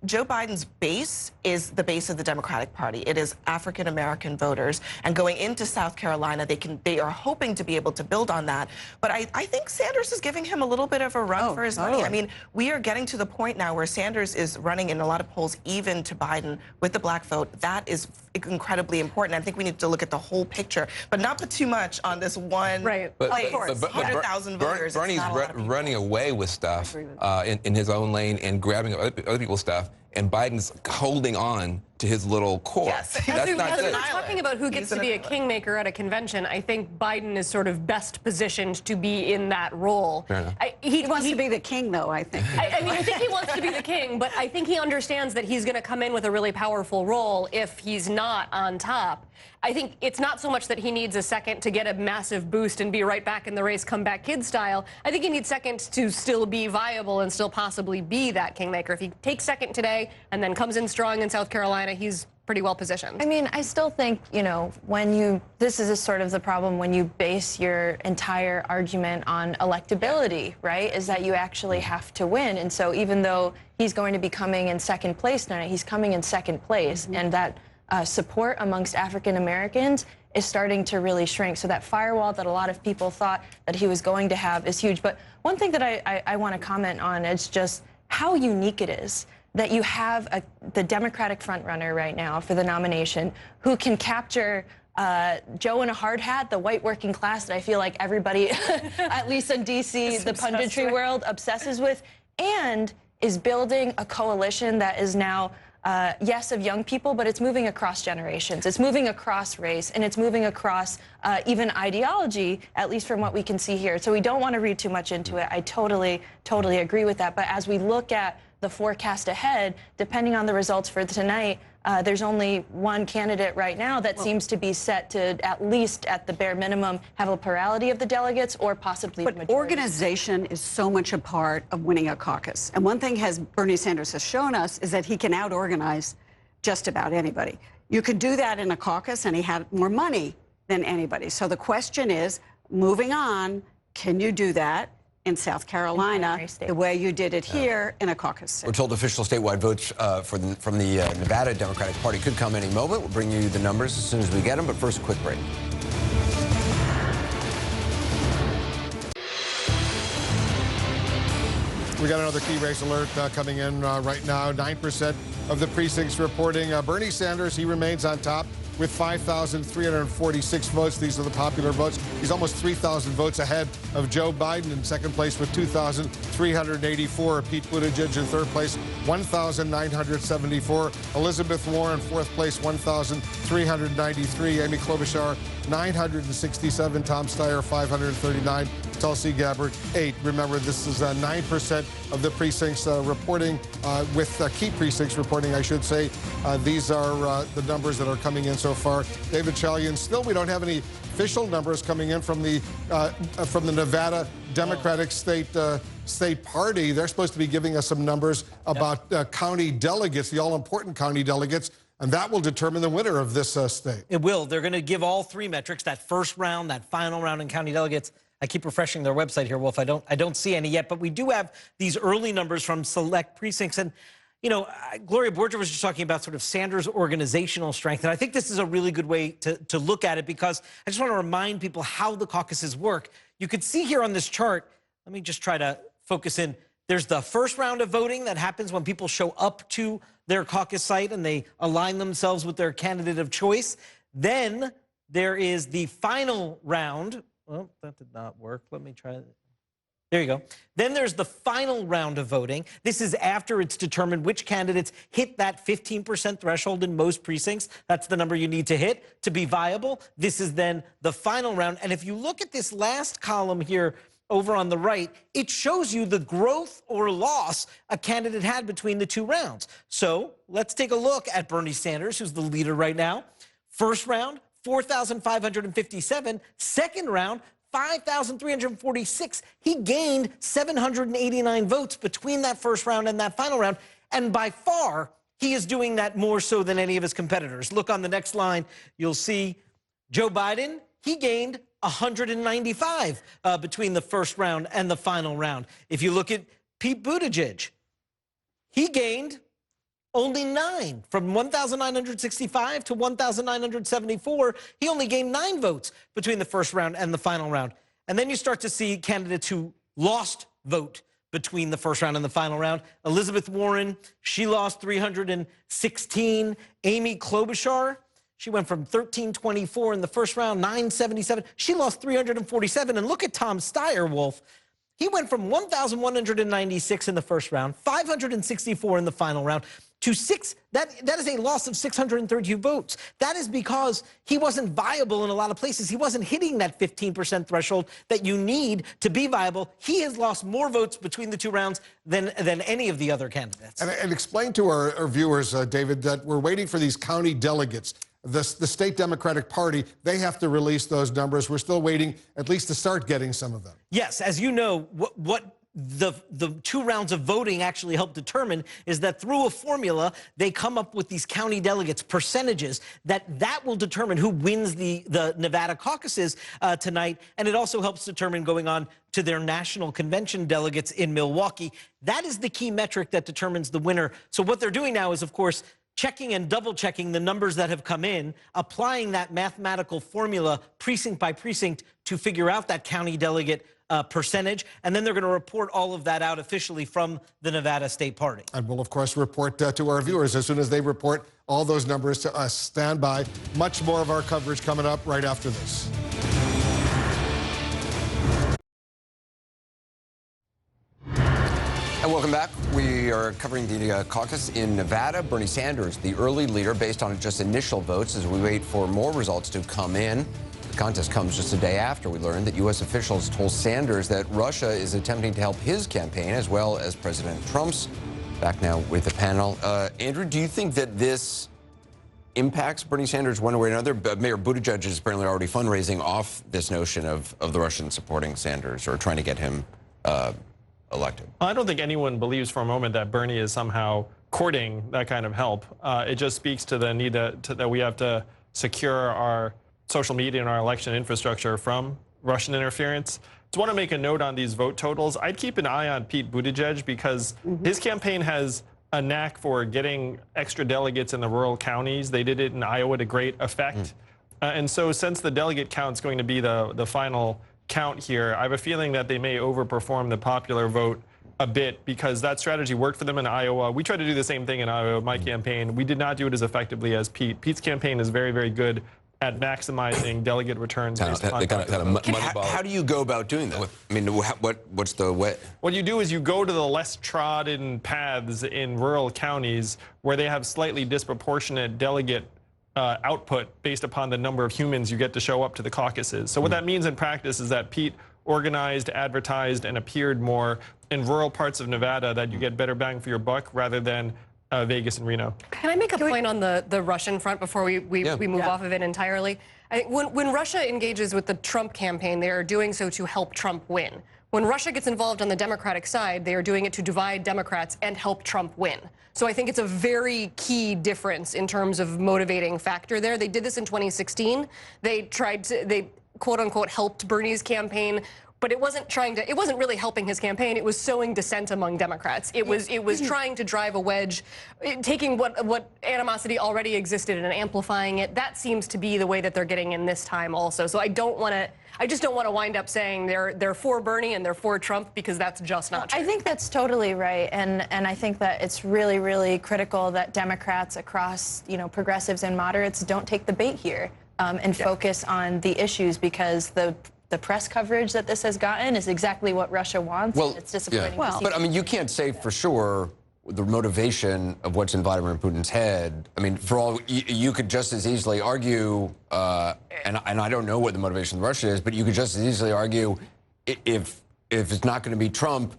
Joe Biden's base is the base of the Democratic Party. It is African-American voters, and going into South Carolina, they are hoping to be able to build on that. But I think Sanders is giving him a little bit of a run for his money. I mean, we are getting to the point now where Sanders is running in a lot of polls even to Biden with the black vote. That is incredibly important. I think we need to look at the whole picture, but not put too much on this one place. But 100,000 voters. Bernie's running away with stuff in his own lane and grabbing other people's stuff, and Biden's holding on to his little core. Yes. That's not As good. we're talking about who gets to be a kingmaker at a convention, I think Biden is sort of best positioned to be in that role. Fair enough. He wants to be the king, though, I think. I mean, I think he wants to be the king, but I think he understands that he's going to come in with a really powerful role if he's not on top. I think it's not so much that he needs a second to get a massive boost and be right back in the race, comeback kid style. I think he needs seconds to still be viable and still possibly be that kingmaker. If he takes second today and then comes in strong in South Carolina, he's pretty well positioned. I mean, I still think, you know, this is sort of the problem when you base your entire argument on electability, right? Is that you actually have to win. And so even though he's going to be coming in second place tonight, he's coming in second place. And that support amongst African Americans is starting to really shrink. So that firewall that a lot of people thought that he was going to have is huge. But one thing that I want to comment on is just how unique it is that you have the Democratic frontrunner right now for the nomination who can capture Joe in a hard hat, the white working class that I feel like everybody, at least in D.C., the punditry world, obsesses with, and is building a coalition that is now yes, of young people, but it's moving across generations. It's moving across race, and it's moving across even ideology, at least from what we can see here. So we don't want to read too much into it. I totally agree with that. But as we look at the forecast ahead, depending on the results for tonight, there's only one candidate right now that seems to be set to, at least at the bare minimum, have a plurality of the delegates or possibly the majority. Organization is so much a part of winning a caucus. And one thing Bernie Sanders has shown us is that he can out-organize just about anybody. You could do that in a caucus, and he had more money than anybody. So the question is, moving on, can you do that in South Carolina the way you did it here in a caucus state? We're told official statewide votes from the Nevada Democratic Party could come any moment. We'll bring you the numbers as soon as we get them, but first, a quick break. We got another key race alert coming in right now. 9% of the precincts reporting Bernie Sanders. He remains on top with 5,346 votes. These are the popular votes. He's almost 3,000 votes ahead of Joe Biden in second place with 2,384. Pete Buttigieg in third place, 1,974. Elizabeth Warren, fourth place, 1,393. Amy Klobuchar, 967. Tom Steyer, 539. Tulsi Gabbard, 8. Remember, this is 9% of the precincts reporting, with key precincts reporting, I should say. These are the numbers that are coming in so far. David Chalian, still we don't have any official numbers coming in from the Nevada Democratic State Party. They're supposed to be giving us some numbers about county delegates, the all-important county delegates, and that will determine the winner of this state. It will. They're going to give all three metrics, that first round, that final round in county delegates. I keep refreshing their website here, Wolf. I don't see any yet, but we do have these early numbers from select precincts. And, you know, Gloria Borger was just talking about sort of Sanders' organizational strength. And I think this is a really good way to look at it, because I just want to remind people how the caucuses work. You could see here on this chart, let me just try to focus in. There's the first round of voting that happens when people show up to their caucus site and they align themselves with their candidate of choice. Then there is the final round. Well, that did not work. Let me try it. There you go. Then there's the final round of voting. This is after it's determined which candidates hit that 15% threshold in most precincts. That's the number you need to hit to be viable. This is then the final round. And if you look at this last column here over on the right, it shows you the growth or loss a candidate had between the two rounds. So let's take a look at Bernie Sanders, who's the leader right now. First round, 4,557. Second round, 5,346. He gained 789 votes between that first round and that final round. And by far, he is doing that more so than any of his competitors. Look on the next line. You'll see Joe Biden, he gained 195 between the first round and the final round. If you look at Pete Buttigieg, he gained only 9 from 1,965 to 1,974. He only gained 9 votes between the first round and the final round. And then you start to see candidates who lost vote between the first round and the final round. Elizabeth Warren, she lost 316. Amy Klobuchar, she went from 1324 in the first round, 977. She lost 347. And look at Tom Steyer, Wolf. He went from 1,196 in the first round, 564 in the final round, to that is a loss of 632 votes. That is because he wasn't viable in a lot of places. He wasn't hitting that 15% threshold that you need to be viable. He has lost more votes between the two rounds than any of the other candidates. And explain to our viewers, David, that we're waiting for these county delegates. The state Democratic Party, they have to release those numbers. We're still waiting at least to start getting some of them. Yes, as you know, what the 2 rounds of voting actually help determine is that through a formula, they come up with these county delegates percentages that will determine who wins the Nevada caucuses tonight. And it also helps determine going on to their national convention delegates in Milwaukee. That is the key metric that determines the winner. So what they're doing now is, of course, checking and double checking the numbers that have come in, applying that mathematical formula precinct by precinct to figure out that county delegate percentage, and then they're going to report all of that out officially from the Nevada State Party. And we'll, of course, report to our viewers as soon as they report all those numbers to us. Stand by. Much more of our coverage coming up right after this. And welcome back. We are covering the caucus in Nevada. Bernie Sanders, the early leader, based on just initial votes, as we wait for more results to come in. The contest comes just a day after we learned that U.S. officials told Sanders that Russia is attempting to help his campaign as well as President Trump's. Back now with the panel. Andrew, do you think that this impacts Bernie Sanders one way or another? Mayor Buttigieg is apparently already fundraising off this notion of the Russians supporting Sanders or trying to get him elected. I don't think anyone believes for a moment that Bernie is somehow courting that kind of help. It just speaks to the need that we have to secure our social media and our election infrastructure from Russian interference. Just want to make a note on these vote totals. I'd keep an eye on Pete Buttigieg because his campaign has a knack for getting extra delegates in the rural counties. They did it in Iowa to great effect. And so since the delegate count is going to be the final count here, I have a feeling that they may overperform the popular vote a bit because that strategy worked for them in Iowa. We tried to do the same thing in Iowa, my campaign. We did not do it as effectively as Pete. Pete's campaign is very, very good at maximizing delegate returns. How do you go about doing that? I mean, what's the way? What you do is you go to the less trodden paths in rural counties where they have slightly disproportionate delegate output based upon the number of humans you get to show up to the caucuses. So what that means in practice is that Pete organized, advertised, and appeared more in rural parts of Nevada that you get better bang for your buck rather than Vegas and Reno. Can I make a point on the Russian front before we move off of it entirely? I think when Russia engages with the Trump campaign, they are doing so to help Trump win. When Russia gets involved on the Democratic side, they are doing it to divide Democrats and help Trump win. So I think it's a very key difference in terms of motivating factor there. They did this in 2016. They quote unquote helped Bernie's campaign. But it wasn't really helping his campaign. It was sowing dissent among Democrats. It was trying to drive a wedge, taking what animosity already existed and amplifying it. That seems to be the way that they're getting in this time also. So I just don't want to wind up saying they're for Bernie and they're for Trump because that's just not true. I think that's totally right. And I think that it's really, really critical that Democrats across, progressives and moderates don't take the bait here and focus on the issues because the the press coverage that this has gotten is exactly what Russia wants. Well, It's disappointing. yeah. To see. But I mean, you can't say for sure the motivation of what's in Vladimir Putin's head. I mean, for all you could just as easily argue, and I don't know what the motivation of Russia is, but you could just as easily argue if it's not going to be Trump,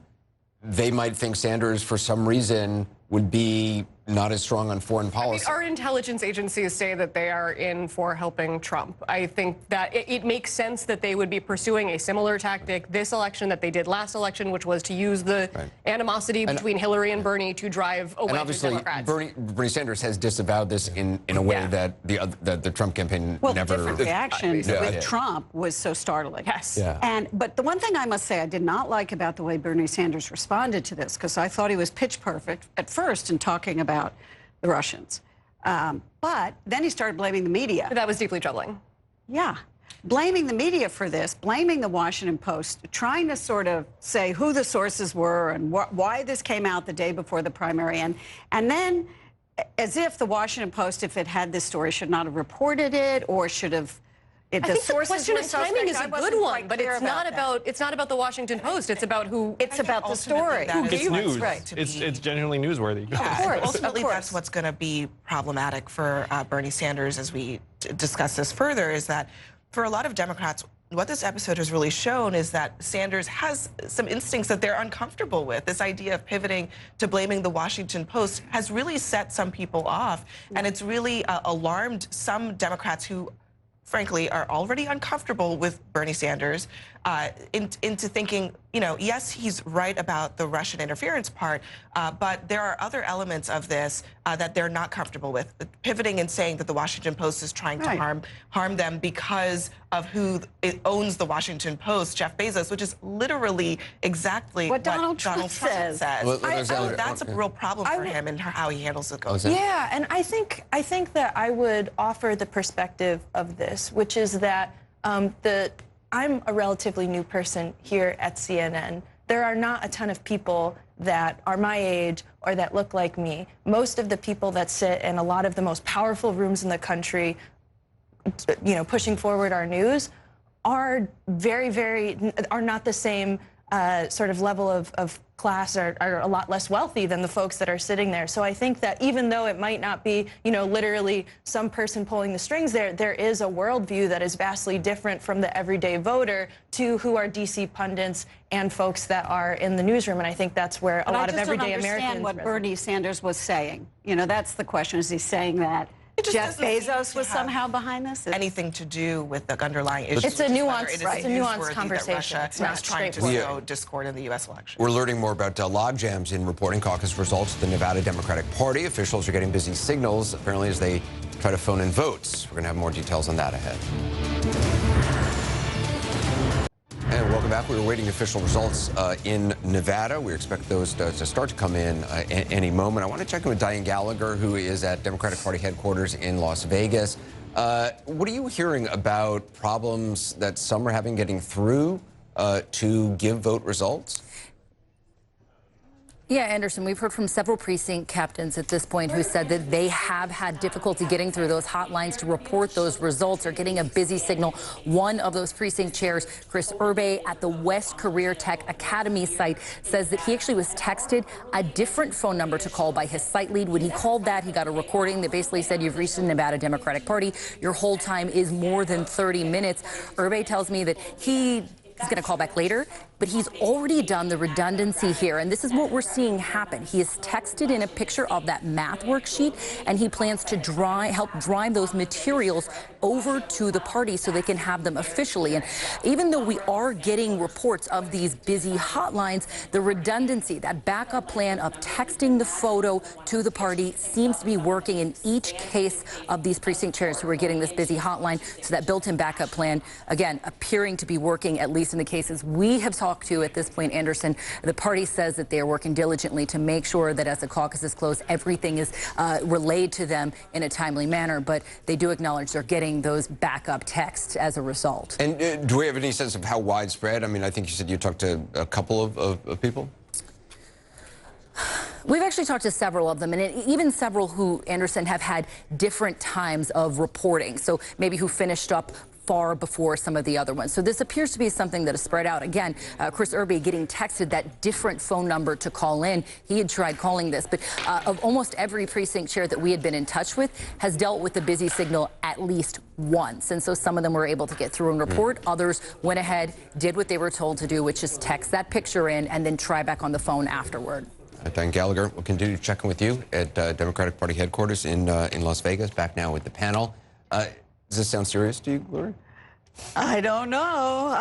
they might think Sanders, for some reason, would be not as strong on foreign policy. Our intelligence agencies say that they are in for helping Trump. I think that it makes sense that they would be pursuing a similar tactic this election that they did last election, which was to use the animosity between Hillary and Bernie to drive away And the obviously, Democrats. Bernie Sanders has disavowed this in a way that the Trump campaign never. Different reactions with Trump was so startling. Yes. Yeah. But the one thing I must say I did not like about the way Bernie Sanders responded to this, because I thought he was pitch perfect at first in talking about the Russians. But then he started blaming the media. That was deeply troubling. Yeah. Blaming the media for this, blaming the Washington Post, trying to sort of say who the sources were and why this came out the day before the primary. And then, as if the Washington Post, if it had this story, should not have reported it or should have. I think the question of timing is a good one, but it's not about the Washington Post. It's about who. It's about the story. It's news. Right. It's genuinely newsworthy. Ultimately, that's what's going to be problematic for Bernie Sanders as we discuss this further, is that for a lot of Democrats, what this episode has really shown is that Sanders has some instincts that they're uncomfortable with. This idea of pivoting to blaming the Washington Post has really set some people off, and it's really alarmed some Democrats who frankly, are already uncomfortable with Bernie Sanders into thinking, you know, yes, he's right about the Russian interference part, but there are other elements of this that they're not comfortable with. Pivoting and saying that the Washington Post is trying to harm them because of who owns the Washington Post, Jeff Bezos, which is literally exactly what Donald Trump says. That's a real problem for him and how he handles it. Yeah, and I think that I would offer the perspective of this, which is that I'm a relatively new person here at CNN. There are not a ton of people that are my age or that look like me. Most of the people that sit in a lot of the most powerful rooms in the country, you know, pushing forward our news, are are not the same sort of level of class, are a lot less wealthy than the folks that are sitting there. So I think that even though it might not be, you know, literally some person pulling the strings there is a worldview that is vastly different from the everyday voter to who are DC pundits and folks that are in the newsroom. And I think that's where a lot of everyday Americans. I just don't understand what Bernie Sanders was saying. You know, that's the question. Is he saying that Jeff Bezos was somehow behind this? Anything to do with the underlying issues. It's a nuanced conversation. It's not trying to sow discord in the U.S. election. We're learning more about log jams in reporting caucus results of the Nevada Democratic Party. Officials are getting busy signals, apparently, as they try to phone in votes. We're going to have more details on that ahead. And welcome back. We were waiting official results in Nevada. We expect those to start to come in any moment. I want to check in with Diane Gallagher, who is at Democratic Party headquarters in Las Vegas. What are you hearing about problems that some are having getting through to give vote results? Yeah, Anderson, we've heard from several precinct captains at this point who said that they have had difficulty getting through those hotlines to report those results or getting a busy signal. One of those precinct chairs, Chris Urbe, at the West Career Tech Academy site, says that he actually was texted a different phone number to call by his site lead. When he called that, he got a recording that basically said, "You've reached the Nevada Democratic Party. Your hold time is more than 30 minutes. Urbe tells me that he's going to call back later, but he's already done the redundancy here, and this is what we're seeing happen. He has texted in a picture of that math worksheet, and he plans to help drive those materials over to the party so they can have them officially. And even though we are getting reports of these busy hotlines, the redundancy, that backup plan of texting the photo to the party, seems to be working in each case of these precinct chairs who are getting this busy hotline. So that built-in backup plan, again, appearing to be working, at least in the cases we have talked to at this point, Anderson. The party says that they are working diligently to make sure that as the caucuses close, everything is relayed to them in a timely manner. But they do acknowledge they're getting those backup texts as a result. And do we have any sense of how widespread? I mean, I think you said you talked to a couple of people. We've actually talked to several of them, and even several who, Anderson, have had different times of reporting. So maybe who finished up far before some of the other ones. So this appears to be something that is spread out. Again, Chris Irby getting texted that different phone number to call in. He had tried calling this, but of almost every precinct chair that we had been in touch with has dealt with the busy signal at least once. And so some of them were able to get through and report. Others went ahead, did what they were told to do, which is text that picture in and then try back on the phone afterward. Diane Gallagher, we'll continue checking with you at Democratic Party headquarters in Las Vegas. Back now with the panel. Does this sound serious to you, Gloria? I don't know.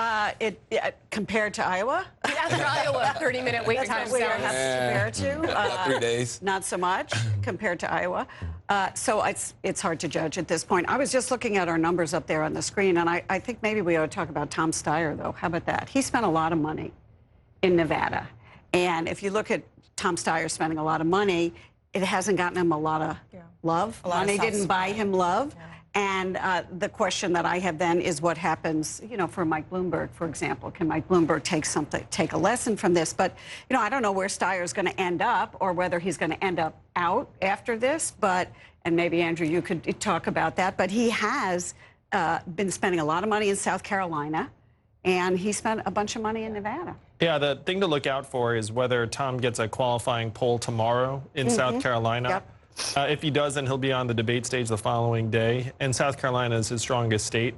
Compared to Iowa? After Iowa, 30-minute wait time. That's what we have to compare to. About 3 days. Not so much compared to Iowa. So it's hard to judge at this point. I was just looking at our numbers up there on the screen, and I think maybe we ought to talk about Tom Steyer, though. How about that? He spent a lot of money in Nevada. And if you look at Tom Steyer spending a lot of money, it hasn't gotten him a lot of love. Money didn't buy him love. Yeah. And the question that I have then is what happens, you know, for Mike Bloomberg, for example. Can Mike Bloomberg take a lesson from this? But, you know, I don't know where Steyer's going to end up or whether he's going to end up out after this. But, and maybe, Andrew, you could talk about that. But he has been spending a lot of money in South Carolina, and he spent a bunch of money in Nevada. Yeah, the thing to look out for is whether Tom gets a qualifying poll tomorrow in South Carolina. Yep. If he doesn't, he'll be on the debate stage the following day, and South Carolina is his strongest state.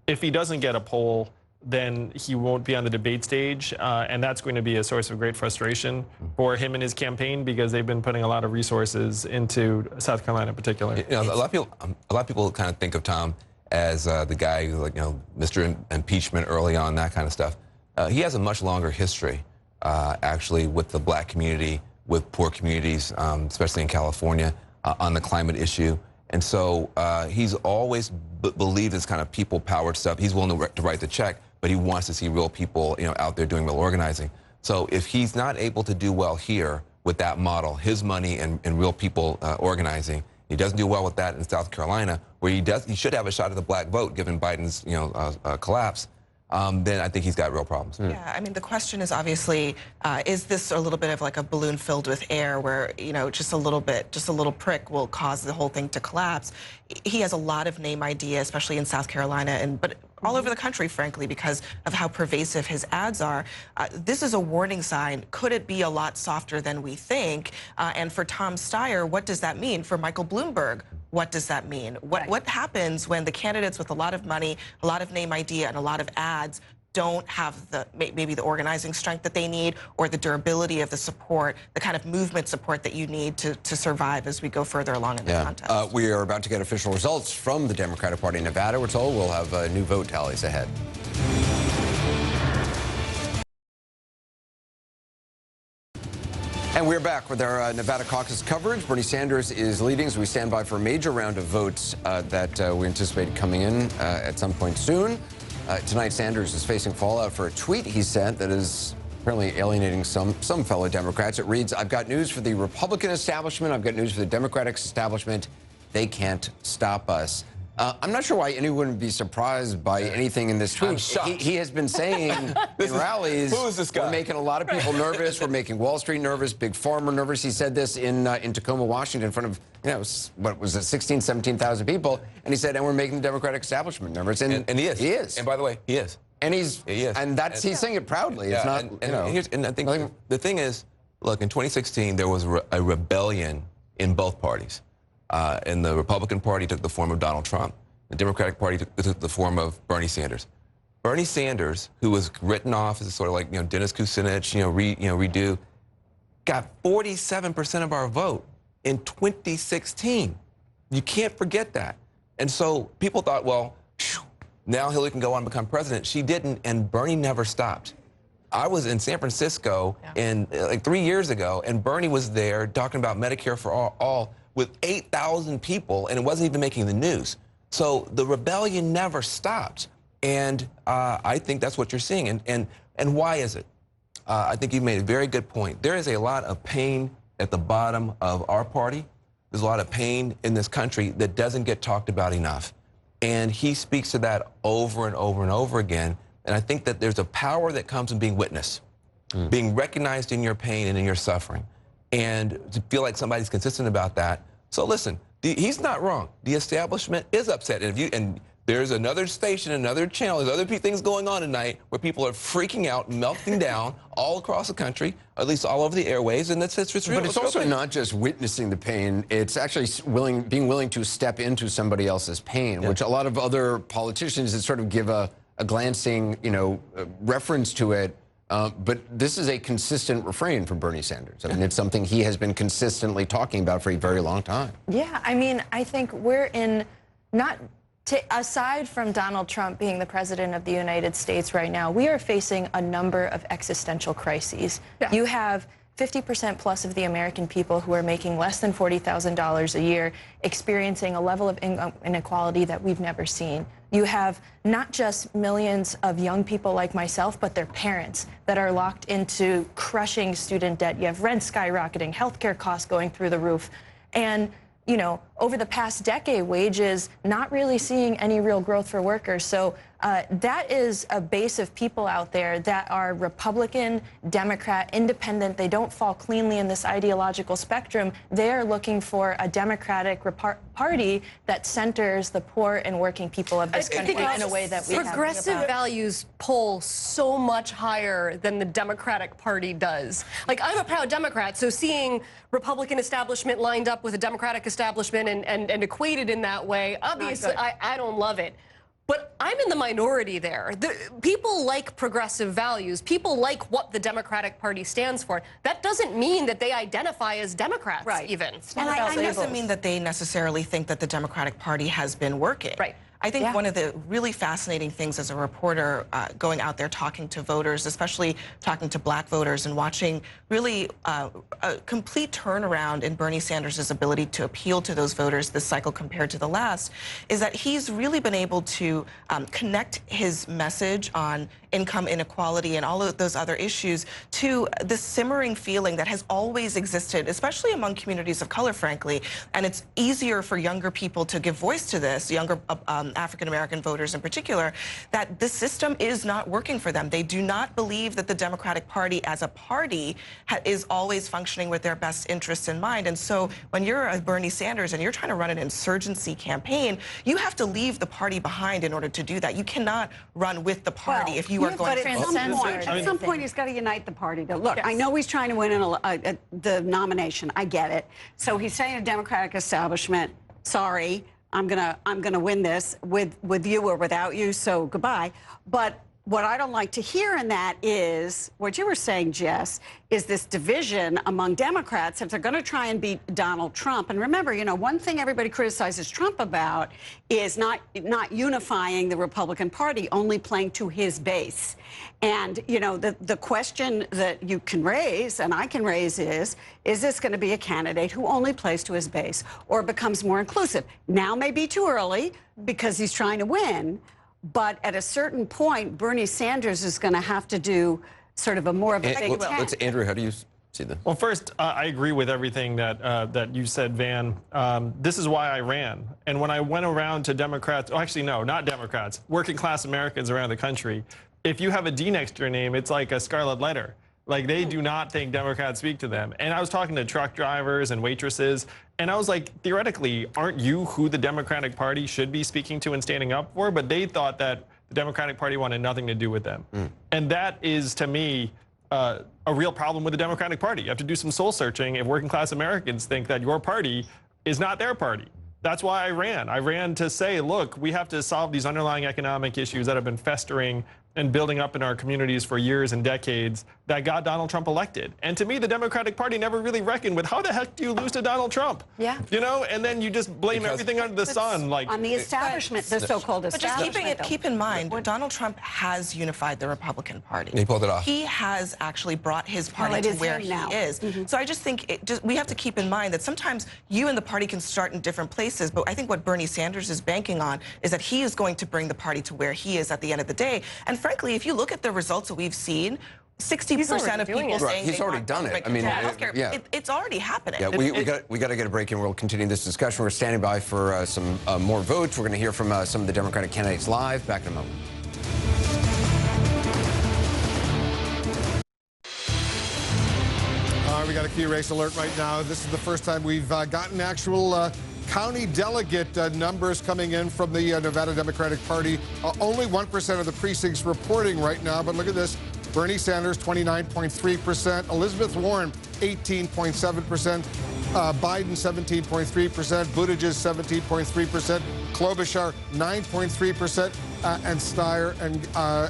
If he doesn't get a poll, then he won't be on the debate stage, and that's going to be a source of great frustration for him and his campaign because they've been putting a lot of resources into South Carolina in particular. You know, a lot of people kind of think of Tom as the guy who's like, you know, Mr. Impeachment early on, that kind of stuff. He has a much longer history, actually, with the black community, with poor communities, especially in California, on the climate issue. And so he's always believed this kind of people-powered stuff. He's willing to write the check, but he wants to see real people, you know, out there doing real organizing. So if he's not able to do well here with that model, his money and real people organizing, he doesn't do well with that in South Carolina, where he should have a shot at the black vote, given Biden's, you know, collapse. Then I think he's got real problems. Yeah, I mean, the question is obviously, is this a little bit of like a balloon filled with air where, you know, just a little prick will cause the whole thing to collapse? He has a lot of name idea, especially in South Carolina, but all over the country, frankly, because of how pervasive his ads are. This is a warning sign. Could it be a lot softer than we think? And for Tom Steyer, what does that mean? For Michael Bloomberg, what does that mean? What happens when the candidates with a lot of money, a lot of name idea, and a lot of ads don't have maybe the organizing strength that they need or the durability of the support, the kind of movement support that you need to survive as we go further along in the contest? We are about to get official results from the Democratic Party in Nevada. We're told we'll have new vote tallies ahead. And we're back with our Nevada caucus coverage. Bernie Sanders is leading as we stand by for a major round of votes that we anticipate coming in at some point soon. Tonight, Sanders is facing fallout for a tweet he sent that is apparently alienating some fellow Democrats. It reads, "I've got news for the Republican establishment. I've got news for the Democratic establishment. They can't stop us." I'm not sure why anyone would be surprised by anything in this tweet. He has been saying in rallies, who is this guy? We're making a lot of people nervous. We're making Wall Street nervous, Big Pharma nervous. He said this in Tacoma, Washington, in front of, you know, what was it, 16,000, 17,000 people. And he said, and we're making the Democratic establishment nervous. And he is. He is. And by the way, he is. And he is. And he's saying it proudly. It's not, you know. And I think the thing is, look, in 2016, there was a rebellion in both parties. And the Republican Party took the form of Donald Trump. The Democratic Party took the form of Bernie Sanders. Bernie Sanders, who was written off as sort of like, you know, Dennis Kucinich, redo, got 47% of our vote in 2016. You can't forget that. And so people thought, well, now Hillary can go on and become president. She didn't, and Bernie never stopped. I was in San Francisco like 3 years ago, and Bernie was there talking about Medicare for all with 8,000 people, and it wasn't even making the news. So the rebellion never stopped, and I think that's what you're seeing. And why is it? I think you made a very good point. There is a lot of pain at the bottom of our party. There's a lot of pain in this country that doesn't get talked about enough. And he speaks to that over and over and over again. And I think that there's a power that comes from being witnessed, being recognized in your pain and in your suffering, and to feel like somebody's consistent about that. So listen. He's not wrong. The establishment is upset. And There's another station, another channel, there's other things going on tonight where people are freaking out, melting down all across the country, at least all over the airways, and it's real. But it's also not just witnessing the pain, it's actually being willing to step into somebody else's pain, which a lot of other politicians that sort of give a glancing, reference to it. But this is a consistent refrain from Bernie Sanders. I mean, it's something he has been consistently talking about for a very long time. Yeah, I mean, I think we're in aside from Donald Trump being the president of the United States right now, we are facing a number of existential crises. Yeah. You have 50% plus of the American people who are making less than $40,000 a year experiencing a level of income inequality that we've never seen. You have not just millions of young people like myself, but their parents that are locked into crushing student debt. You have rent skyrocketing, healthcare costs going through the roof. And over the past decade, wages not really seeing any real growth for workers. So that is a base of people out there that are Republican, Democrat, independent. They don't fall cleanly in this ideological spectrum. They are looking for a Democratic party that centers the poor and working people of this country in a way that we have. Progressive values poll so much higher than the Democratic Party does. Like, I'm a proud Democrat, so seeing Republican establishment lined up with a Democratic establishment and equated in that way, obviously, I don't love it. But I'm in the minority there. People like progressive values. People like what the Democratic Party stands for. That doesn't mean that they identify as Democrats, even. And it doesn't mean that they necessarily think that the Democratic Party has been working. Right. I think one of the really fascinating things as a reporter going out there talking to voters, especially talking to black voters and watching really a complete turnaround in Bernie Sanders' ability to appeal to those voters this cycle compared to the last, is that he's really been able to connect his message on income inequality and all of those other issues to the simmering feeling that has always existed, especially among communities of color, frankly. And it's easier for younger people to give voice to this, younger African-American voters in particular, that this system is not working for them. They do not believe that the Democratic Party as a party is always functioning with their best interests in mind. And so when you're a Bernie Sanders and you're trying to run an insurgency campaign, you have to leave the party behind in order to do that. You cannot run with the party if you are going to transcend. At some point, he's got to unite the party. Look, I know he's trying to win the nomination. I get it. So he's saying to the Democratic establishment, sorry, I'm gonna win this with you or without you, so goodbye. But what I don't like to hear in that is what you were saying, Jess, is this division among Democrats if they're going to try and beat Donald Trump. And remember, one thing everybody criticizes Trump about is not unifying the Republican Party, only playing to his base. And, the question that you can raise, and I can raise, is this going to be a candidate who only plays to his base or becomes more inclusive? Now may be too early because he's trying to win. But at a certain point, Bernie Sanders is going to have to do sort of a more of a big tent. Andrew, how do you see that? Well, first, I agree with everything that you said, Van. This is why I ran. And when I went around to Democrats, actually, no, not Democrats, working class Americans around the country, if you have a D next to your name, it's like a scarlet letter. Like, they do not think Democrats speak to them. And I was talking to truck drivers and waitresses, and I was like, theoretically, aren't you who the Democratic Party should be speaking to and standing up for? But they thought that the Democratic Party wanted nothing to do with them. And that is, to me, a real problem with the Democratic Party. You have to do some soul searching if working class Americans think that your party is not their party. That's why I ran. I ran to say, look, we have to solve these underlying economic issues that have been festering and building up in our communities for years and decades that got Donald Trump elected. And to me, the Democratic Party never really reckoned with how the heck do you lose to Donald Trump? Yeah. And then you just blame everything under the sun. Like, on the establishment, the so-called establishment. But just keep in mind, Donald Trump has unified the Republican Party. He pulled it off. He has actually brought his party to where he is. So I just think we have to keep in mind that sometimes you and the party can start in different places, but I think what Bernie Sanders is banking on is that he is going to bring the party to where he is at the end of the day. And frankly, if you look at the results that we've seen, 60% of people saying he's already done it. I mean, it's already happening. Yeah, we got to get a break, and we'll continue this discussion. We're standing by for some more votes. We're going to hear from some of the Democratic candidates live. Back in a moment. We got a key race alert right now. This is the first time we've gotten actual county delegate numbers coming in from the Nevada Democratic Party. Only 1% of the precincts reporting right now, but look at this. Bernie Sanders, 29.3%. Elizabeth Warren, 18.7%. Biden, 17.3%. Buttigieg, 17.3%. Klobuchar, 9.3%. And Steyer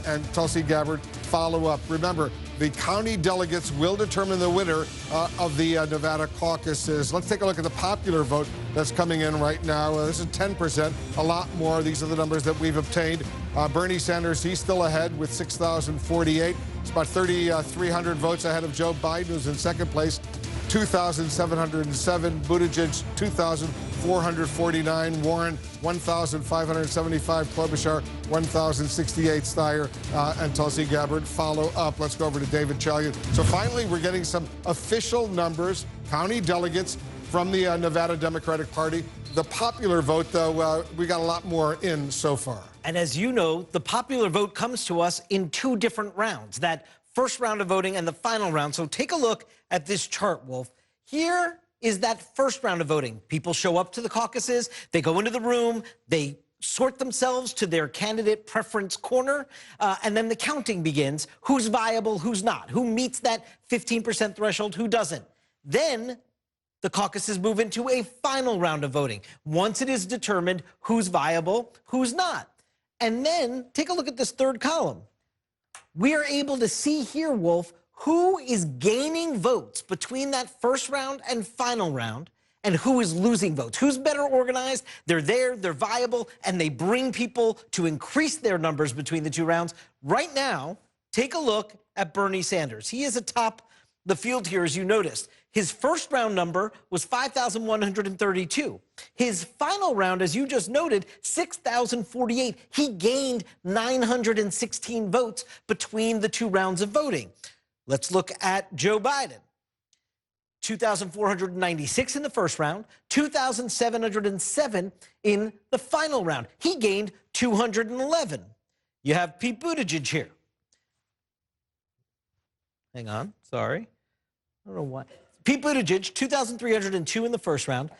and Tulsi Gabbard follow up. Remember, the county delegates will determine the winner of the Nevada caucuses. Let's take a look at the popular vote that's coming in right now. This is 10%, a lot more. These are the numbers that we've obtained. Bernie Sanders, he's still ahead with 6,048. It's about 3,300 votes ahead of Joe Biden, who's in second place, 2,707. Buttigieg, 2,449. Warren, 1,575. Klobuchar, 1,068. Steyer and Tulsi Gabbard follow up. Let's go over to David Chalian. So finally, we're getting some official numbers, county delegates from the Nevada Democratic Party. The popular vote, though, we got a lot more in so far. And as you know, the popular vote comes to us in two different rounds, that first round of voting and the final round. So take a look at this chart, Wolf. Here is that first round of voting. People show up to the caucuses, they go into the room, they sort themselves to their candidate preference corner, and then the counting begins. Who's viable, who's not? Who meets that 15% threshold, who doesn't? Then the caucuses move into a final round of voting, once it is determined who's viable, who's not. And then take a look at this third column. We are able to see here, Wolf, who is gaining votes between that first round and final round, and who is losing votes. Who's better organized, they're there, they're viable, and they bring people to increase their numbers between the two rounds. Right now, take a look at Bernie Sanders. He is atop the field here, as you noticed. His first round number was 5,132. His final round, as you just noted, 6,048. He gained 916 votes between the two rounds of voting. Let's look at Joe Biden. 2,496 in the first round, 2,707 in the final round. He gained 211. You have Pete Buttigieg here. Hang on, sorry. I don't know why. Pete Buttigieg, 2,302 in the first round,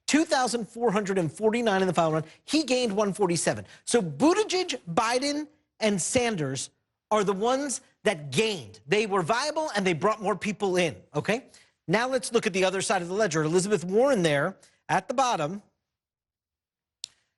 2,449 in the final round. He gained 147. So Buttigieg, Biden, and Sanders are the ones that gained. They were viable and they brought more people in, okay? Now let's look at the other side of the ledger. Elizabeth Warren there at the bottom.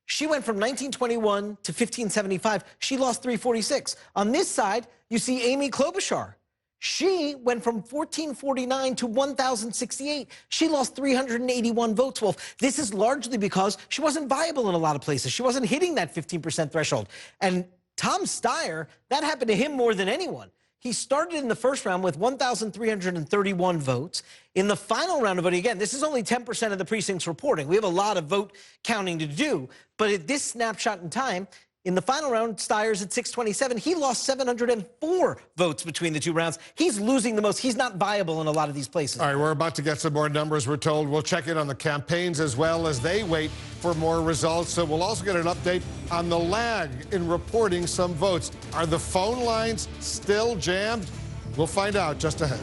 She went from 1921 to 1575. She lost 346. On this side, you see Amy Klobuchar. She went from 1449 to 1,068. She lost 381 votes, Wolf. This is largely because she wasn't viable in a lot of places. She wasn't hitting that 15% threshold. And Tom Steyer, that happened to him more than anyone. He started in the first round with 1,331 votes. In the final round of voting, again, this is only 10% of the precincts reporting. We have a lot of vote counting to do. But at this snapshot in time, in the final round, Steyer's at 627. He lost 704 votes between the two rounds. He's losing the most. He's not viable in a lot of these places. All right, we're about to get some more numbers, we're told. We'll check in on the campaigns as well as they wait for more results. So we'll also get an update on the lag in reporting some votes. Are the phone lines still jammed? We'll find out just ahead.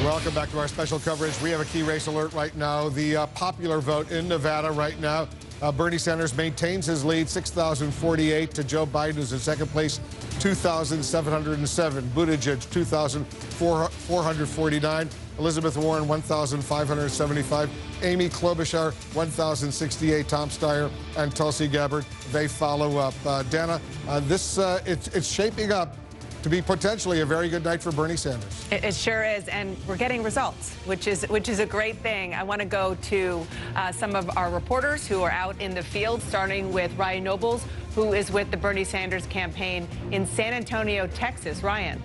Welcome back to our special coverage. We have a key race alert right now. The popular vote in Nevada right now. Bernie Sanders maintains his lead, 6,048 to Joe Biden, who's in second place, 2,707. Buttigieg, 2,449. Elizabeth Warren, 1,575. Amy Klobuchar, 1,068. Tom Steyer and Tulsi Gabbard, they follow up. Dana, it's shaping up to be potentially a very good night for Bernie Sanders. It sure is, and we're getting results, which is a great thing. I want to go to some of our reporters who are out in the field, starting with Ryan Nobles, who is with the Bernie Sanders campaign in San Antonio, Texas. Ryan.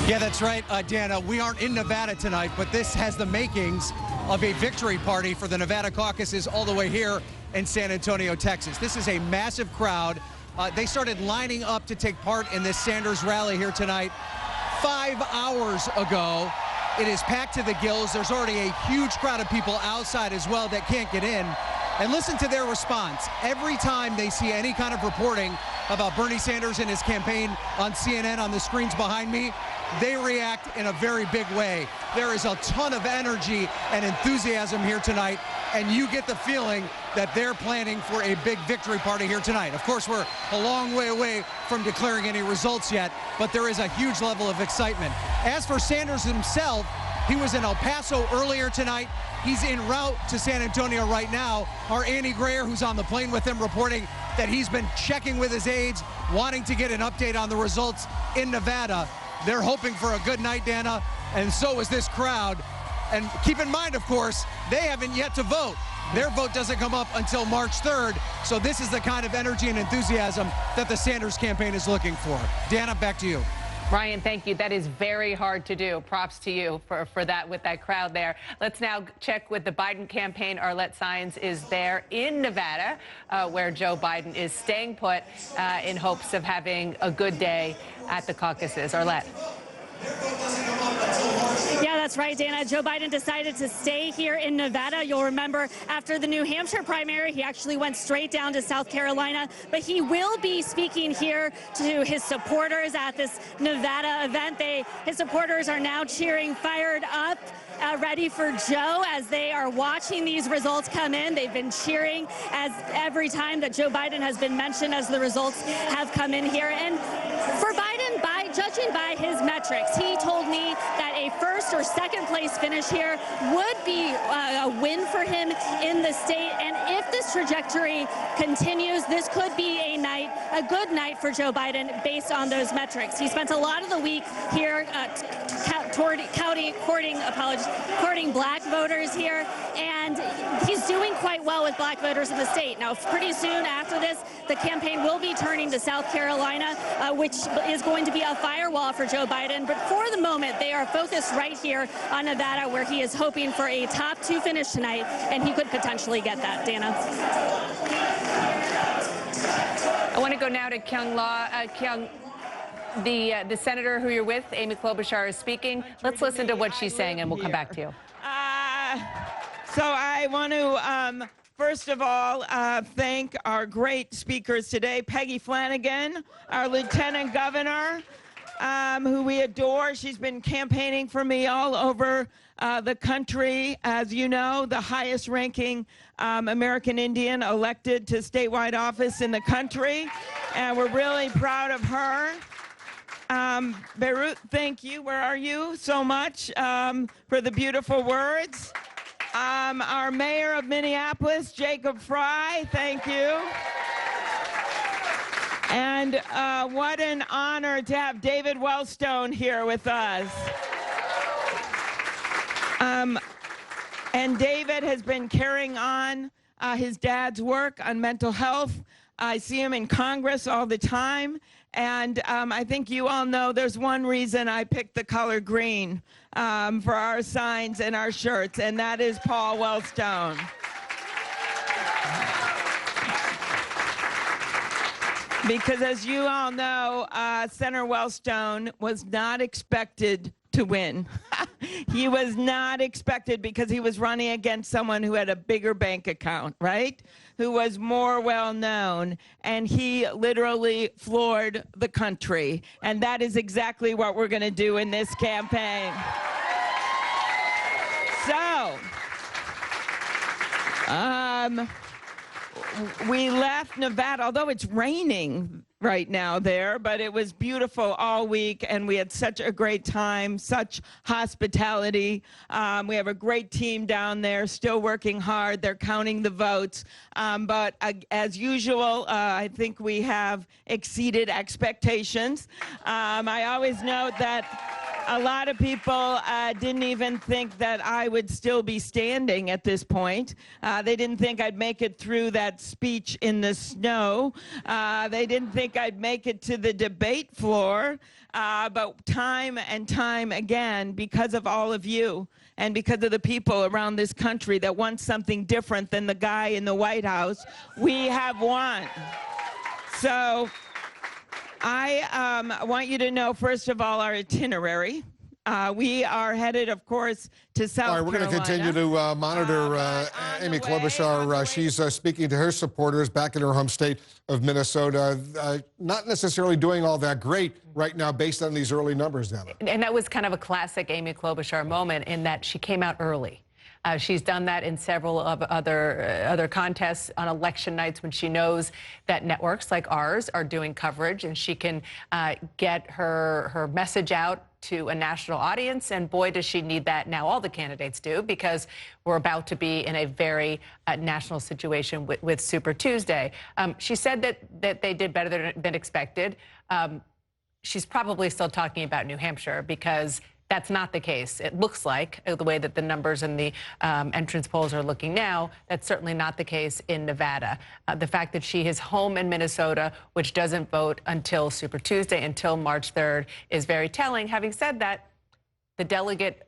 Yeah, that's right, Dana. We aren't in Nevada tonight, but this has the makings of a victory party for the Nevada caucuses all the way here in San Antonio, Texas. This is a massive crowd. They started lining up to take part in this Sanders rally here tonight 5 hours ago. It is packed to the gills. There's already a huge crowd of people outside as well that can't get in. And listen to their response. Every time they see any kind of reporting about Bernie Sanders and his campaign on CNN, on the screens behind me, they react in a very big way. There is a ton of energy and enthusiasm here tonight, and you get the feeling that they're planning for a big victory party here tonight. Of course, we're a long way away from declaring any results yet, but there is a huge level of excitement. As for Sanders himself, he was in El Paso earlier tonight. He's en route to San Antonio right now. Our Andy Grayer, who's on the plane with him, reporting that he's been checking with his aides, wanting to get an update on the results in Nevada. They're hoping for a good night, Dana, and so is this crowd. And keep in mind, of course, they haven't yet to vote. Their vote doesn't come up until March 3rd, so this is the kind of energy and enthusiasm that the Sanders campaign is looking for. Dana, back to you. Ryan, thank you. That is very hard to do. Props to you for that with that crowd there. Let's now check with the Biden campaign. Arlette Saenz is there in Nevada, where Joe Biden is staying put in hopes of having a good day at the caucuses. Arlette. Yeah, that's right, Dana. Joe Biden decided to stay here in Nevada. You'll remember after the New Hampshire primary, he actually went straight down to South Carolina. But he will be speaking here to his supporters at this Nevada event. His supporters are now cheering, fired up, ready for Joe as they are watching these results come in. They've been cheering as every time that Joe Biden has been mentioned as the results have come in here. And for Biden, judging by his metrics, he told me that a first or second place finish here would be a win for him in the state. And if this trajectory continues, this could be a good night for Joe Biden based on those metrics. He spent a lot of the week here courting black voters here, and he's doing quite well with black voters in the state. Now, pretty soon after this, the campaign will be turning to South Carolina, which is going to be a firewall for Joe Biden. But for the moment, they are focused right here on Nevada, where he is hoping for a top 2 finish tonight, and he could potentially get that. Dana. I want to go now to Kyung Law. Kyung, the senator who you're with, Amy Klobuchar, is speaking. Let's listen to what she's saying, and we'll come back to you. So I want to, first of all, thank our great speakers today. Peggy Flanagan, our lieutenant governor, who we adore. She's been campaigning for me all over the country. As you know, the highest ranking American Indian elected to statewide office in the country. And we're really proud of her. Beirut, thank you. Where are you? So much for the beautiful words. Our mayor of Minneapolis, Jacob Fry, thank you. And what an honor to have David Wellstone here with us. And David has been carrying on his dad's work on mental health. I see him in Congress all the time. And I think you all know there's one reason I picked the color green for our signs and our shirts, and that is Paul Wellstone. Because as you all know, Senator Wellstone was not expected to win. He was not expected because he was running against someone who had a bigger bank account, right? Who was more well-known, and he literally floored the country. And that is exactly what we're going to do in this campaign. So, we left Nevada, although it's raining right now there, but it was beautiful all week, and we had such a great time, such hospitality. We have a great team down there, still working hard. They're counting the votes. But as usual, I think we have exceeded expectations. I always note that a lot of people didn't even think that I would still be standing at this point. They didn't think I'd make it through that speech in the snow. They didn't think I'd make it to the debate floor. But time and time again, because of all of you and because of the people around this country that want something different than the guy in the White House, we have won. So I want you to know, first of all, our itinerary. We are headed, of course, to South Carolina. All right, we're going to continue to monitor Amy Klobuchar. She's speaking to her supporters back in her home state of Minnesota. Not necessarily doing all that great right now based on these early numbers, Dana. And that was kind of a classic Amy Klobuchar moment in that she came out early. She's done that in several of other contests on election nights when she knows that networks like ours are doing coverage and she can get her message out to a national audience. And boy, does she need that now. All the candidates do, because we're about to be in a very national situation with Super Tuesday. She said that they did better than expected. She's probably still talking about New Hampshire because that's not the case. It looks like, the way that the numbers and the entrance polls are looking now, that's certainly not the case in Nevada. The fact that she is home in Minnesota, which doesn't vote until Super Tuesday, until March 3rd, is very telling. Having said that, the delegate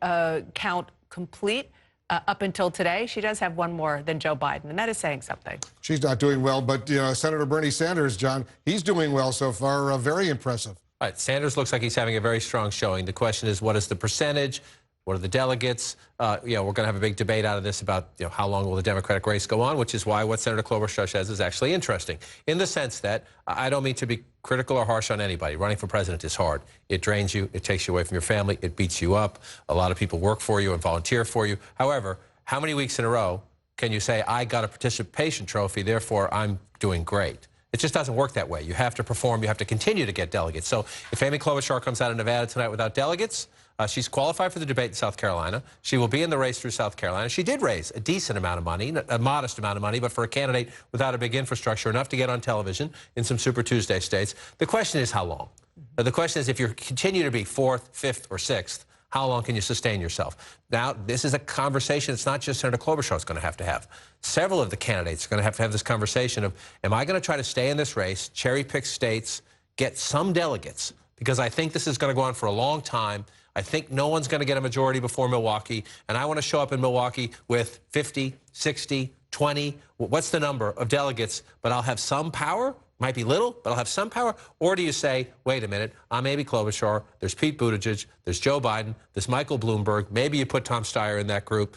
count complete up until today, she does have one more than Joe Biden, and that is saying something. She's not doing well, but Senator Bernie Sanders, John, he's doing well so far. Very impressive. All right, Sanders looks like he's having a very strong showing. The question is, what is the percentage? What are the delegates? We're going to have a big debate out of this about how long will the Democratic race go on, which is why what Senator Klobuchar says is actually interesting, in the sense that I don't mean to be critical or harsh on anybody. Running for president is hard. It drains you. It takes you away from your family. It beats you up. A lot of people work for you and volunteer for you. However, how many weeks in a row can you say, I got a participation trophy, therefore I'm doing great? It just doesn't work that way. You have to perform. You have to continue to get delegates. So if Amy Klobuchar comes out of Nevada tonight without delegates, she's qualified for the debate in South Carolina. She will be in the race through South Carolina. She did raise a decent amount of money, a modest amount of money, but for a candidate without a big infrastructure, enough to get on television in some Super Tuesday states. The question is how long? The question is if you continue to be 4th, 5th, or 6th, how long can you sustain yourself? Now, this is a conversation it's not just Senator Klobuchar is going to have. Several of the candidates are going to have this conversation of, am I going to try to stay in this race, cherry-pick states, get some delegates, because I think this is going to go on for a long time. I think no one's going to get a majority before Milwaukee, and I want to show up in Milwaukee with 50, 60, 20, what's the number of delegates, but I'll have some power? Might be little, but I'll have some power. Or do you say, wait a minute, I'm Amy Klobuchar, there's Pete Buttigieg, there's Joe Biden, there's Michael Bloomberg, maybe you put Tom Steyer in that group.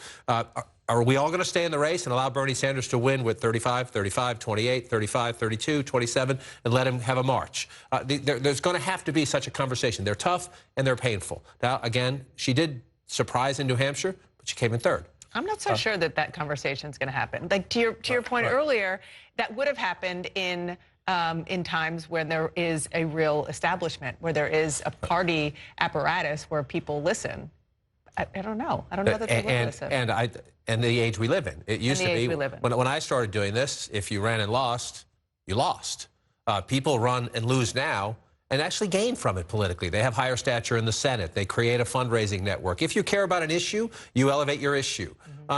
Are we all going to stay in the race and allow Bernie Sanders to win with 35, 35, 28, 35, 32, 27, and let him have a march? There's going to have to be such a conversation. They're tough and they're painful. Now, again, she did surprise in New Hampshire, but she came in 3rd. I'm not so sure that conversation is going to happen. Like to your point earlier, that would have happened in times when there is a real establishment, where there is a party apparatus where people listen. I don't know. I don't know that they will listen. And the age we live in. It used to be, when I started doing this, if you ran and lost, you lost. People run and lose now and actually gain from it politically. They have higher stature in the Senate. They create a fundraising network. If you care about an issue, you elevate your issue.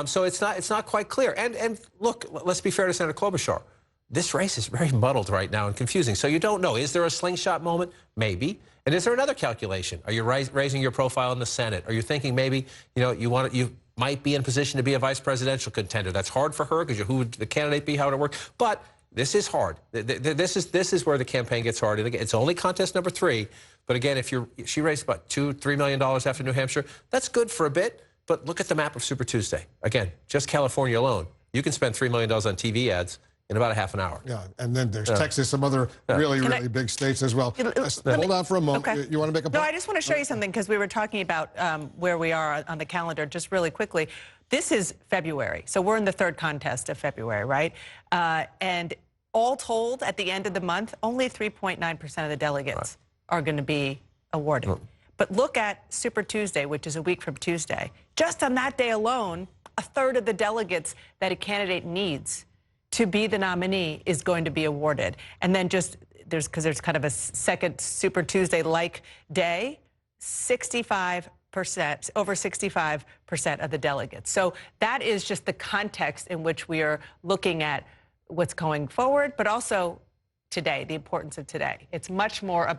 So it's not quite clear. And look, let's be fair to Senator Klobuchar. This race is very muddled right now and confusing. So you don't know. Is there a slingshot moment? Maybe. And is there another calculation? Are you raising your profile in the Senate? Are you thinking maybe you might be in position to be a vice presidential contender? That's hard for her because who would the candidate be? How would it work? But this is hard. This is where the campaign gets hard. It's only contest number 3. But again, she raised about $2-3 million after New Hampshire. That's good for a bit. But look at the map of Super Tuesday. Again, just California alone, you can spend $3 million on TV ads in about a half an hour. Yeah, and then there's Texas, some other really big states as well. Hold on for a moment. Okay. You want to make a point? No, I just want to show you something, because we were talking about where we are on the calendar just really quickly. This is February, so we're in the 3rd contest of February, right? And all told, at the end of the month, only 3.9% of the delegates are going to be awarded. But look at Super Tuesday, which is a week from Tuesday. Just on that day alone, 1/3 of the delegates that a candidate needs to be the nominee is going to be awarded. And then because there's kind of a second Super Tuesday-like day, 65%, over 65% of the delegates. So that is just the context in which we are looking at what's going forward, but also today, the importance of today. It's much more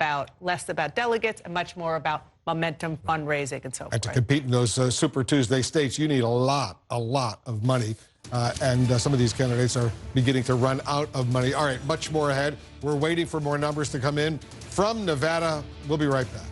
less about delegates and much more about momentum, fundraising, and so forth. And to compete in those Super Tuesday states, you need a lot of money. And some of these candidates are beginning to run out of money. All right, much more ahead. We're waiting for more numbers to come in from Nevada. We'll be right back.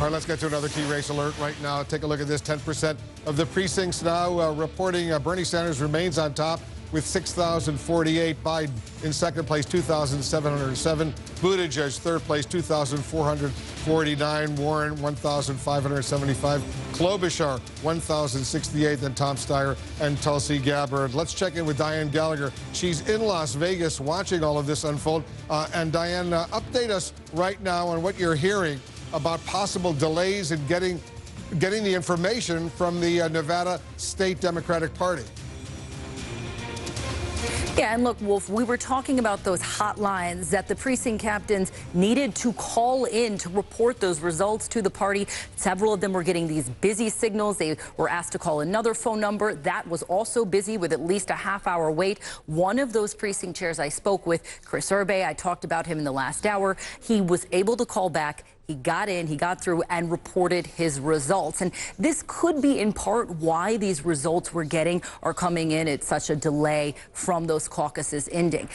right, let's get to another key race alert right now. Take a look at this. 10% of the precincts now reporting Bernie Sanders remains on top with 6,048. Biden in second place, 2,707. Buttigieg third place, 2,449. Warren, 1,575. Klobuchar, 1,068. Then Tom Steyer and Tulsi Gabbard. Let's check in with Diane Gallagher. She's in Las Vegas watching all of this unfold. And Diane, update us right now on what you're hearing about possible delays in getting the information from the Nevada State Democratic Party. Yeah, and look, Wolf, we were talking about those hotlines that the precinct captains needed to call in to report those results to the party. Several of them were getting these busy signals. They were asked to call another phone number. That was also busy with at least a half-hour wait. One of those precinct chairs I spoke with, Chris Urbe, I talked about him in the last hour. He was able to call back. He got in, he got through, and reported his results. And this could be in part why these results we're getting are coming in at such a delay from those caucuses ending.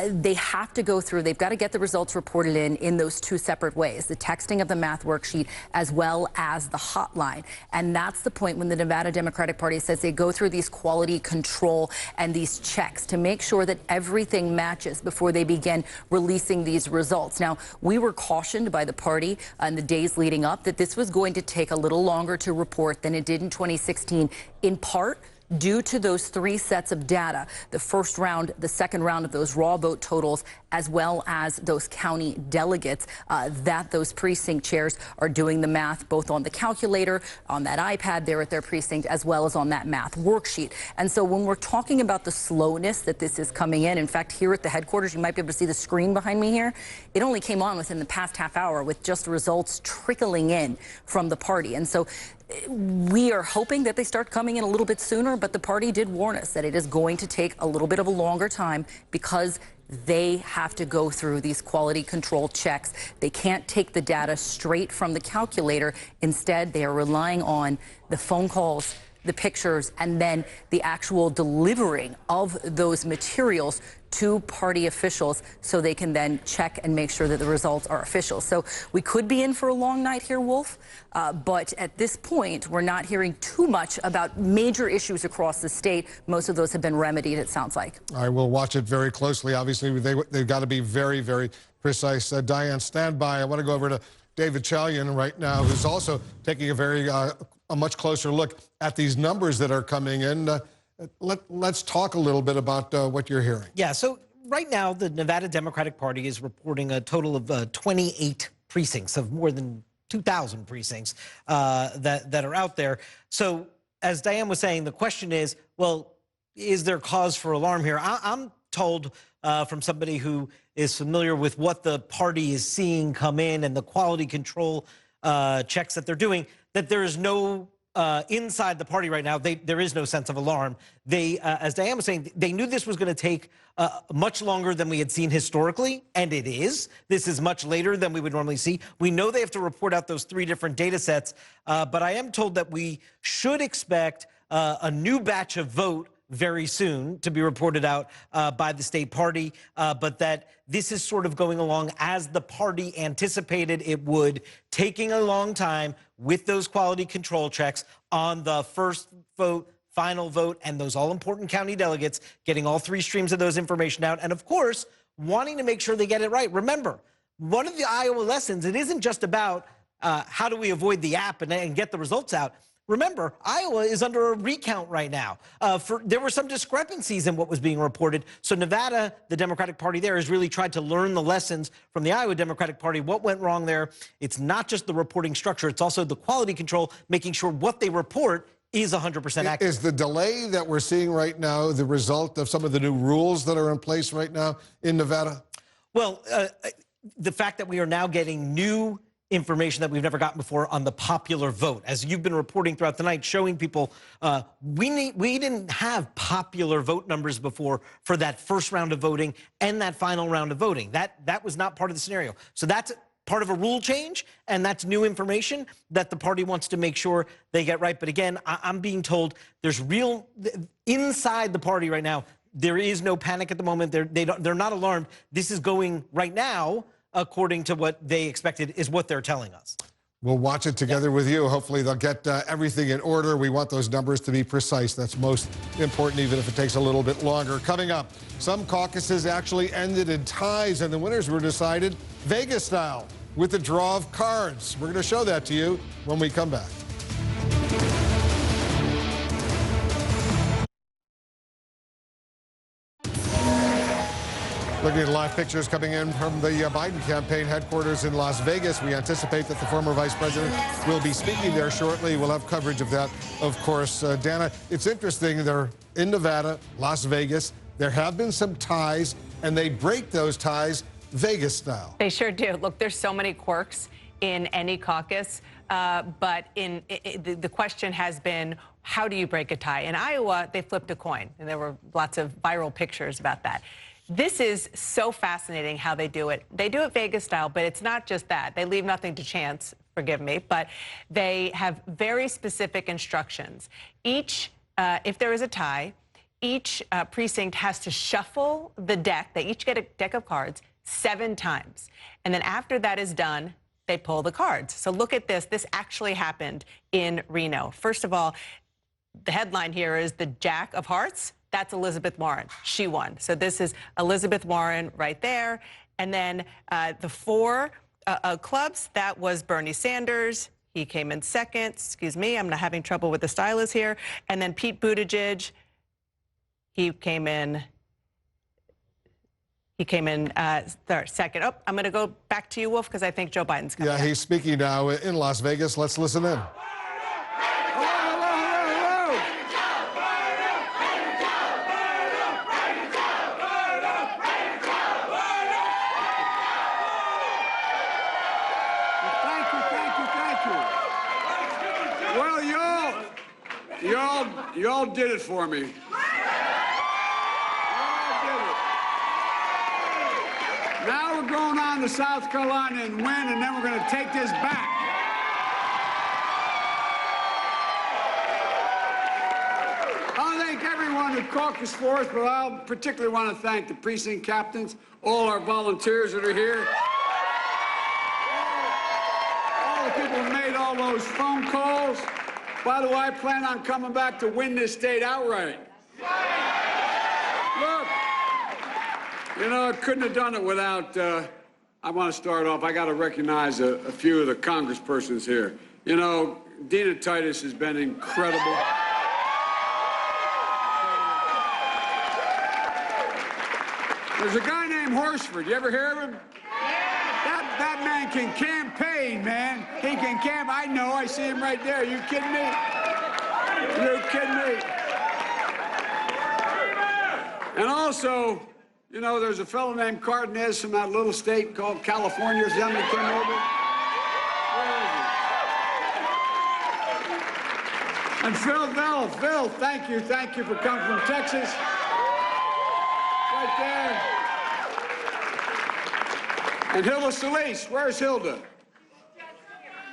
They have to go through, they've got to get the results reported in those two separate ways, the texting of the math worksheet as well as the hotline. And that's the point when the Nevada Democratic Party says they go through these quality control and these checks to make sure that everything matches before they begin releasing these results. Now, we were cautioned by the party in the days leading up that this was going to take a little longer to report than it did in 2016, in part due to those three sets of data, the first round, the second round of those raw vote totals, as well as those county delegates, that those precinct chairs are doing the math both on the calculator, on that iPad there at their precinct, as well as on that math worksheet. And so when we're talking about the slowness that this is coming in fact, here at the headquarters, you might be able to see the screen behind me here. It only came on within the past half hour with just results trickling in from the party. And so we are hoping that they start coming in a little bit sooner, but the party did warn us that it is going to take a little bit of a longer time because they have to go through these quality control checks. They can't take the data straight from the calculator. Instead, they are relying on the phone calls, the pictures, and then the actual delivering of those materials to party officials so they can then check and make sure that the results are official. So we could be in for a long night here, Wolf, but at this point, we're not hearing too much about major issues across the state. Most of those have been remedied, it sounds like. I will watch it very closely. Obviously, they've got to be very, very precise. Diane, stand by. I want to go over to David Chalian right now, who's also taking a much closer look at these numbers that are coming in. Let's talk a little bit about what you're hearing. Yeah, so right now, the Nevada Democratic Party is reporting a total of 28 precincts of more than 2,000 precincts that are out there. So as Diane was saying, the question is, well, is there cause for alarm here? I'm told from somebody who is familiar with what the party is seeing come in and the quality control checks that they're doing, that there is no inside the party right now, there is no sense of alarm. They, as Diane was saying, they knew this was going to take much longer than we had seen historically, and it is. This is much later than we would normally see. We know they have to report out those three different data sets, but I am told that we should expect a new batch of vote very soon to be reported out by the state party, but that this is sort of going along as the party anticipated it would, taking a long time with those quality control checks on the first vote, final vote, and those all-important county delegates, getting all three streams of those information out, and of course, wanting to make sure they get it right. Remember, one of the Iowa lessons, it isn't just about how do we avoid the app and get the results out. Remember, Iowa is under a recount right now. There were some discrepancies in what was being reported. So Nevada, the Democratic Party there, has really tried to learn the lessons from the Iowa Democratic Party. What went wrong there? It's not just the reporting structure. It's also the quality control, making sure what they report is 100% accurate. Is the delay that we're seeing right now the result of some of the new rules that are in place right now in Nevada? Well, the fact that we are now getting new information that we've never gotten before on the popular vote. As you've been reporting throughout the night, showing people, we didn't have popular vote numbers before for that first round of voting and that final round of voting. That was not part of the scenario. So that's part of a rule change, and that's new information that the party wants to make sure they get right. But again, I'm being told there's inside the party right now, there is no panic at the moment. They're not alarmed. This is going right now according to what they expected, is what they're telling us. We'll watch it together with you. Hopefully they'll get everything in order. We want those numbers to be precise. That's most important, even if it takes a little bit longer. Coming up, some caucuses actually ended in ties, and the winners were decided Vegas style with the draw of cards. We're going to show that to you when we come back. Looking at live pictures coming in from the Biden campaign headquarters in Las Vegas. We anticipate that the former vice president will be speaking there shortly. We'll have coverage of that, of course. Dana, it's interesting. They're in Nevada, Las Vegas. There have been some ties, and they break those ties Vegas style. They sure do. Look, there's so many quirks in any caucus, but the question has been, how do you break a tie? In Iowa, they flipped a coin, and there were lots of viral pictures about that. This is so fascinating how they do it. They do it Vegas style, but it's not just that. They leave nothing to chance, forgive me, but they have very specific instructions. Each, if there is a tie, each precinct has to shuffle the deck. They each get a deck of cards 7 times. And then after that is done, they pull the cards. So look at this. This actually happened in Reno. First of all, the headline here is the Jack of Hearts. That's Elizabeth Warren. She won. So this is Elizabeth Warren right there. And then the 4 clubs, that was Bernie Sanders. He came in second. Excuse me, I'm not having trouble with the stylus here. And then Pete Buttigieg, he came in second. Oh, I'm going to go back to you, Wolf, because I think Joe Biden's coming. Yeah, he's speaking now in Las Vegas. Let's listen in. Y'all did it for me. Y'all did it. Now we're going on to South Carolina and win, and then we're going to take this back. I thank everyone who caucused for us, but I particularly want to thank the precinct captains, all our volunteers that are here, all the people who made all those phone calls. By the way, I plan on coming back to win this state outright. Look, you know, I couldn't have done it without, I want to start off, I got to recognize a few of the congresspersons here. You know, Dina Titus has been incredible. There's a guy named Horsford. You ever hear of him? That man can campaign, man. He can camp. I know. I see him right there. You kidding me? You kidding me? And also, you know, there's a fellow named Cardenas from that little state called California. Somebody came over. And Phil Bell. Phil, thank you. Thank you for coming from Texas. Right there. And Hilda Solis, where's Hilda?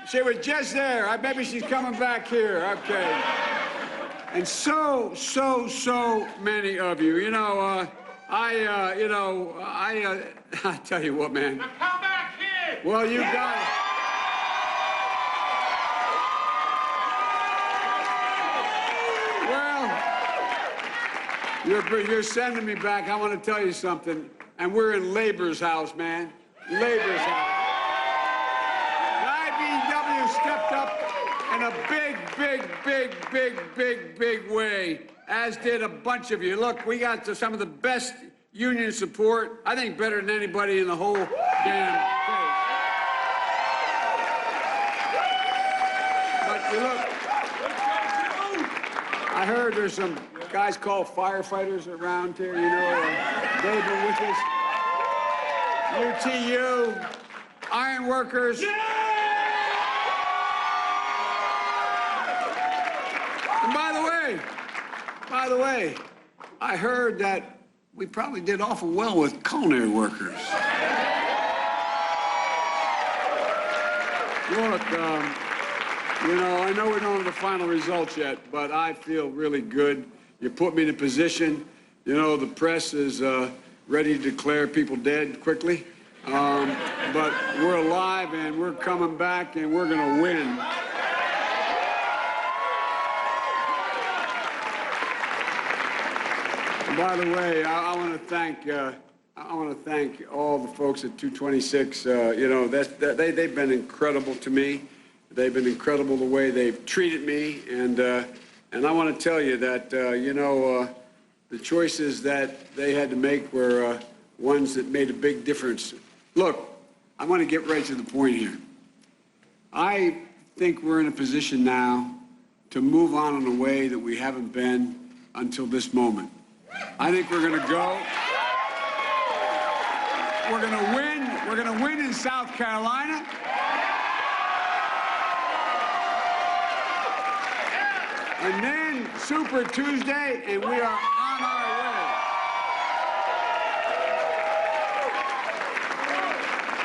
She was just there. Maybe she's coming back here. Okay. And so many of you. You know, I tell you what, man. Now come back here. Well, you got it. Well, you're sending me back. I want to tell you something. And we're in Labor's house, man. Labor's house. The IBEW stepped up in a big way, as did a bunch of you. Look, we got some of the best union support, I think better than anybody in the whole damn thing. But you look, I heard there's some guys called firefighters around here, you know, they've been with us. UTU, iron workers. Yeah! And by the way, I heard that we probably did awful well with culinary workers. Look, you know, I know we don't have the final results yet, but I feel really good. You put me in a position, you know, the press is ready to declare people dead quickly. But we're alive and we're coming back and we're going to win. And by the way, I want to thank all the folks at 226. You know, they've been incredible to me. They've been incredible the way they've treated me, and I want to tell you that you know, the choices that they had to make were ones that made a big difference. Look, I want to get right to the point here. I think we're in a position now to move on in a way that we haven't been until this moment. I think we're going to go. We're going to win. We're going to win in South Carolina. And then Super Tuesday, and we are on our way.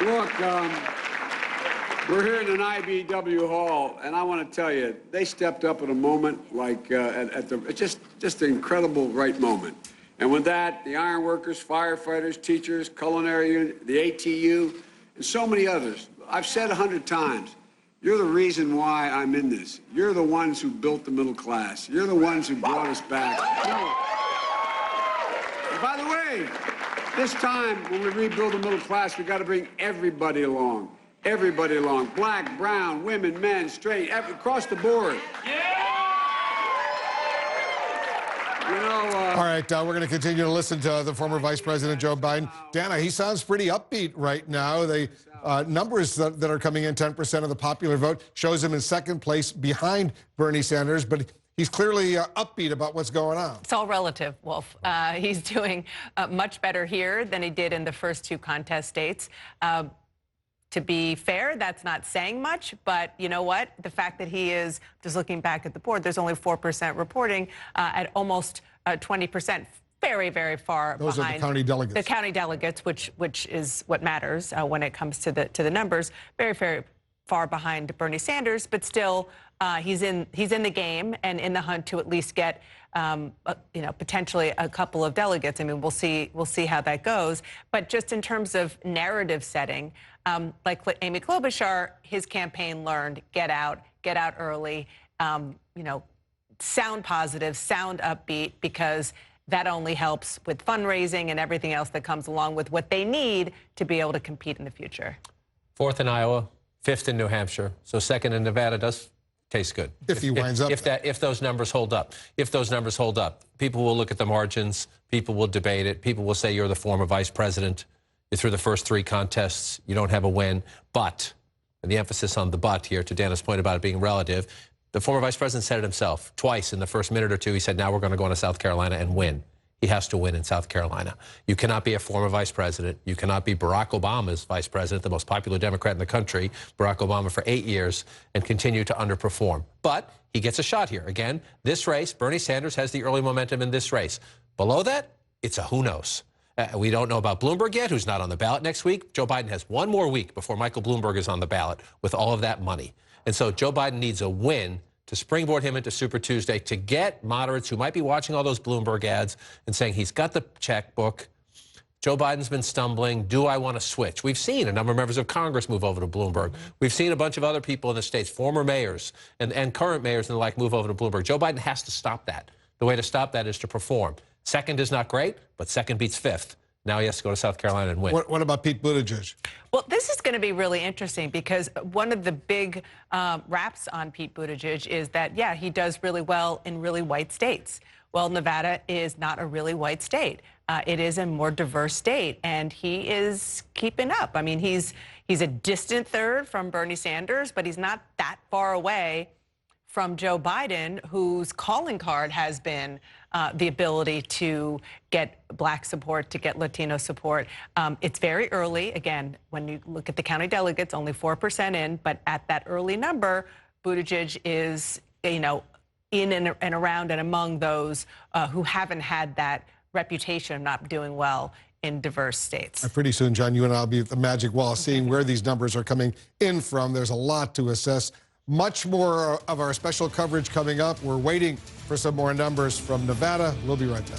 Look, we're here in an IBW hall, and I want to tell you, they stepped up at a moment like at the just an incredible right moment. And with that, the ironworkers, firefighters, teachers, culinary unit, the ATU, and so many others. I've said 100 times, you're the reason why I'm in this. You're the ones who built the middle class. You're the ones who brought us back. And by the way, this time when we rebuild the middle class, we got to bring everybody along. Everybody along. Black, brown, women, men, straight, across the board. You know, all right, we're going to continue to listen to the former Vice President Joe Biden. Dana, he sounds pretty upbeat right now. The numbers that are coming in, 10% of the popular vote, shows him in second place behind Bernie Sanders, but he's clearly upbeat about what's going on. It's all relative, Wolf. He's doing much better here than he did in the first two contest states. To be fair, that's not saying much, but you know what? The fact that he is, just looking back at the board, there's only 4% reporting at almost 20%, very, very far behind. Those are the county delegates. The county delegates, which is what matters when it comes to the numbers. Very, very far behind Bernie Sanders, but still, he's in the game and in the hunt to at least get you know, potentially a couple of delegates. I mean, we'll see how that goes. But just in terms of narrative setting, like Amy Klobuchar, his campaign learned get out early, you know, sound positive, sound upbeat, because that only helps with fundraising and everything else that comes along with what they need to be able to compete in the future. 4th in Iowa, 5th in New Hampshire, so 2nd in Nevada does taste good. If he winds up. If those numbers hold up. If those numbers hold up, people will look at the margins, people will debate it, people will say you're the former vice president, you're through the first 3 contests, you don't have a win, but, and the emphasis on the but here, to Dana's point about it being relative, the former vice president said it himself twice in the first minute or two. He said, now we're going to go into South Carolina and win. He has to win in South Carolina. You cannot be a former vice president. You cannot be Barack Obama's vice president, the most popular Democrat in the country, Barack Obama for 8 years, and continue to underperform. But he gets a shot here. Again, this race, Bernie Sanders has the early momentum in this race. Below that, it's a who knows. We don't know about Bloomberg yet, who's not on the ballot next week. Joe Biden has one more week before Michael Bloomberg is on the ballot with all of that money. And so Joe Biden needs a win to springboard him into Super Tuesday, to get moderates who might be watching all those Bloomberg ads and saying he's got the checkbook. Joe Biden's been stumbling. Do I want to switch? We've seen a number of members of Congress move over to Bloomberg. We've seen a bunch of other people in the states, former mayors and current mayors and the like, move over to Bloomberg. Joe Biden has to stop that. The way to stop that is to perform. Second is not great, but second beats 5th. Now he has to go to South Carolina and win. What about Pete Buttigieg? Well, this is going to be really interesting because one of the big raps on Pete Buttigieg is that, yeah, he does really well in really white states. Well, Nevada is not a really white state. It is a more diverse state, and he is keeping up. I mean, he's a distant third from Bernie Sanders, but he's not that far away from Joe Biden, whose calling card has been the ability to get black support, to get Latino support. It's very early. Again, when you look at the county delegates, only 4% in, but at that early number, Buttigieg is, you know, in and around and among those who haven't had that reputation of not doing well in diverse states. Pretty soon, John, you and I will be at the magic wall seeing where these numbers are coming in from. There's a lot to assess. Much more of our special coverage coming up. We're waiting for some more numbers from Nevada. We'll be right back.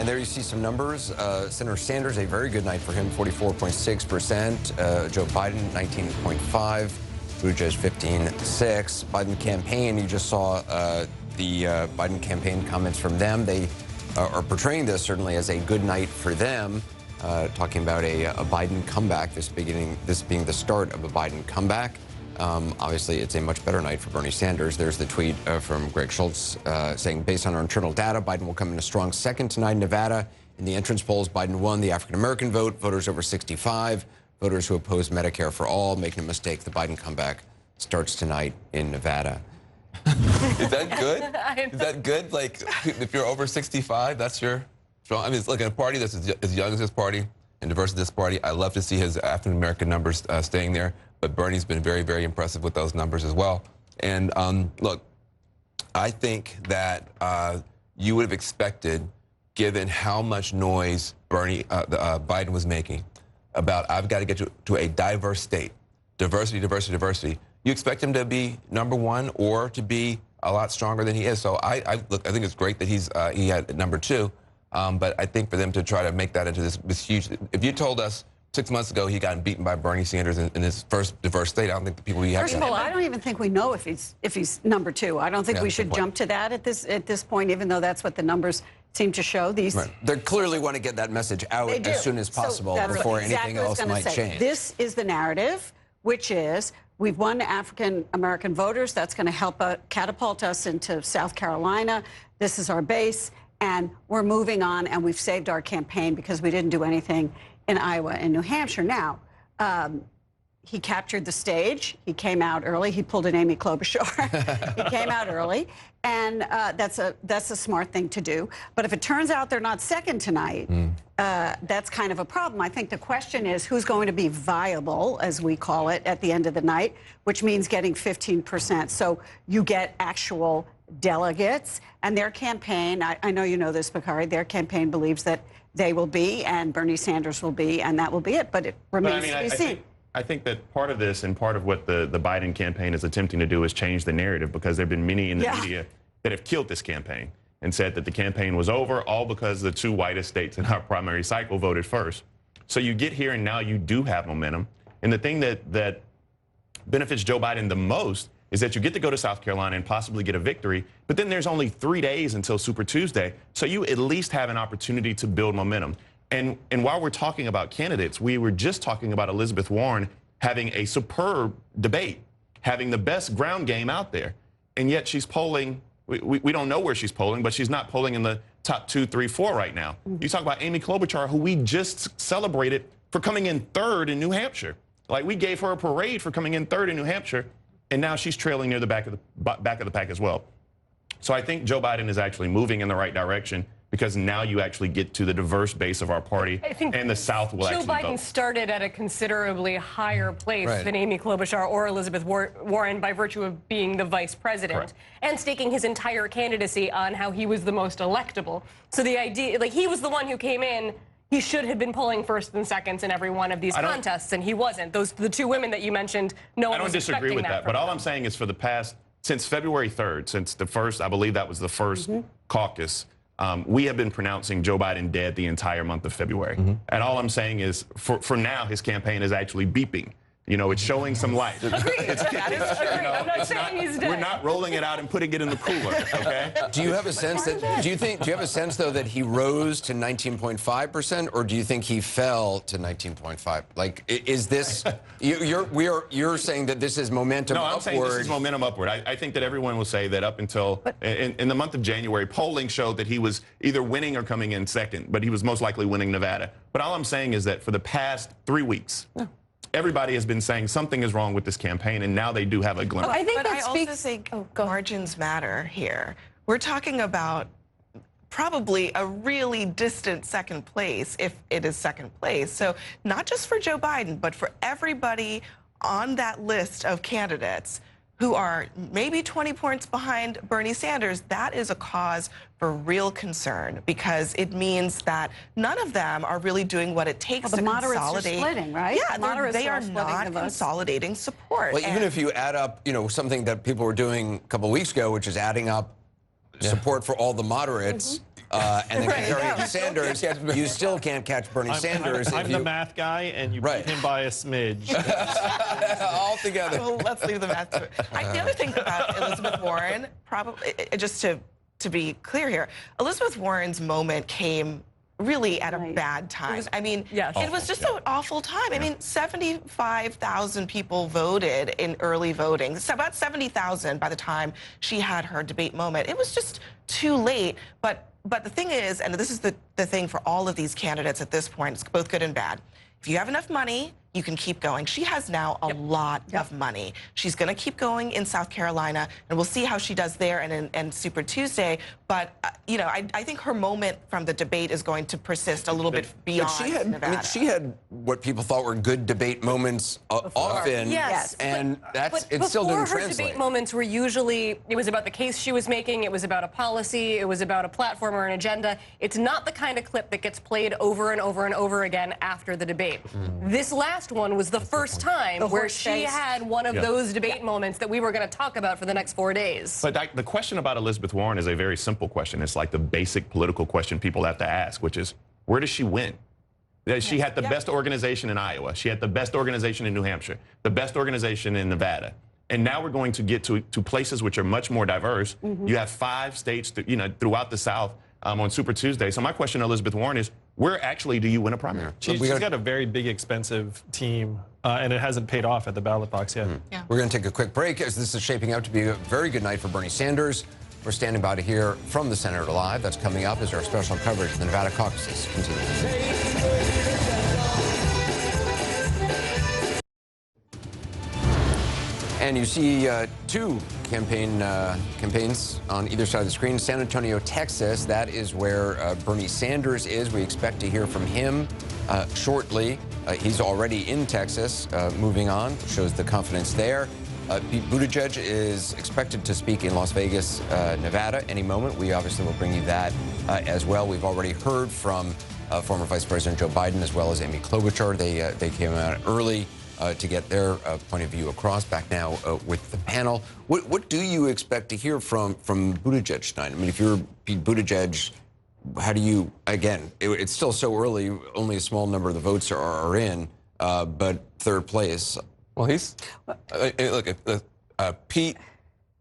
And there you see some numbers. Senator Sanders, a very good night for him, 44.6%. Joe Biden, 19.5%. Buttigieg, 15.6%. Biden campaign, you just saw the Biden campaign comments from them. They are portraying this certainly as a good night for them, talking about a Biden comeback, this being the start of a Biden comeback. Obviously, it's a much better night for Bernie Sanders. There's the tweet from Greg Schultz saying, based on our internal data, Biden will come in a strong second tonight in Nevada. In the entrance polls, Biden won the African-American vote, voters over 65, voters who oppose Medicare for all. Make no mistake, the Biden comeback starts tonight in Nevada. Is that good? Is that good? Like, if you're over 65, that's your strong. I mean, it's like a party that's as young as this party and diverse as this party. I love to see his African-American numbers staying there. But Bernie's been very, very impressive with those numbers as well. And look, I think that you would have expected, given how much noise Biden was making about, I've got to get to a diverse state, diversity, diversity, diversity. You expect him to be #1 or to be a lot stronger than he is. So look, I think it's great that he had #2. But I think for them to try to make that into this huge, if you told us 6 months ago he got beaten by Bernie Sanders in his first diverse state, I don't think the people we have. First of all, I don't even think we know if he's #2. I don't think we should jump to that at this point, even though that's what the numbers seem to show. They clearly want to get that message out as soon as possible before anything else might change. This is the narrative, which is we've won African-American voters. That's going to help catapult us into South Carolina. This is our base, and we're moving on, and we've saved our campaign because we didn't do anything in Iowa and New Hampshire. Now, he captured the stage. He came out early. He pulled an Amy Klobuchar. He came out early, and that's a smart thing to do. But if it turns out they're not second tonight, that's kind of a problem. I think the question is who's going to be viable, as we call it, at the end of the night, which means getting 15%. So you get actual delegates, and their campaign, I know you know this, Bakari, their campaign believes that they will be, and Bernie Sanders will be, and that will be it. But it remains to be seen. I think that part of this and part of what the Biden campaign is attempting to do is change the narrative, because there have been many in the media that have killed this campaign and said that the campaign was over, all because the two whitest states in our primary cycle voted first. So you get here and now you do have momentum. And the thing that benefits Joe Biden the most is that you get to go to South Carolina and possibly get a victory, but then there's only 3 days until Super Tuesday, so you at least have an opportunity to build momentum. And while we're talking about candidates, we were just talking about Elizabeth Warren having a superb debate, having the best ground game out there, and yet she's polling, we don't know where she's polling, but she's not polling in the top 2, 3, 4 right now. You talk about Amy Klobuchar, who we just celebrated for coming in 3rd in New Hampshire. Like, we gave her a parade for coming in 3rd in New Hampshire, and now she's trailing near the back of the pack as well. So I think Joe Biden is actually moving in the right direction, because now you actually get to the diverse base of our party, and the South will actually vote. Joe Biden started at a considerably higher place than Amy Klobuchar or Elizabeth Warren by virtue of being the vice president and staking his entire candidacy on how he was the most electable. So the idea, like, he was the one who came in. He should have been polling first and seconds in every one of these contests, and he wasn't. The two women that you mentioned, no one was expecting that. I don't disagree with that, but all I'm saying is for the past, since February 3rd, since the first, I believe that was the first caucus, we have been pronouncing Joe Biden dead the entire month of February. And all I'm saying is, for now, his campaign is actually beeping. You know, it's showing some light. Agreed. That is true. I'm not saying he's dead. We're not rolling it out and putting it in the cooler, okay? Do you have a sense that, do you have a sense, though, that he rose to 19.5%, or do you think he fell to 19.5? Like, is this, you're saying that this is momentum upward? No, I'm saying this is momentum upward. I think that everyone will say that up until, in the month of January, polling showed that he was either winning or coming in second, but he was most likely winning Nevada. But all I'm saying is that for the past 3 weeks, everybody has been saying something is wrong with this campaign, and now they do have a glimmer. I also think margins matter here. We're talking about probably a really distant second place, if it is second place. So not just for Joe Biden, but for everybody on that list of candidates who are maybe 20 points behind Bernie Sanders. That is a cause for real concern, because it means that none of them are really doing what it takes to consolidate. The moderates are splitting, right? Yeah, they are not consolidating support. Well, even if you add up, you know, something that people were doing a couple of weeks ago, which is adding up support for all the moderates, and then comparing it to Sanders, you still can't catch Bernie Sanders. I'm the math guy, and you beat him by a smidge. All together. Well, let's leave the math to it. The other thing about Elizabeth Warren, probably, just to be clear here, Elizabeth Warren's moment came really at a bad time. I mean, it was just an awful time. I mean, 75,000 people voted in early voting. It's about 70,000 by the time she had her debate moment. It was just too late. But the thing is, and this is the thing for all of these candidates at this point, it's both good and bad. If you have enough money, you can keep going. She has now a lot of money. She's going to keep going in South Carolina, and we'll see how she does there and Super Tuesday. But, you know, I think her moment from the debate is going to persist a little bit beyond Nevada. I mean, she had what people thought were good debate moments often, and it's still didn't translate. Her debate moments were usually, it was about the case she was making, it was about a policy, it was about a platform or an agenda. It's not the kind of clip that gets played over and over and over again after the debate. This last one was the first time where she had one of those debate moments that we were going to talk about for the next 4 days. But the question about Elizabeth Warren is a very simple question. It's like the basic political question people have to ask, which is, where does she win? She had the best organization in Iowa. She had the best organization in New Hampshire, the best organization in Nevada. And now we're going to get to places which are much more diverse. You have 5 states, throughout the South on Super Tuesday. So my question to Elizabeth Warren is, where actually do you win a primary? She's got a very big, expensive team, and it hasn't paid off at the ballot box yet. We're going to take a quick break, as this is shaping up to be a very good night for Bernie Sanders. We're standing by to hear from the Senator live. That's coming up as our special coverage of the Nevada caucuses continues. And you see 2 campaigns on either side of the screen. San Antonio, Texas, that is where Bernie Sanders is. We expect to hear from him shortly. He's already in Texas. Moving on, shows the confidence there. Pete Buttigieg is expected to speak in Las Vegas, Nevada, any moment. We obviously will bring you that as well. We've already heard from former Vice President Joe Biden as well as Amy Klobuchar. They came out early to get their point of view across. Back now with the panel. What do you expect to hear from Buttigieg tonight? I mean, if you're Pete Buttigieg, how do you, again, it's still so early, only a small number of the votes are in, but 3rd place. Well, look, Pete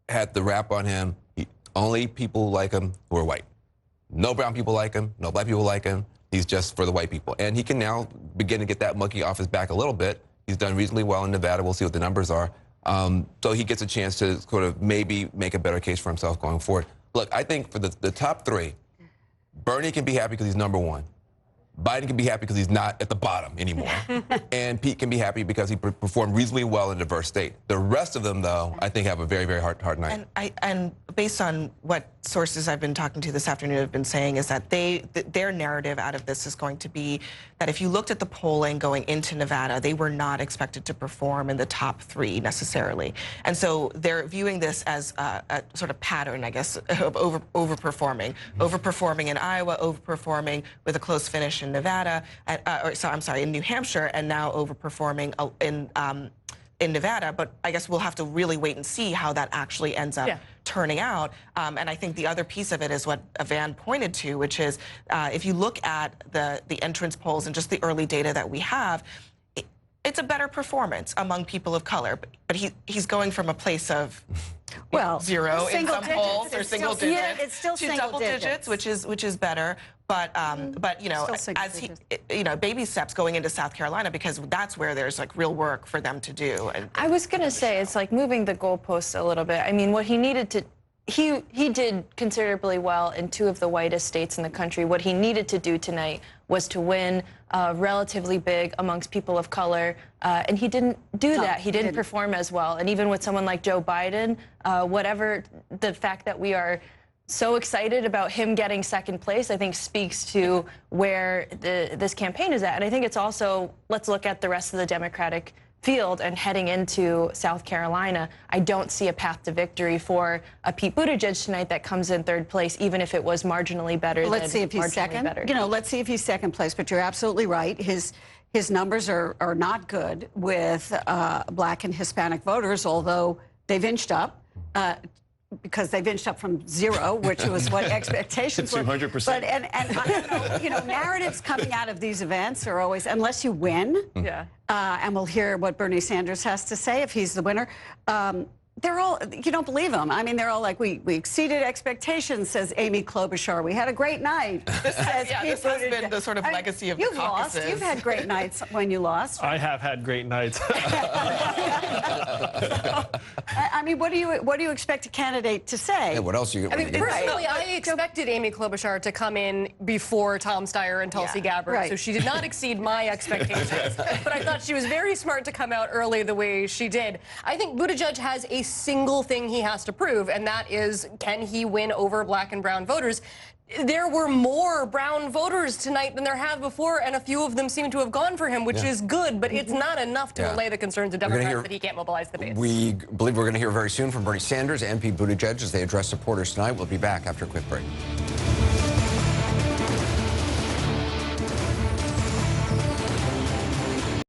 had the rap on him. Only people like him who are white. No brown people like him. No black people like him. He's just for the white people. And he can now begin to get that monkey off his back a little bit. He's done reasonably well in Nevada. We'll see what the numbers are. So he gets a chance to sort of maybe make a better case for himself going forward. Look, I think for the top 3, Bernie can be happy because he's #1. Biden can be happy because he's not at the bottom anymore. And Pete can be happy because he performed reasonably well in a diverse state. The rest of them, though, I think have a very, very hard night. And based on what sources I've been talking to this afternoon have been saying is that their narrative out of this is going to be that if you looked at the polling going into Nevada, they were not expected to perform in the top 3 necessarily. And so they're viewing this as a sort of pattern, I guess, of overperforming. Overperforming in Iowa, overperforming with a close finish in Nevada, in New Hampshire, and now overperforming in Nevada. But I guess we'll have to really wait and see how that actually ends up turning out. And I think the other piece of it is what Van pointed to, which is if you look at the entrance polls and just the early data that we have, it's a better performance among people of color. But he's going from a place of 0 in some polls or single digits. Yeah, it's still to double digits, which is better. But you know, as baby steps going into South Carolina, because that's where there's like real work for them to do. And I was gonna say it's like moving the goalposts a little bit. I mean, what he needed to. He did considerably well in 2 of the whitest states in the country. What he needed to do tonight was to win relatively big amongst people of color, and he didn't do that. He didn't perform as well. And even with someone like Joe Biden, whatever the fact that we are so excited about him getting 2nd place, I think speaks to where this campaign is at. And I think it's also, let's look at the rest of the Democratic field and heading into South Carolina. I don't see a path to victory for a Pete Buttigieg tonight that comes in 3rd place, even if it was marginally better. Let's see if he's 2nd. You know, let's see if he's 2nd place. But you're absolutely right. His numbers are not good with Black and Hispanic voters, although they've inched up. because they've inched up from 0, which was what expectations were. 200%. But and you know, narratives coming out of these events are always, unless you win. Yeah. And we'll hear what Bernie Sanders has to say if he's the winner. They're all, you don't believe them. I mean, they're all like, we exceeded expectations, says Amy Klobuchar. We had a great night. Says Yeah, this has been the sort of legacy of the You've caucuses. lost. You've had great nights when you lost. I have had great nights. I mean, what do you expect a candidate to say? Yeah, what else are you? I mean, personally, I expected Amy Klobuchar to come in before Tom Steyer and Tulsi Gabbard, so she did not exceed my expectations. But I thought she was very smart to come out early the way she did. I think Buttigieg has a single thing he has to prove, and that is, can he win over black and brown voters? There were more brown voters tonight than there have before, and a few of them seem to have gone for him, which is good, but it's not enough to allay the concerns of Democrats that he can't mobilize the base. We believe we're going to hear very soon from Bernie Sanders and Pete Buttigieg as they address supporters tonight. We'll be back after a quick break.